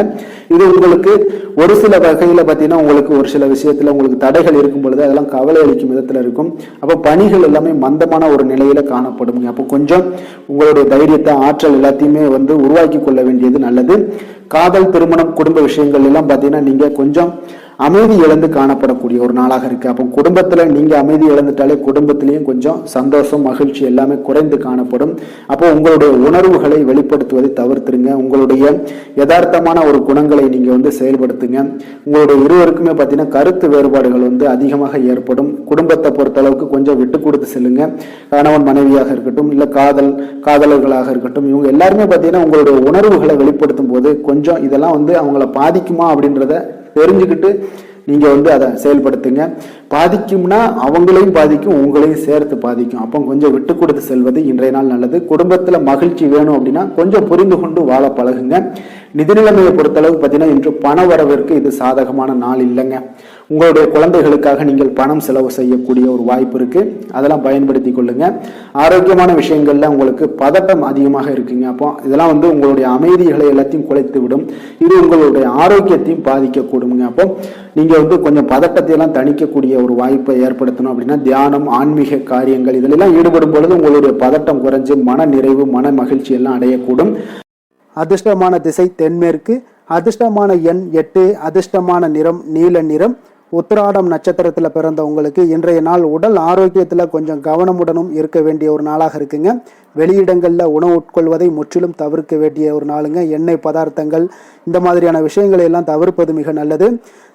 இது உங்களுக்கு ஒரு சில வகையில் பார்த்தீங்கன்னா உங்களுக்கு ஒரு சில விஷயத்தில் உங்களுக்கு தடைகள் இருக்கும் பொழுது அதெல்லாம் கவலை அளிக்கும் விதத்தில் இருக்கும். அப்போ பணிகள் எல்லாமே மந்தமான ஒரு நிலையில காணப்படுங்க. அப்போ கொஞ்சம் உங்களுடைய தைரியத்தை ஆற்றல் எல்லாத்தையுமே உருவாக்கி கொள்ள வேண்டியது நல்லது. காதல், திருமணம், குடும்ப விஷயங்கள் எல்லாம் பார்த்தீங்கன்னா நீங்க கொஞ்சம் அமைதி இழந்து காணப்படக்கூடிய ஒரு நாளாக இருக்கு. அப்போ குடும்பத்துல நீங்க அமைதி இழந்துட்டாலே குடும்பத்திலையும் கொஞ்சம் சந்தோஷம், மகிழ்ச்சி எல்லாமே குறைந்து காணப்படும். அப்போ உங்களுடைய உணர்வுகளை வெளிப்படுத்துவதை தவிர்த்துருங்க. உங்களுடைய யதார்த்தமான ஒரு குணங்களை நீங்க செயல்படுத்துங்க. உங்களுடைய இருவருக்குமே பார்த்தீங்கன்னா கருத்து வேறுபாடுகள் அதிகமாக ஏற்படும். குடும்பத்தை பொறுத்த அளவுக்கு கொஞ்சம் விட்டு கொடுத்து செல்லுங்க. கணவன் மனைவியாக இருக்கட்டும், இல்ல காதலர்களாக இருக்கட்டும், இவங்க எல்லாருமே பார்த்தீங்கன்னா உங்களுடைய உணர்வுகளை வெளிப்படுத்தும் போது கொஞ்சம் இதெல்லாம் அவங்கள பாதிக்குமா அப்படின்றத தெரிஞ்சுக்கிட்டு நீங்க அதை செயல்படுத்துங்க. பாதிக்கும்னா அவங்களையும் பாதிக்கும், உங்களையும் சேர்த்து பாதிக்கும். அப்போ கொஞ்சம் விட்டு கொடுத்து செல்வது இன்றைய நாள் நல்லது. குடும்பத்துல மகிழ்ச்சி வேணும் அப்படின்னா கொஞ்சம் புரிந்து கொண்டு வாழ பழகுங்க. நிதி நிலைமையை பொறுத்தளவு பார்த்தீங்கன்னா இன்று பண வரவிற்கு இது சாதகமான நாள் இல்லைங்க. உங்களுடைய குழந்தைகளுக்காக நீங்கள் பணம் செலவு செய்யக்கூடிய ஒரு வாய்ப்பு இருக்கு. அதெல்லாம் பயன்படுத்தி கொள்ளுங்க. ஆரோக்கியமான விஷயங்கள்ல உங்களுக்கு பதட்டம் அதிகமாக இருக்குங்க. அப்போ இதெல்லாம் உங்களுடைய அமைதிகளை எல்லாத்தையும் குலைத்து விடும். இது உங்களுடைய ஆரோக்கியத்தையும் பாதிக்கக்கூடுங்க. அப்போ நீங்க கொஞ்சம் பதட்டத்தை எல்லாம் தணிக்கக்கூடிய ஒரு வாய்ப்பை ஏற்படுத்தணும் அப்படின்னா தியானம், ஆன்மீக காரியங்கள் இதிலெல்லாம் ஈடுபடும் பொழுது உங்களுடைய பதட்டம் குறைஞ்சு மன நிறைவு, மன மகிழ்ச்சி எல்லாம் அடையக்கூடும். அதிர்ஷ்டமான திசை தென்மேற்கு, அதிர்ஷ்டமான எண் 8, அதிர்ஷ்டமான நிறம் நீல நிறம். உத்திராடம் நட்சத்திரத்தில் பிறந்த உங்களுக்கு இன்றைய நாள் உடல் ஆரோக்கியத்தில் கொஞ்சம் கவனமுடனும் இருக்க வேண்டிய ஒரு நாளாக இருக்குங்க. வெளியிடங்களில் உணவு உட்கொள்வதை முற்றிலும் தவிர்க்க வேண்டிய ஒரு நாளுங்க. எண்ணெய் பதார்த்தங்கள் இந்த மாதிரியான விஷயங்களை எல்லாம் தவிர்ப்பது மிக நல்லது.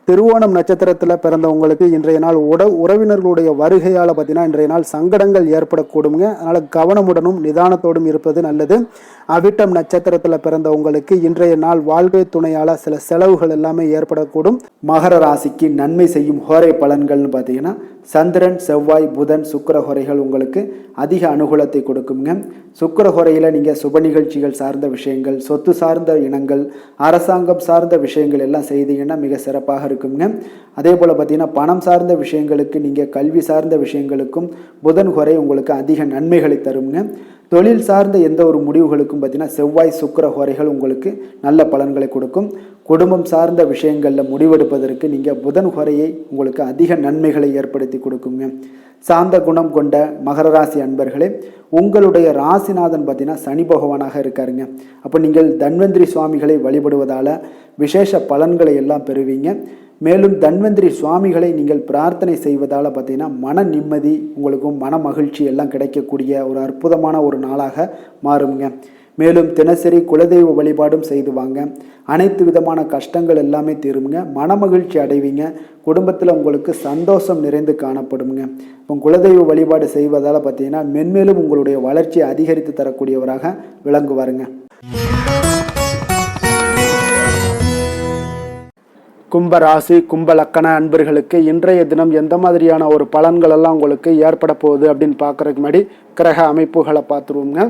திருவோணம் நட்சத்திரத்தில் பிறந்தவங்களுக்கு இன்றைய நாள் உறவினர்களுடைய வருகையால் பார்த்தீங்கன்னா இன்றைய நாள் சங்கடங்கள் ஏற்படக்கூடுங்க. அதனால் கவனமுடனும் நிதானத்தோடும் இருப்பது நல்லது. அவிட்டம் நட்சத்திரத்தில் பிறந்தவங்களுக்கு இன்றைய நாள் வாழ்க்கை துணையால் சில செலவுகள் எல்லாமே ஏற்படக்கூடும். மகர ராசிக்கு நன்மை செய்யும் ஹோரை பலன்கள்னு பார்த்தீங்கன்னா சந்திரன், செவ்வாய், புதன், சுக்கிர ஹோரைகள் உங்களுக்கு அதிக அனுகூலத்தை கொடுக்குங்க. சுக்கிர ஹோரையில் நீங்கள் சுப நிகழ்ச்சிகள் சார்ந்த விஷயங்கள், சொத்து சார்ந்த இனங்கள், அரசாங்கம் சார்ந்த விஷயங்கள் எல்லாம் செய்தீங்கன்னா மிக சிறப்பாக இருக்குங்க. அதே போல் பார்த்தீங்கன்னா பணம் சார்ந்த விஷயங்களுக்கு, நீங்கள் கல்வி சார்ந்த விஷயங்களுக்கும் புதன் ஹோரை உங்களுக்கு அதிக நன்மைகளை தருங்க. தொழில் சார்ந்த எந்த ஒரு முடிவுகளுக்கும் பார்த்தீங்கன்னா செவ்வாய், சுக்கிர ஹோரைகள் உங்களுக்கு நல்ல பலன்களை கொடுக்கும். குடும்பம் சார்ந்த விஷயங்களில் முடிவெடுப்பதற்கு நீங்கள் புதன் ஹோரையை உங்களுக்கு அதிக நன்மைகளை ஏற்படுத்தி கொடுக்குங்க. சாந்த குணம் கொண்ட மகர ராசி அன்பர்களே, உங்களுடைய ராசிநாதன் பார்த்தீங்கன்னா சனி பகவானாக இருக்காருங்க. அப்போ நீங்கள் தன்வந்திரி சுவாமிகளை வழிபடுவதால் விசேஷ பலன்களை எல்லாம் பெறுவீங்க. மேலும் தன்வந்திரி சுவாமிகளை நீங்கள் பிரார்த்தனை செய்வதால் பார்த்தீங்கன்னா மன நிம்மதி, உங்களுக்கும் மன மகிழ்ச்சி எல்லாம் கிடைக்கக்கூடிய ஒரு அற்புதமான ஒரு நாளாக மாறுங்க. மேலும் தினசரி குலதெய்வ வழிபாடும் செய்து வாங்க. அனைத்து விதமான கஷ்டங்கள் எல்லாமே தீருங்க. மனமகிழ்ச்சி அடைவீங்க. குடும்பத்தில் உங்களுக்கு சந்தோஷம் நிறைந்து காணப்படுங்க. இப்போ குலதெய்வ வழிபாடு செய்வதால் பார்த்தீங்கன்னா மென்மேலும் உங்களுடைய வளர்ச்சியை அதிகரித்து தரக்கூடியவராக விளங்குவாருங்க. கும்ப ராசி, கும்ப லக்கண அன்பர்களுக்கு இன்றைய தினம் எந்த மாதிரியான ஒரு பலன்கள் எல்லாம் உங்களுக்கு ஏற்பட போகுது அப்படின்னு பார்க்குறதுக்கு முன்னாடி கிரக அமைப்புகளை பார்த்துருவோங்க.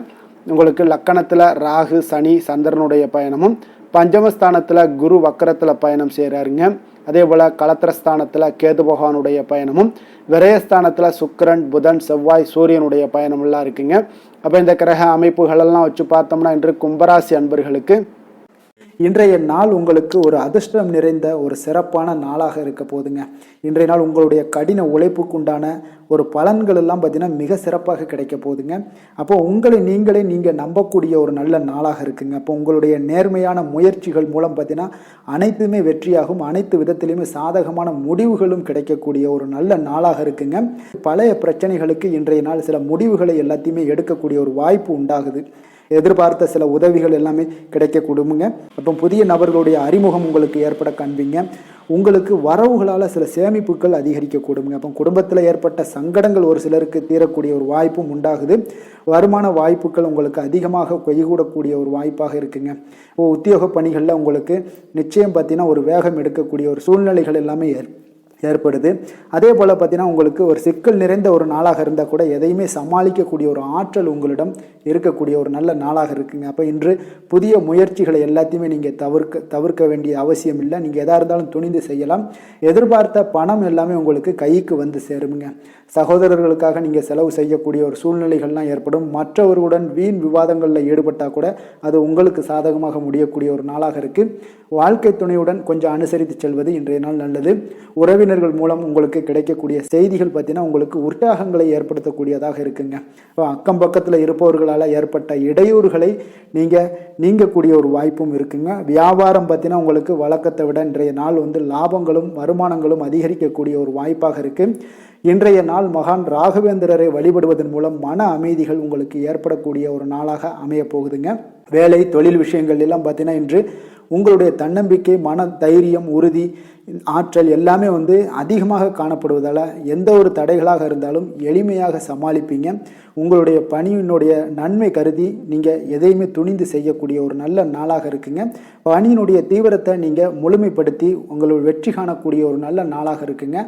உங்களுக்கு லக்கணத்தில் ராகு, சனி, சந்திரனுடைய பயணமும், பஞ்சமஸ்தானத்தில் குரு வக்கரத்தில் பயணம் செய்கிறாருங்க. அதே போல் களத்திரஸ்தானத்தில் கேது பகவானுடைய பயணமும், விரயஸ்தானத்தில் சுக்கிரன், புதன், செவ்வாய், சூரியனுடைய பயணமெல்லாம் இருக்குங்க. அப்போ இந்த கிரக அமைப்புகளெல்லாம் வச்சு பார்த்தோம்னா இன்று கும்பராசி அன்பர்களுக்கு இன்றைய நாள் உங்களுக்கு ஒரு அதிர்ஷ்டம் நிறைந்த ஒரு சிறப்பான நாளாக இருக்க போதுங்க. இன்றைய நாள் உங்களுடைய கடின உழைப்புக்குண்டான ஒரு பலன்கள் எல்லாம் பார்த்தீங்கன்னா மிக சிறப்பாக கிடைக்க போகுதுங்க. அப்போ உங்களை நீங்கள் நம்பக்கூடிய ஒரு நல்ல நாளாக இருக்குங்க. அப்போ உங்களுடைய நேர்மையான முயற்சிகள் மூலம் பார்த்தீங்கன்னா அனைத்துமே வெற்றியாகும். அனைத்து விதத்திலையுமே சாதகமான முடிவுகளும் கிடைக்கக்கூடிய ஒரு நல்ல நாளாக இருக்குங்க. பழைய பிரச்சனைகளுக்கு இன்றைய நாள் சில முடிவுகளை எல்லாத்தையுமே எடுக்கக்கூடிய ஒரு வாய்ப்பு உண்டாகுது. எதிர்பார்த்த சில உதவிகள் எல்லாமே கிடைக்கக்கூடுமுங்க. அப்போ புதிய நபர்களுடைய அறிமுகம் உங்களுக்கு ஏற்பட காண்பீங்க. உங்களுக்கு வரவுகளால் சில சேமிப்புகள் அதிகரிக்கக்கூடுங்க. அப்போ குடும்பத்தில் ஏற்பட்ட சங்கடங்கள் ஒரு சிலருக்கு தீரக்கூடிய ஒரு வாய்ப்பும் உண்டாகுது. வருமான வாய்ப்புகள் உங்களுக்கு அதிகமாக கைகூடக்கூடிய ஒரு வாய்ப்பாக இருக்குங்க. உத்தியோக பணிகளில் உங்களுக்கு நிச்சயம் பார்த்தீங்கன்னா ஒரு வேகம் எடுக்கக்கூடிய ஒரு சூழ்நிலைகள் எல்லாமே ஏற்படுது. அதே போல் பார்த்தீங்கன்னா உங்களுக்கு ஒரு சிக்கல் நிறைந்த ஒரு நாளாக இருந்தால் கூட எதையுமே சமாளிக்கக்கூடிய ஒரு ஆற்றல் உங்களிடம் இருக்கக்கூடிய ஒரு நல்ல நாளாக இருக்குங்க. அப்போ இன்று புதிய முயற்சிகளை எல்லாத்தையுமே நீங்கள் தவிர்க்க வேண்டிய அவசியம் இல்லை. நீங்கள் எதாக இருந்தாலும் துணிந்து செய்யலாம். எதிர்பார்த்த பணம் எல்லாமே உங்களுக்கு கைக்கு வந்து சேருங்க. சகோதரர்களுக்காக நீங்கள் செலவு செய்யக்கூடிய ஒரு சூழ்நிலைகள்லாம் ஏற்படும். மற்றவர்களுடன் வீண் விவாதங்களில் ஈடுபட்டால் கூட அது உங்களுக்கு சாதகமாக முடியக்கூடிய ஒரு நாளாக இருக்குது. வாழ்க்கை துணையுடன் கொஞ்சம் அனுசரித்து செல்வது இன்றைய நாள் நல்லது. உறவினர்கள் மூலம் உங்களுக்கு கிடைக்கக்கூடிய செய்திகள் பார்த்தீங்கன்னா உங்களுக்கு உற்சாகங்களை ஏற்படுத்தக்கூடியதாக இருக்குங்க. இப்போ அக்கம் பக்கத்தில் இருப்பவர்களால் ஏற்பட்ட இடையூறுகளை நீங்கக்கூடிய ஒரு வாய்ப்பும் இருக்குங்க. வியாபாரம் பார்த்தீங்கன்னா உங்களுக்கு வழக்கத்தை விட இன்றைய நாள் லாபங்களும் வருமானங்களும் அதிகரிக்கக்கூடிய ஒரு வாய்ப்பாக இருக்குது. இன்றைய நாள் மகான் ராகவேந்திரரை வழிபடுவதன் மூலம் மன அமைதிகள் உங்களுக்கு ஏற்படக்கூடிய ஒரு நாளாக அமைய போகுதுங்க. வேலை தொழில் விஷயங்கள் எல்லாம் பார்த்தீங்கன்னா இன்று உங்களுடைய தன்னம்பிக்கை, மன தைரியம், உறுதி, ஆற்றல் எல்லாமே அதிகமாக காணப்படுவதால் எந்த ஒரு தடைகளாக இருந்தாலும் எளிமையாக சமாளிப்பீங்க. உங்களுடைய பணியினுடைய நன்மை கருதி நீங்கள் எதையுமே துணிந்து செய்யக்கூடிய ஒரு நல்ல நாளாக இருக்குங்க. பணியினுடைய தீவிரத்தை நீங்கள் முழுமைப்படுத்தி உங்களுடைய வெற்றி காணக்கூடிய ஒரு நல்ல நாளாக இருக்குங்க.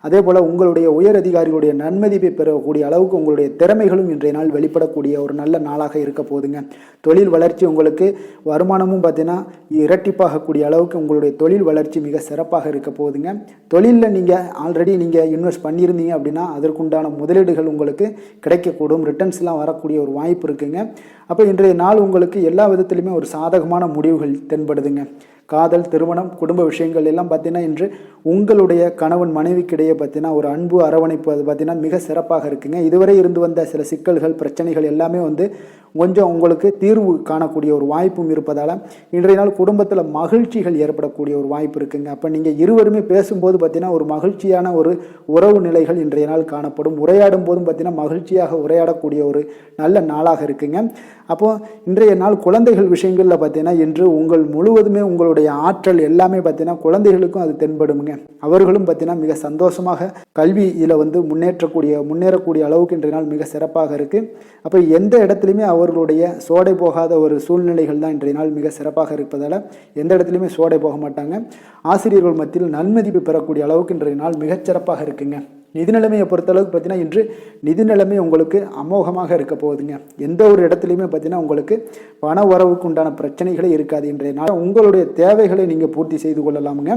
அதே போல் உங்களுடைய உயர் அதிகாரிகளுடைய நன்மதிப்பை பெறக்கூடிய அளவுக்கு உங்களுடைய திறமைகளும் இன்றைய நாள் வெளிப்படக்கூடிய ஒரு நல்ல நாளாக இருக்க போதுங்க. தொழில் வளர்ச்சி உங்களுக்கு வருமானமும் பார்த்தீங்கன்னா இரட்டிப்பாகக்கூடிய அளவுக்கு உங்களுடைய தொழில் வளர்ச்சி மிக சிறப்பாக இருக்க போகுதுங்க. தொழிலில் நீங்கள் ஆல்ரெடி இன்வெஸ்ட் பண்ணியிருந்தீங்க அப்படின்னா அதற்குண்டான முதலீடுகள் உங்களுக்கு கிடைக்கக்கூடும். ரிட்டர்ன்ஸ்லாம் வரக்கூடிய ஒரு வாய்ப்பு இருக்குங்க. அப்போ இன்றைய நாள் உங்களுக்கு எல்லா விதத்திலுமே ஒரு சாதகமான முடிவுகள் தென்படுதுங்க. காதல், திருமணம், குடும்ப விஷயங்கள் எல்லாம் பார்த்தீங்கன்னா இன்று உங்களுடைய கணவன் மனைவிக்கிடையே பார்த்தீங்கன்னா ஒரு அன்பு அரவணைப்பு அது பார்த்தீங்கன்னா மிக சிறப்பாக இருக்குங்க. இதுவரை இருந்து வந்த சில சிக்கல்கள், பிரச்சனைகள் எல்லாமே கொஞ்சம் உங்களுக்கு தீர்வு காணக்கூடிய ஒரு வாய்ப்பும் இருப்பதால் இன்றைய நாள் குடும்பத்தில் மகிழ்ச்சிகள் ஏற்படக்கூடிய ஒரு வாய்ப்பு இருக்குங்க. அப்போ நீங்கள் இருவருமே பேசும்போது பார்த்தீங்கன்னா ஒரு மகிழ்ச்சியான ஒரு உறவு நிலைகள் இன்றைய நாள் காணப்படும். உரையாடும் போதும் பார்த்தீங்கன்னா மகிழ்ச்சியாக உரையாடக்கூடிய ஒரு நல்ல நாளாக இருக்குங்க. அப்போது இன்றைய நாள் குழந்தைகள் விஷயங்களில் பார்த்தீங்கன்னா இன்று உங்கள் முழுவதுமே உங்களுடைய ஆற்றல் எல்லாமே பார்த்தீங்கன்னா குழந்தைகளுக்கும் அது தென்படுங்க. அவர்களும் பார்த்தீங்கன்னா மிக சந்தோஷமாக கல்வியில் முன்னேறக்கூடிய அளவுக்கு இன்றைய நாள் மிக சிறப்பாக இருக்குது. அப்போ எந்த இடத்துலையுமே அவர்களுடைய சோடை போகாத ஒரு சூழ்நிலைகள் தான் இன்றைய நாள் மிக சிறப்பாக இருப்பதால் எந்த இடத்துலையுமே சோடை போக மாட்டாங்க. ஆசிரியர்கள் மத்தியில் நன்மதிப்பு பெறக்கூடிய அளவுக்கு இன்றைய நாள் மிகச்சிறப்பாக இருக்குங்க. நிதி நிலைமையை பொறுத்தளவுக்கு பார்த்தீங்கன்னா இன்று நிதி நிலைமை உங்களுக்கு அமோகமாக இருக்க போகுதுங்க. எந்த ஒரு இடத்துலையுமே பார்த்தீங்கன்னா உங்களுக்கு பண வரவுக்கு உண்டான பிரச்சனைகளே இருக்காது. இன்றைய நாள் உங்களுடைய தேவைகளை நீங்கள் பூர்த்தி செய்து கொள்ளலாமுங்க.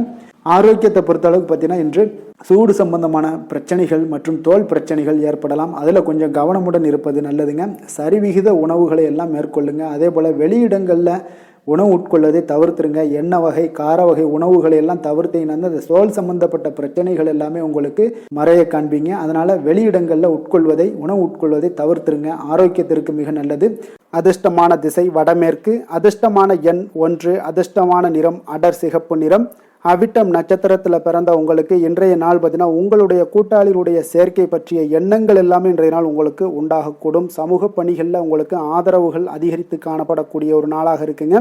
ஆரோக்கியத்தை பொறுத்தளவுக்கு பார்த்தீங்கன்னா இன்று சூடு சம்பந்தமான பிரச்சனைகள் மற்றும் தோல் பிரச்சனைகள் ஏற்படலாம். அதில் கொஞ்சம் கவனமுடன் இருப்பது நல்லதுங்க. சரிவிகித உணவுகளை எல்லாம் மேற்கொள்ளுங்க. அதே போல் வெளியிடங்களில் உணவு உட்கொள்வதை தவிர்த்துருங்க. எண்ணெய் வகை, கார வகை உணவுகளை எல்லாம் தவிர்த்தீங்கன்னா அந்த தோல் சம்பந்தப்பட்ட பிரச்சனைகள் எல்லாமே உங்களுக்கு மறைய காண்பீங்க. அதனால் வெளியிடங்களில் உணவு உட்கொள்வதை தவிர்த்துருங்க. ஆரோக்கியத்திற்கு மிக நல்லது. அதிர்ஷ்டமான திசை வடமேற்கு, அதிர்ஷ்டமான எண் 1, அதிர்ஷ்டமான நிறம் அடர் சிகப்பு நிறம். அவிட்டம் நட்சத்திரத்தில் பிறந்த உங்களுக்கு இன்றைய நாள் பார்த்தீங்கன்னா உங்களுடைய கூட்டாளிகளுடைய சேர்க்கை பற்றிய எண்ணங்கள் எல்லாமே இன்றைய நாள் உங்களுக்கு உண்டாகக்கூடும். சமூக பணிகளில் உங்களுக்கு ஆதரவுகள் அதிகரித்து காணப்படக்கூடிய ஒரு நாளாக இருக்குங்க.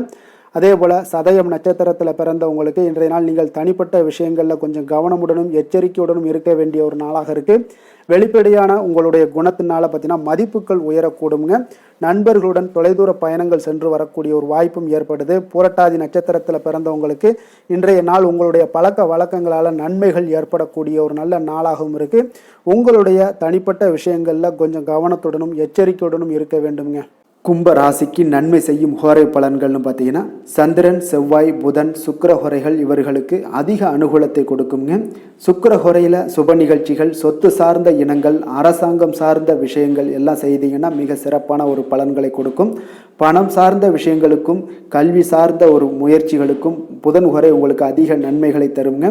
அதே போல் சதயம் நட்சத்திரத்தில் பிறந்த உங்களுக்கு இன்றைய நாள் நீங்கள் தனிப்பட்ட விஷயங்களில் கொஞ்சம் கவனமுடனும் எச்சரிக்கையுடனும் இருக்க வேண்டிய ஒரு நாளாக இருக்குது. வெளிப்படையான உங்களுடைய குணத்தினால பார்த்தீங்கன்னா மதிப்புகள் உயரக்கூடுங்க. நண்பர்களுடன் தொலைதூர பயணங்கள் சென்று வரக்கூடிய ஒரு வாய்ப்பும் ஏற்படுது. புரட்டாதி நட்சத்திரத்தில் பிறந்தவங்களுக்கு இன்றைய நாள் உங்களுடைய பழக்க வழக்கங்களால் நன்மைகள் ஏற்படக்கூடிய ஒரு நல்ல நாளாகவும் இருக்குது. உங்களுடைய தனிப்பட்ட விஷயங்களில் கொஞ்சம் கவனத்துடனும் எச்சரிக்கையுடனும் இருக்க வேண்டுங்க. கும்ப ராசிக்கு நன்மை செய்யும் ஹோரை பலன்கள்னு பார்த்தீங்கன்னா சந்திரன், செவ்வாய், புதன், சுக்கிர ஹோரைகள் இவர்களுக்கு அதிக அனுகூலத்தை கொடுக்குங்க. சுக்கிர ஹோரையில் சுப நிகழ்ச்சிகள், சொத்து சார்ந்த இனங்கள், அரசாங்கம் சார்ந்த விஷயங்கள் எல்லாம் செய்தீங்கன்னா மிக சிறப்பான ஒரு பலன்களை கொடுக்கும். பணம் சார்ந்த விஷயங்களுக்கும் கல்வி சார்ந்த ஒரு முயற்சிகளுக்கும் புதன் ஹோரை உங்களுக்கு அதிக நன்மைகளை தருங்க.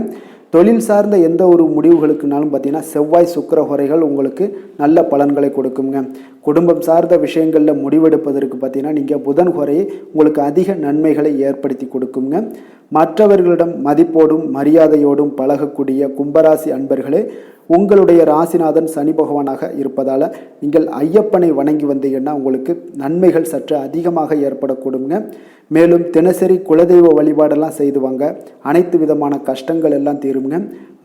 தொழில் சார்ந்த எந்த ஒரு முடிவுகளுக்குனாலும் பார்த்தீங்கன்னா செவ்வாய், சுக்கிர ஹோரைகள் உங்களுக்கு நல்ல பலன்களை கொடுக்குங்க. குடும்பம் சார்ந்த விஷயங்களில் முடிவெடுப்பதற்கு பார்த்தீங்கன்னா நீங்கள் புதன் ஹோரையை உங்களுக்கு அதிக நன்மைகளை ஏற்படுத்தி கொடுக்குங்க. மற்றவர்களிடம் மதிப்போடும் மரியாதையோடும் பழகக்கூடிய கும்பராசி அன்பர்களே, உங்களுடைய ராசிநாதன் சனி பகவானாக இருப்பதால் நீங்கள் ஐயப்பனை வணங்கி வந்தீங்கன்னா உங்களுக்கு நன்மைகள் சற்று அதிகமாக ஏற்படக்கூடுங்க. மேலும் தினசரி குலதெய்வ வழிபாடெல்லாம் செய்துவாங்க. அனைத்து விதமான கஷ்டங்கள் எல்லாம் தீருங்க.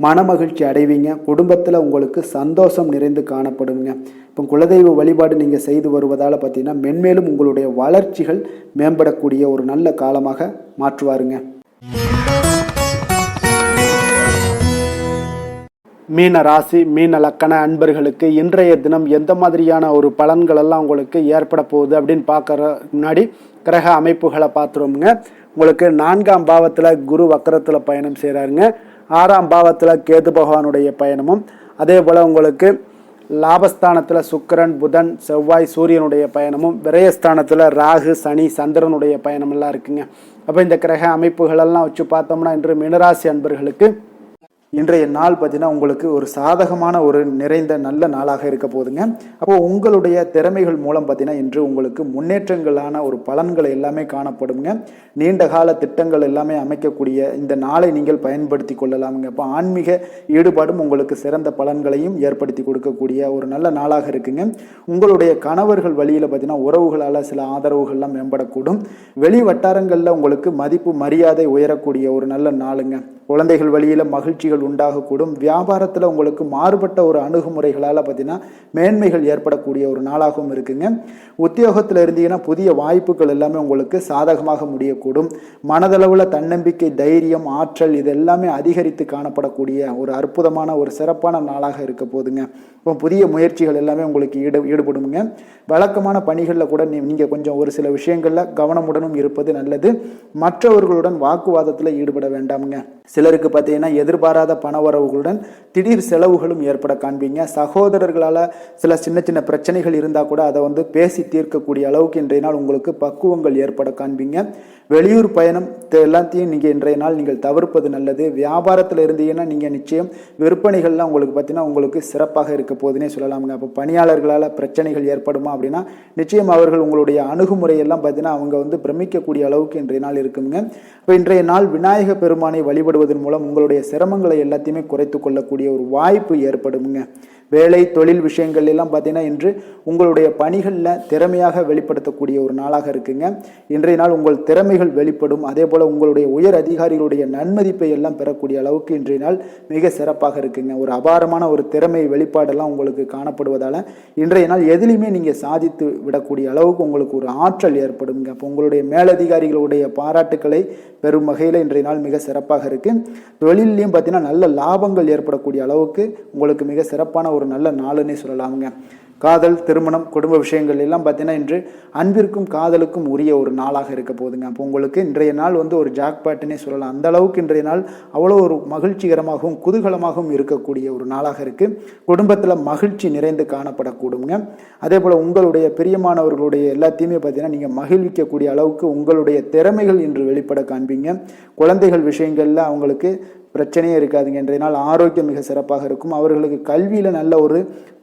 மனமகிழ்ச்சி அடைவீங்க. குடும்பத்தில் உங்களுக்கு சந்தோஷம் நிறைந்து காணப்படுங்க. இப்போ குலதெய்வ வழிபாடு நீங்கள் செய்து வருவதால் பார்த்தீங்கன்னா மென்மேலும் உங்களுடைய வளர்ச்சிகள் மேம்படக்கூடிய ஒரு நல்ல காலமாக மாற்றுவாருங்க. மீன ராசி, மீன லக்கண அன்பர்களுக்கு இன்றைய தினம் எந்த மாதிரியான ஒரு பலன்கள் எல்லாம் உங்களுக்கு ஏற்பட போகுது அப்படின்னு பார்க்குற முன்னாடி கிரக அமைப்புகளை பார்த்துருவோமுங்க. உங்களுக்கு 4ஆம் பாவத்தில் குரு வக்கரத்தில் பயணம் செய்கிறாருங்க. 6ஆம் பாவத்தில் கேது பகவானுடைய பயணமும், அதே போல் உங்களுக்கு லாபஸ்தானத்தில் சுக்கிரன், புதன், செவ்வாய், சூரியனுடைய பயணமும், விரயஸ்தானத்தில் ராகு, சனி, சந்திரனுடைய பயணமெல்லாம் இருக்குங்க. அப்போ இந்த கிரக அமைப்புகளெல்லாம் வச்சு பார்த்தோம்னா இன்று மீனராசி அன்பர்களுக்கு இன்றைய நாள் பார்த்தீங்கன்னா உங்களுக்கு ஒரு சாதகமான ஒரு நிறைந்த நல்ல நாளாக இருக்க போகுதுங்க. அப்போ உங்களுடைய திறமைகள் மூலம் பார்த்தீங்கன்னா இன்று உங்களுக்கு முன்னேற்றங்களான ஒரு பலன்கள் எல்லாமே காணப்படுங்க. நீண்ட கால திட்டங்கள் எல்லாமே அமைக்கக்கூடிய இந்த நாளை நீங்கள் பயன்படுத்தி கொள்ளலாமுங்க. அப்போ ஆன்மீக ஈடுபாடும் உங்களுக்கு சிறந்த பலன்களையும் ஏற்படுத்தி கொடுக்கக்கூடிய ஒரு நல்ல நாளாக இருக்குங்க. உங்களுடைய கணவர்கள் வழியில் பார்த்தீங்கன்னா உறவுகளால் சில ஆதரவுகள்லாம் மேம்படக்கூடும். வெளி வட்டாரங்களில் உங்களுக்கு மதிப்பு மரியாதை உயரக்கூடிய ஒரு நல்ல நாளுங்க. குழந்தைகள் வழியில் மகிழ்ச்சிகள் உண்டாகக்கூடும். வியாபாரத்தில் உங்களுக்கு மாறுபட்ட ஒரு அணுகுமுறைகளால் பார்த்தீங்கன்னா மேன்மைகள் ஏற்படக்கூடிய ஒரு நாளாகவும் இருக்குங்க. உத்தியோகத்தில் இருந்தீங்கன்னா புதிய வாய்ப்புகள் எல்லாமே உங்களுக்கு சாதகமாக முடியக்கூடும். மனதளவில் தன்னம்பிக்கை, தைரியம், ஆற்றல் இது எல்லாமே அதிகரித்து காணப்படக்கூடிய ஒரு அற்புதமான ஒரு சிறப்பான நாளாக இருக்க போதுங்க. இப்போ புதிய முயற்சிகள் எல்லாமே உங்களுக்கு ஈடுபடுங்க. வழக்கமான பணிகளில் கூட நீங்கள் கொஞ்சம் ஒரு சில விஷயங்களில் கவனமுடனும் இருப்பது நல்லது. மற்றவர்களுடன் வாக்குவாதத்தில் ஈடுபட வேண்டாமுங்க. சிலருக்கு பார்த்தீங்கன்னா எதிர்பாராத பணவரவுகளுடன் திடீர் செலவுகளும் ஏற்பட காண்பீங்க. சகோதரர்களால் சில சின்ன சின்ன பிரச்சனைகள் இருந்தால் கூட அதை பேசி தீர்க்கக்கூடிய அளவுக்கு இன்றைய நாள் உங்களுக்கு பக்குவங்கள் ஏற்பட காண்பீங்க. வெளியூர் பயணம் எல்லாத்தையும் நீங்கள் இன்றைய நாள் நீங்கள் தவிர்ப்பது நல்லது. வியாபாரத்தில் இருந்தீங்கன்னா நீங்கள் நிச்சயம் விற்பனைகள்லாம் உங்களுக்கு பார்த்தீங்கன்னா உங்களுக்கு சிறப்பாக இருக்க போதுன்னே சொல்லலாமுங்க. அப்போ பணியாளர்களால் பிரச்சனைகள் ஏற்படுமா அப்படின்னா நிச்சயம் அவர்கள் உங்களுடைய அணுகுமுறையெல்லாம் பார்த்தீங்கன்னா அவங்க பிரமிக்கக்கூடிய அளவுக்கு இன்றைய நாள் இருக்குங்க. இப்போ இன்றைய நாள் விநாயக பெருமானை வழிபடுவதன் மூலம் உங்களுடைய சிரமங்களை எல்லாத்தையுமே குறைத்து கொள்ளக்கூடிய ஒரு வாய்ப்பு ஏற்படுங்க. வேலை தொழில் விஷயங்கள் எல்லாம் பார்த்தீங்கன்னா இன்று உங்களுடைய பணிகளில் திறமையாக வெளிப்படுத்தக்கூடிய ஒரு நாளாக இருக்குங்க. இன்றைய நாள் உங்கள் திறமைகள் வெளிப்படும். அதே போல் உங்களுடைய உயர் அதிகாரிகளுடைய நன்மதிப்பை எல்லாம் பெறக்கூடிய அளவுக்கு இன்றைய நாள் மிக சிறப்பாக இருக்குங்க. ஒரு அபாரமான ஒரு திறமை வெளிப்பாடெல்லாம் உங்களுக்கு காணப்படுவதால் இன்றைய நாள் எதிலையுமே நீங்கள் சாதித்து விடக்கூடிய அளவுக்கு உங்களுக்கு ஒரு ஆற்றல் ஏற்படுங்க. அப்போ உங்களுடைய மேலதிகாரிகளுடைய பாராட்டுக்களை பெரும் வகையில் இன்றைய நாள் மிக சிறப்பாக இருக்குது. தொழிலையும் பார்த்தீங்கன்னா நல்ல லாபங்கள் ஏற்படக்கூடிய அளவுக்கு உங்களுக்கு மிக சிறப்பான ஒரு நல்ல நாளுன்னே சொல்லலாமுங்க. காதல், திருமணம், குடும்ப விஷயங்கள் எல்லாம் பார்த்தீங்கன்னா இன்று அன்பிற்கும் காதலுக்கும் உரிய ஒரு நாளாக இருக்க போதுங்க. அப்போ உங்களுக்கு இன்றைய நாள் ஒரு ஜாக்பாட்டுன்னே சொல்லலாம். அந்த அளவுக்கு இன்றைய நாள் அவ்வளோ ஒரு மகிழ்ச்சிகரமாகவும் குதூகலமாகவும் இருக்கக்கூடிய ஒரு நாளாக இருக்குது. குடும்பத்தில் மகிழ்ச்சி நிறைந்து காணப்படக்கூடுங்க. அதே போல் உங்களுடைய பிரியமானவர்களுடைய எல்லாத்தையுமே பார்த்தீங்கன்னா நீங்கள் மகிழ்விக்கக்கூடிய அளவுக்கு உங்களுடைய திறமைகள் இன்று வெளிப்பட காண்பீங்க. குழந்தைகள் விஷயங்களில் அவங்களுக்கு பிரச்சனையே இருக்காதுங்க. இன்றைய நாள் ஆரோக்கியம் மிக சிறப்பாக இருக்கும். அவர்களுக்கு கல்வியில் நல்ல ஒரு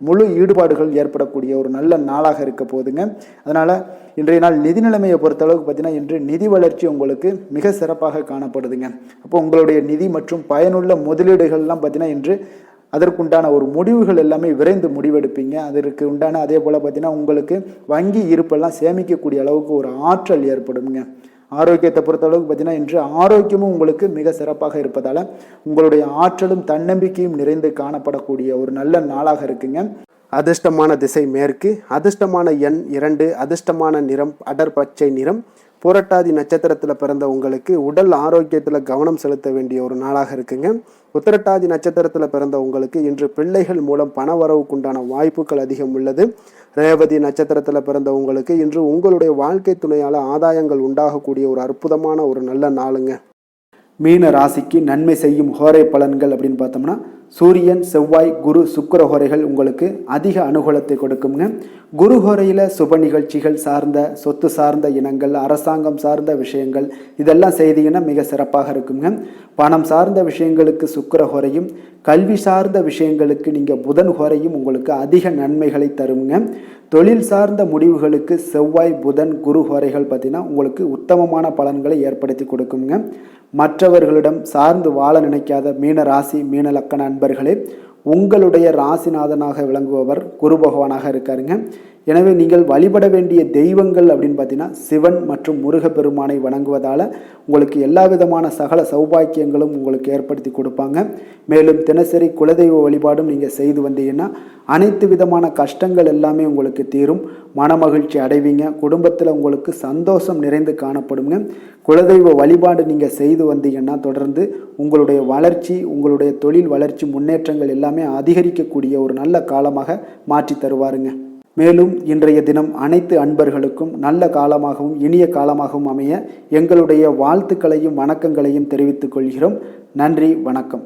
முழு ஈடுபாடுகள் ஏற்படக்கூடிய ஒரு நல்ல நாளாக இருக்க போதுங்க. அதனால் இன்றைய நாள் நிதி நிலைமையை பொறுத்தளவுக்கு பார்த்தீங்கன்னா இன்று நிதி வளர்ச்சி உங்களுக்கு மிக சிறப்பாக காணப்படுதுங்க. அப்போ உங்களுடைய நிதி மற்றும் பயனுள்ள முதலீடுகள்லாம் பார்த்தீங்கன்னா இன்று அதற்குண்டான ஒரு முடிவுகள் எல்லாமே விரைந்து முடிவெடுப்பீங்க. அதற்கு உண்டான அதே போல் பார்த்தீங்கன்னா உங்களுக்கு வங்கி இருப்பெல்லாம் சேமிக்கக்கூடிய அளவுக்கு ஒரு ஆற்றல் ஏற்படுங்க. ஆரோக்கியத்தை பொறுத்தளவுக்கு பார்த்தீங்கன்னா இன்று ஆரோக்கியமும் உங்களுக்கு மிக சிறப்பாக இருப்பதால் உங்களுடைய ஆற்றலும் தன்னம்பிக்கையும் நிறைந்து காணப்படக்கூடிய ஒரு நல்ல நாளாக இருக்குங்க. அதிர்ஷ்டமான திசை மேற்கு, அதிர்ஷ்டமான எண் 2, அதிர்ஷ்டமான நிறம் அடர் பச்சை நிறம். புரட்டாதி நட்சத்திரத்தில் பிறந்த உங்களுக்கு உடல் ஆரோக்கியத்தில் கவனம் செலுத்த வேண்டிய ஒரு நாளாக இருக்குங்க. உத்திரட்டாதி நட்சத்திரத்தில் பிறந்த உங்களுக்கு இன்று பிள்ளைகள் மூலம் பண வரவுக்குண்டான வாய்ப்புகள் அதிகம் உள்ளது. ரேவதி நட்சத்திரத்தில் பிறந்த உங்களுக்கு இன்று உங்களுடைய வாழ்க்கை துணையால் ஆதாயங்கள் உண்டாகக்கூடிய ஒரு அற்புதமான ஒரு நல்ல நாளுங்க. மீன ராசிக்கு நன்மை செய்யும் ஹோரை பலன்கள் அப்படின்னு பார்த்தோம்னா சூரியன், செவ்வாய், குரு, சுக்கிர ஹோரைகள் உங்களுக்கு அதிக அனுகூலத்தை கொடுக்குங்க. குரு ஹோரையில் சுப நிகழ்ச்சிகள் சார்ந்த சொத்து சார்ந்த இனங்கள், அரசாங்கம் சார்ந்த விஷயங்கள் இதெல்லாம் செய்தீங்கன்னா மிக சிறப்பாக இருக்குங்க. பணம் சார்ந்த விஷயங்களுக்கு சுக்கிர ஹோரையும், கல்வி சார்ந்த விஷயங்களுக்கு நீங்கள் புதன் ஹோரையும் உங்களுக்கு அதிக நன்மைகளை தருங்க. தொழில் சார்ந்த முடிவுகளுக்கு செவ்வாய், புதன், குரு ஹோரைகள் பார்த்தீங்கன்னா உங்களுக்கு உத்தமமான பலன்களை ஏற்படுத்தி கொடுக்குங்க. மற்றவர்களிடம் சார்ந்து வாழ நினைக்காத மீன ராசி, மீன லக்கண அன்பர்களே, உங்களுடைய ராசிநாதனாக விளங்குபவர் குரு பகவானாக இருக்காருங்க. எனவே நீங்கள் வழிபட வேண்டிய தெய்வங்கள் அப்படின்னு பார்த்தீங்கன்னா சிவன் மற்றும் முருகப்பெருமானை வணங்குவதால் உங்களுக்கு எல்லா விதமான சகல சௌபாக்கியங்களும் உங்களுக்கு ஏற்படுத்தி கொடுப்பாங்க. மேலும் தினசரி குலதெய்வ வழிபாடும் நீங்கள் செய்து வந்தீங்கன்னா அனைத்து விதமான கஷ்டங்கள் எல்லாமே உங்களுக்கு தீரும். மனமகிழ்ச்சி அடைவீங்க. குடும்பத்தில் உங்களுக்கு சந்தோஷம் நிறைந்து காணப்படுங்க. குலதெய்வ வழிபாடு நீங்கள் செய்து வந்தீங்கன்னா தொடர்ந்து உங்களுடைய வளர்ச்சி, உங்களுடைய தொழில் வளர்ச்சி, முன்னேற்றங்கள் எல்லாமே அதிகரிக்கக்கூடிய ஒரு நல்ல காலமாக மாற்றி தருவாருங்க. மேலும் இன்றைய தினம் அனைத்து அன்பர்களுக்கும் நல்ல காலமாகவும் இனிய காலமாகவும் அமைய எங்களுடைய வாழ்த்துக்களையும் வணக்கங்களையும் தெரிவித்துக் கொள்கிறோம். நன்றி, வணக்கம்.